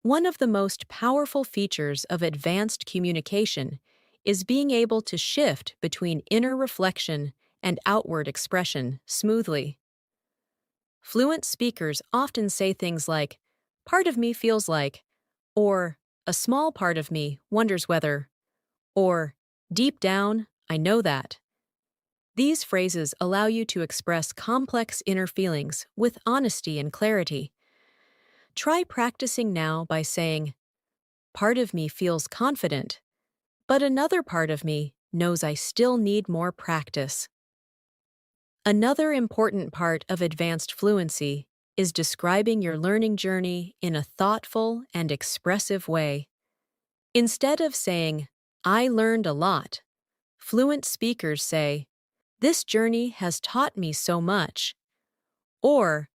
One of the most powerful features of advanced communication is being able to shift between inner reflection and outward expression smoothly. Fluent speakers often say things like, "Part of me feels like," or "A small part of me wonders whether," or "Deep down, I know that." These phrases allow you to express complex inner feelings with honesty and clarity. Try practicing now by saying, "Part of me feels confident, but another part of me knows I still need more practice." Another important part of advanced fluency is describing your learning journey in a thoughtful and expressive way. Instead of saying, "I learned a lot," fluent speakers say, "This journey has taught me so much," or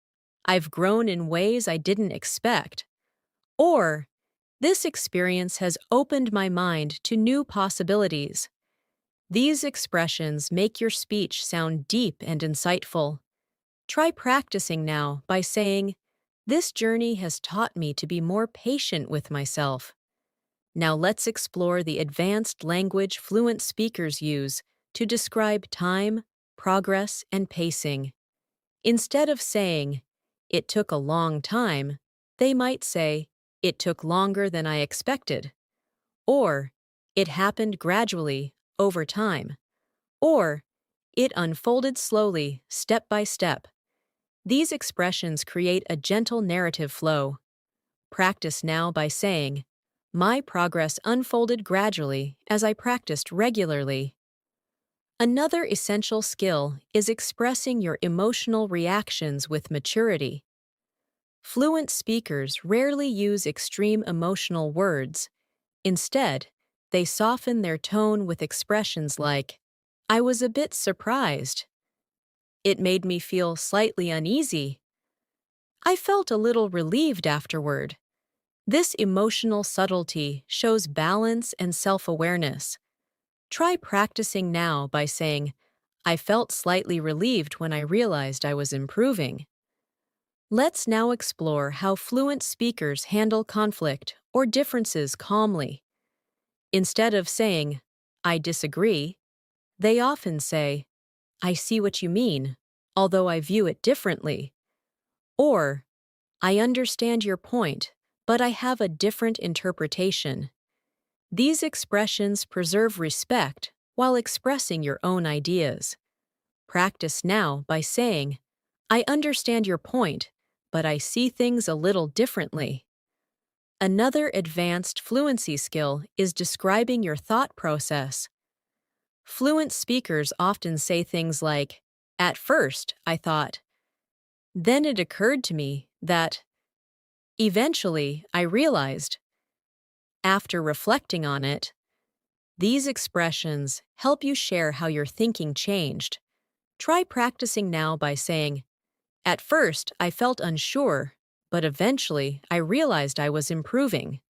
"I've grown in ways I didn't expect," or "This experience has opened my mind to new possibilities." These expressions make your speech sound deep and insightful. Try practicing now by saying, "This journey has taught me to be more patient with myself." Now let's explore the advanced language fluent speakers use to describe time, progress, and pacing. Instead of saying, "It took a long time," they might say, "It took longer than I expected," or "It happened gradually, over time," or "It unfolded slowly, step by step." These expressions create a gentle narrative flow. Practice now by saying, "My progress unfolded gradually as I practiced regularly." Another essential skill is expressing your emotional reactions with maturity. Fluent speakers rarely use extreme emotional words. Instead, they soften their tone with expressions like, "I was a bit surprised," "It made me feel slightly uneasy," "I felt a little relieved afterward." This emotional subtlety shows balance and self-awareness. Try practicing now by saying, "I felt slightly relieved when I realized I was improving." Let's now explore how fluent speakers handle conflict or differences calmly. Instead of saying, "I disagree," they often say, "I see what you mean, although I view it differently," or "I understand your point, but I have a different interpretation." These expressions preserve respect while expressing your own ideas. Practice now by saying, "I understand your point, but I see things a little differently." Another advanced fluency skill is describing your thought process. Fluent speakers often say things like, "At first, I thought," "Then it occurred to me that," "Eventually, I realized," "After reflecting on it." These expressions help you share how your thinking changed. Try practicing now by saying, "At first, I felt unsure, but eventually I realized I was improving."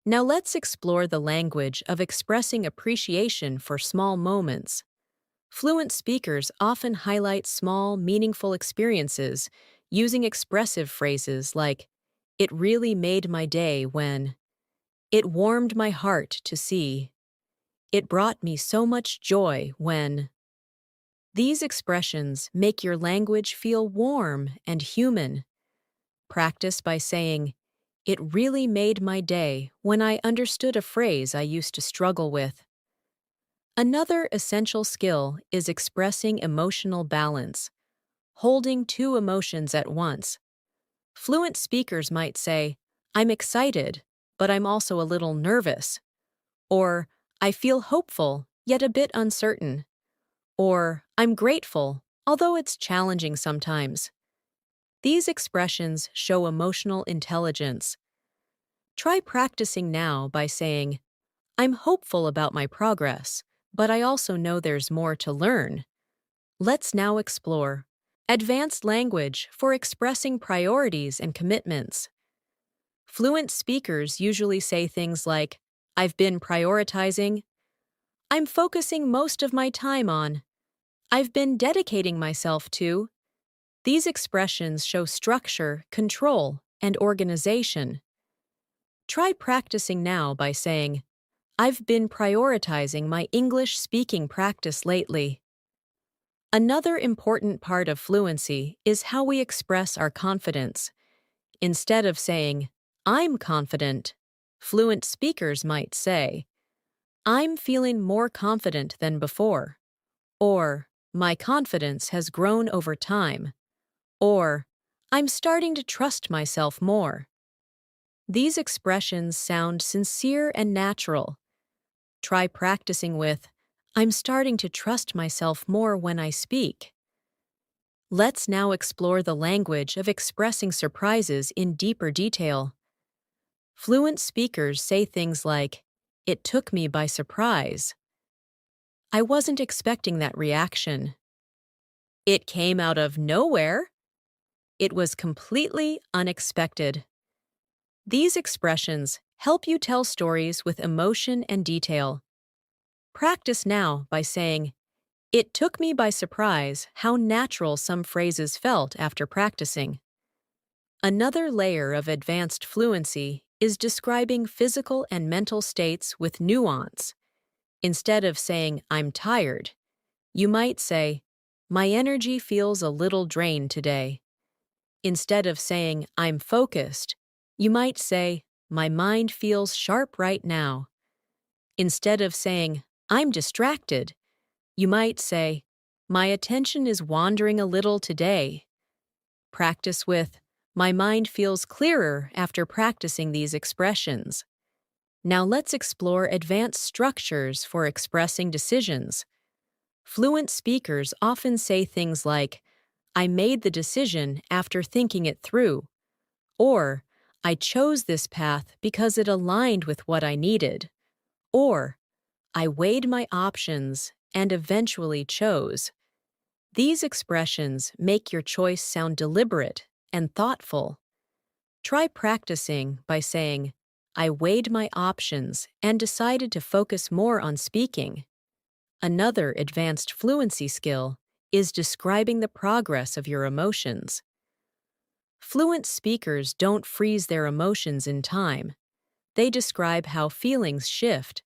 Now let's explore the language of expressing appreciation for small moments. Fluent speakers often highlight small, meaningful experiences using expressive phrases like, "It really made my day when," "It warmed my heart to see," "It brought me so much joy when." These expressions make your language feel warm and human. Practice by saying, "It really made my day when I understood a phrase I used to struggle with." Another essential skill is expressing emotional balance, holding two emotions at once. Fluent speakers might say, "I'm excited, but I'm also a little nervous," or "I feel hopeful, yet a bit uncertain," or "I'm grateful, although it's challenging sometimes." These expressions show emotional intelligence. Try practicing now by saying, "I'm hopeful about my progress, but I also know there's more to learn." Let's now explore advanced language for expressing priorities and commitments. Fluent speakers usually say things like, "I've been prioritizing," "I'm focusing most of my time on," "I've been dedicating myself to." These expressions show structure, control, and organization. Try practicing now by saying, "I've been prioritizing my English speaking practice lately." Another important part of fluency is how we express our confidence. Instead of saying, "I'm confident," fluent speakers might say, "I'm feeling more confident than before," or "My confidence has grown over time," or "I'm starting to trust myself more." These expressions sound sincere and natural. Try practicing with, "I'm starting to trust myself more when I speak." Let's now explore the language of expressing surprises in deeper detail. Fluent speakers say things like, "It took me by surprise," "I wasn't expecting that reaction," "It came out of nowhere," "It was completely unexpected." These expressions help you tell stories with emotion and detail. Practice now by saying, "It took me by surprise how natural some phrases felt after practicing." Another layer of advanced fluency is describing physical and mental states with nuance. Instead of saying, "I'm tired," you might say, "My energy feels a little drained today." Instead of saying, "I'm focused," you might say, "My mind feels sharp right now." Instead of saying, "I'm distracted," you might say, "My attention is wandering a little today." Practice with, "My mind feels clearer after practicing these expressions." Now let's explore advanced structures for expressing decisions. Fluent speakers often say things like, "I made the decision after thinking it through," or "I chose this path because it aligned with what I needed," or "I weighed my options and eventually chose." These expressions make your choice sound deliberate and thoughtful. Try practicing by saying, "I weighed my options and decided to focus more on speaking." Another advanced fluency skill is describing the progress of your emotions. Fluent speakers don't freeze their emotions in time. They describe how feelings shift.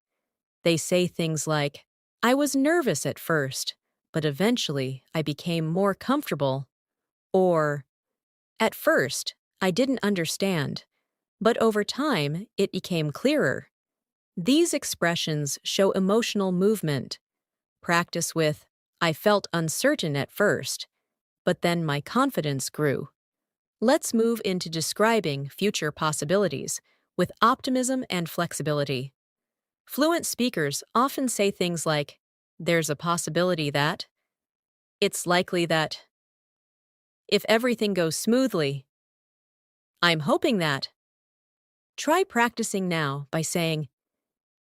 They say things like, "I was nervous at first, but eventually I became more comfortable," or "At first, I didn't understand, but over time it became clearer." These expressions show emotional movement. Practice with, "I felt uncertain at first, but then my confidence grew." Let's move into describing future possibilities with optimism and flexibility. Fluent speakers often say things like, "There's a possibility that," "It's likely that," "If everything goes smoothly," "I'm hoping that." Try practicing now by saying,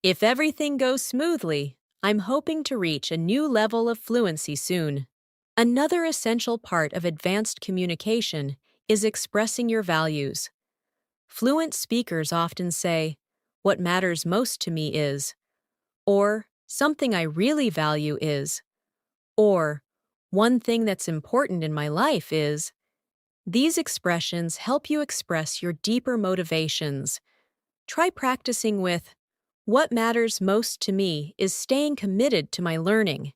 "If everything goes smoothly, I'm hoping to reach a new level of fluency soon." Another essential part of advanced communication is expressing your values. Fluent speakers often say, "What matters most to me is," or "Something I really value is," or "One thing that's important in my life is." These expressions help you express your deeper motivations. Try practicing with, "What matters most to me is staying committed to my learning."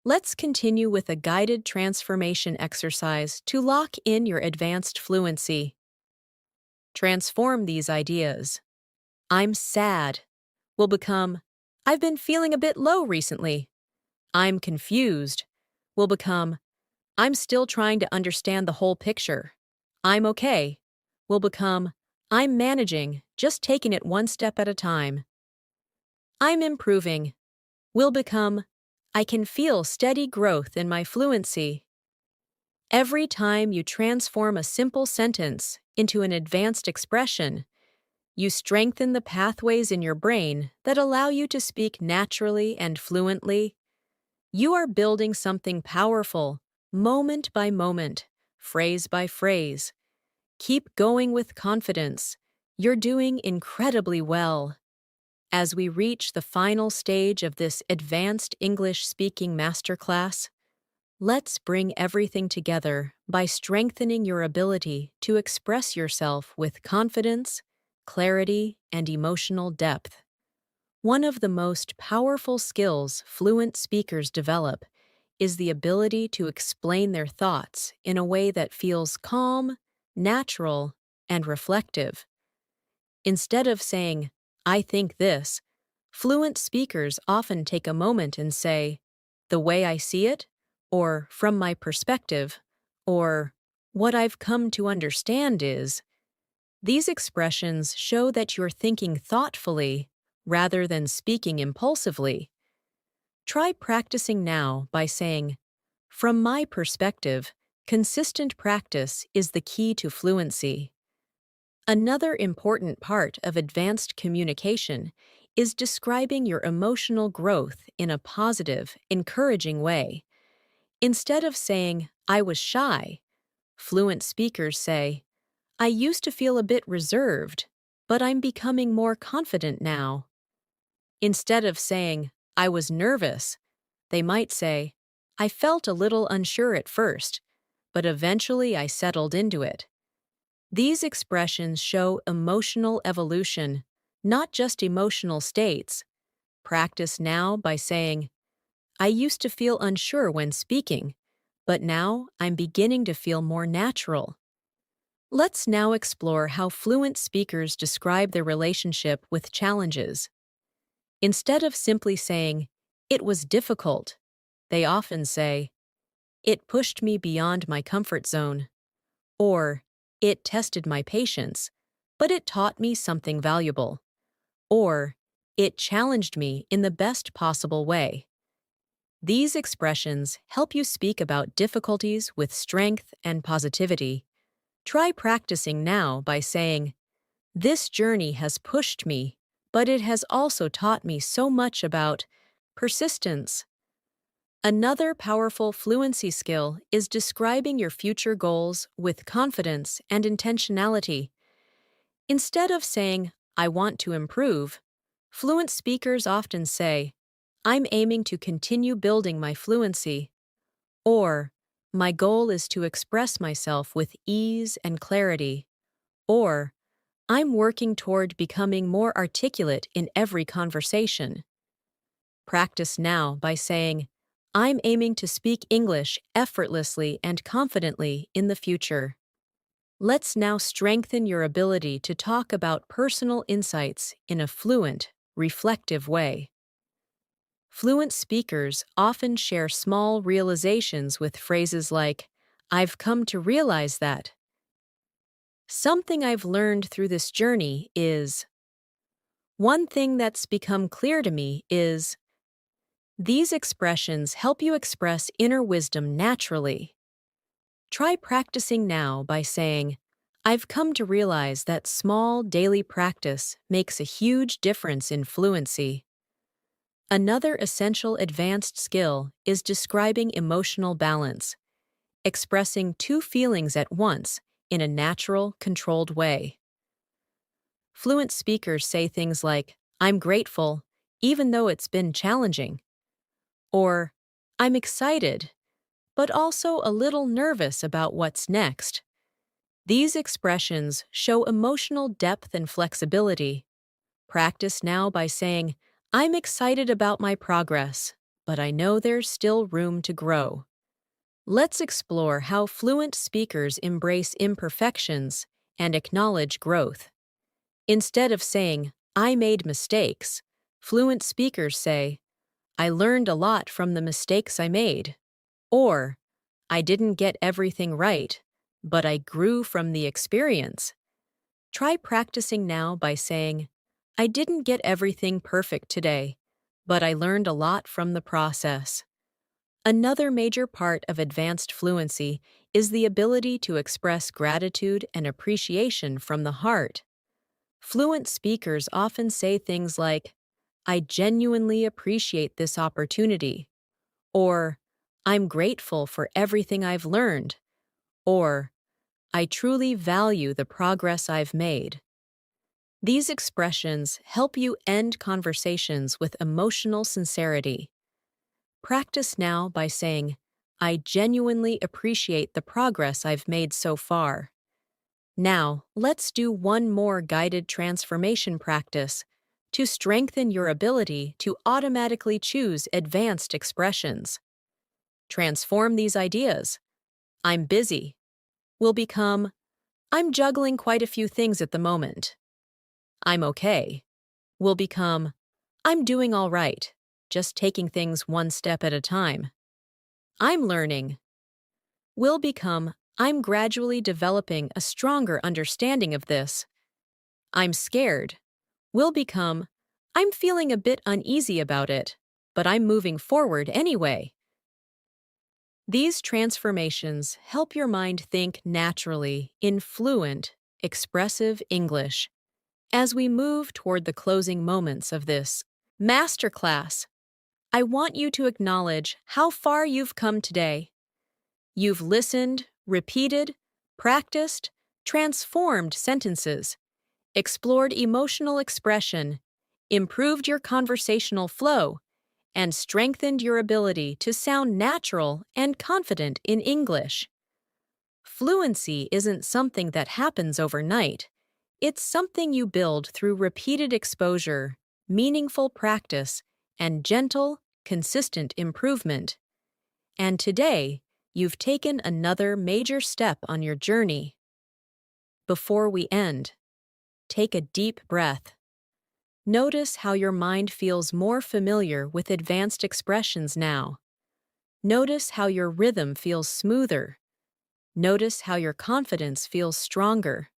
Let's continue with a guided transformation exercise to lock in your advanced fluency. Transform these ideas. "I'm sad" will become, "I've been feeling a bit low recently." "I'm confused" will become, "I'm still trying to understand the whole picture." "I'm okay" will become, "I'm managing, just taking it one step at a time." "I'm improving" will become, "I can feel steady growth in my fluency." Every time you transform a simple sentence into an advanced expression, you strengthen the pathways in your brain that allow you to speak naturally and fluently. You are building something powerful, moment by moment, phrase by phrase. Keep going with confidence. You're doing incredibly well. As we reach the final stage of this advanced English speaking masterclass, let's bring everything together by strengthening your ability to express yourself with confidence, clarity, and emotional depth. One of the most powerful skills fluent speakers develop is the ability to explain their thoughts in a way that feels calm, natural, and reflective. Instead of saying, "I think this," fluent speakers often take a moment and say, "The way I see it," or "from my perspective," or "what I've come to understand is." These expressions show that you're thinking thoughtfully rather than speaking impulsively. Try practicing now by saying, "From my perspective, consistent practice is the key to fluency." Another important part of advanced communication is describing your emotional growth in a positive, encouraging way. Instead of saying, "I was shy," fluent speakers say, "I used to feel a bit reserved, but I'm becoming more confident now." Instead of saying, "I was nervous," they might say, "I felt a little unsure at first, but eventually I settled into it." These expressions show emotional evolution, not just emotional states. Practice now by saying, "I used to feel unsure when speaking, but now I'm beginning to feel more natural." Let's now explore how fluent speakers describe their relationship with challenges. Instead of simply saying, "It was difficult," they often say, "It pushed me beyond my comfort zone," or "It tested my patience, but it taught me something valuable," or "It challenged me in the best possible way." These expressions help you speak about difficulties with strength and positivity. Try practicing now by saying, "This journey has pushed me, but it has also taught me so much about persistence." Another powerful fluency skill is describing your future goals with confidence and intentionality. Instead of saying, "I want to improve," fluent speakers often say, "I'm aiming to continue building my fluency," or "My goal is to express myself with ease and clarity," or "I'm working toward becoming more articulate in every conversation." Practice now by saying, "I'm aiming to speak English effortlessly and confidently in the future." Let's now strengthen your ability to talk about personal insights in a fluent, reflective way. Fluent speakers often share small realizations with phrases like, "I've come to realize that." "Something I've learned through this journey is." "One thing that's become clear to me is." These expressions help you express inner wisdom naturally. Try practicing now by saying, "I've come to realize that small daily practice makes a huge difference in fluency." Another essential advanced skill is describing emotional balance, expressing two feelings at once in a natural, controlled way. Fluent speakers say things like, "I'm grateful, even though it's been challenging," or "I'm excited, but also a little nervous about what's next." These expressions show emotional depth and flexibility. Practice now by saying, I'm excited about my progress, but I know there's still room to grow. Let's explore how fluent speakers embrace imperfections and acknowledge growth. Instead of saying, I made mistakes, fluent speakers say, I learned a lot from the mistakes I made. Or, I didn't get everything right, but I grew from the experience. Try practicing now by saying, I didn't get everything perfect today, but I learned a lot from the process. Another major part of advanced fluency is the ability to express gratitude and appreciation from the heart. Fluent speakers often say things like, I genuinely appreciate this opportunity, or I'm grateful for everything I've learned, or I truly value the progress I've made. These expressions help you end conversations with emotional sincerity. Practice now by saying, I genuinely appreciate the progress I've made so far. Now, let's do one more guided transformation practice to strengthen your ability to automatically choose advanced expressions. Transform these ideas. I'm busy will become, I'm juggling quite a few things at the moment. I'm okay will become, I'm doing all right, just taking things one step at a time. I'm learning will become, I'm gradually developing a stronger understanding of this. I'm scared will become, I'm feeling a bit uneasy about it, but I'm moving forward anyway. These transformations help your mind think naturally in fluent, expressive English. As we move toward the closing moments of this masterclass, I want you to acknowledge how far you've come today. You've listened, repeated, practiced, transformed sentences, explored emotional expression, improved your conversational flow, and strengthened your ability to sound natural and confident in English. Fluency isn't something that happens overnight. It's something you build through repeated exposure, meaningful practice, and gentle, consistent improvement. And today, you've taken another major step on your journey. Before we end, take a deep breath. Notice how your mind feels more familiar with advanced expressions now. Notice how your rhythm feels smoother. Notice how your confidence feels stronger.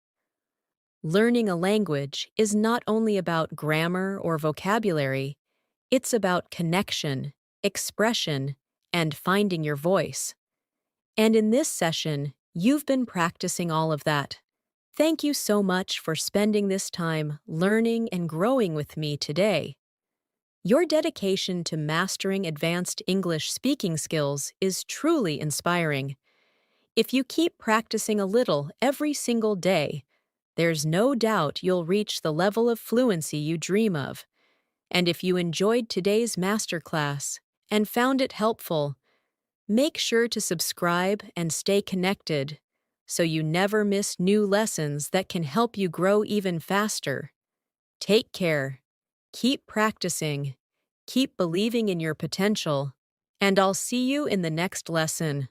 Learning a language is not only about grammar or vocabulary, it's about connection, expression, and finding your voice. And in this session, you've been practicing all of that. Thank you so much for spending this time learning and growing with me today. Your dedication to mastering advanced English speaking skills is truly inspiring. If you keep practicing a little every single day, there's no doubt you'll reach the level of fluency you dream of. And if you enjoyed today's masterclass and found it helpful, make sure to subscribe and stay connected so you never miss new lessons that can help you grow even faster. Take care, keep practicing, keep believing in your potential, and I'll see you in the next lesson.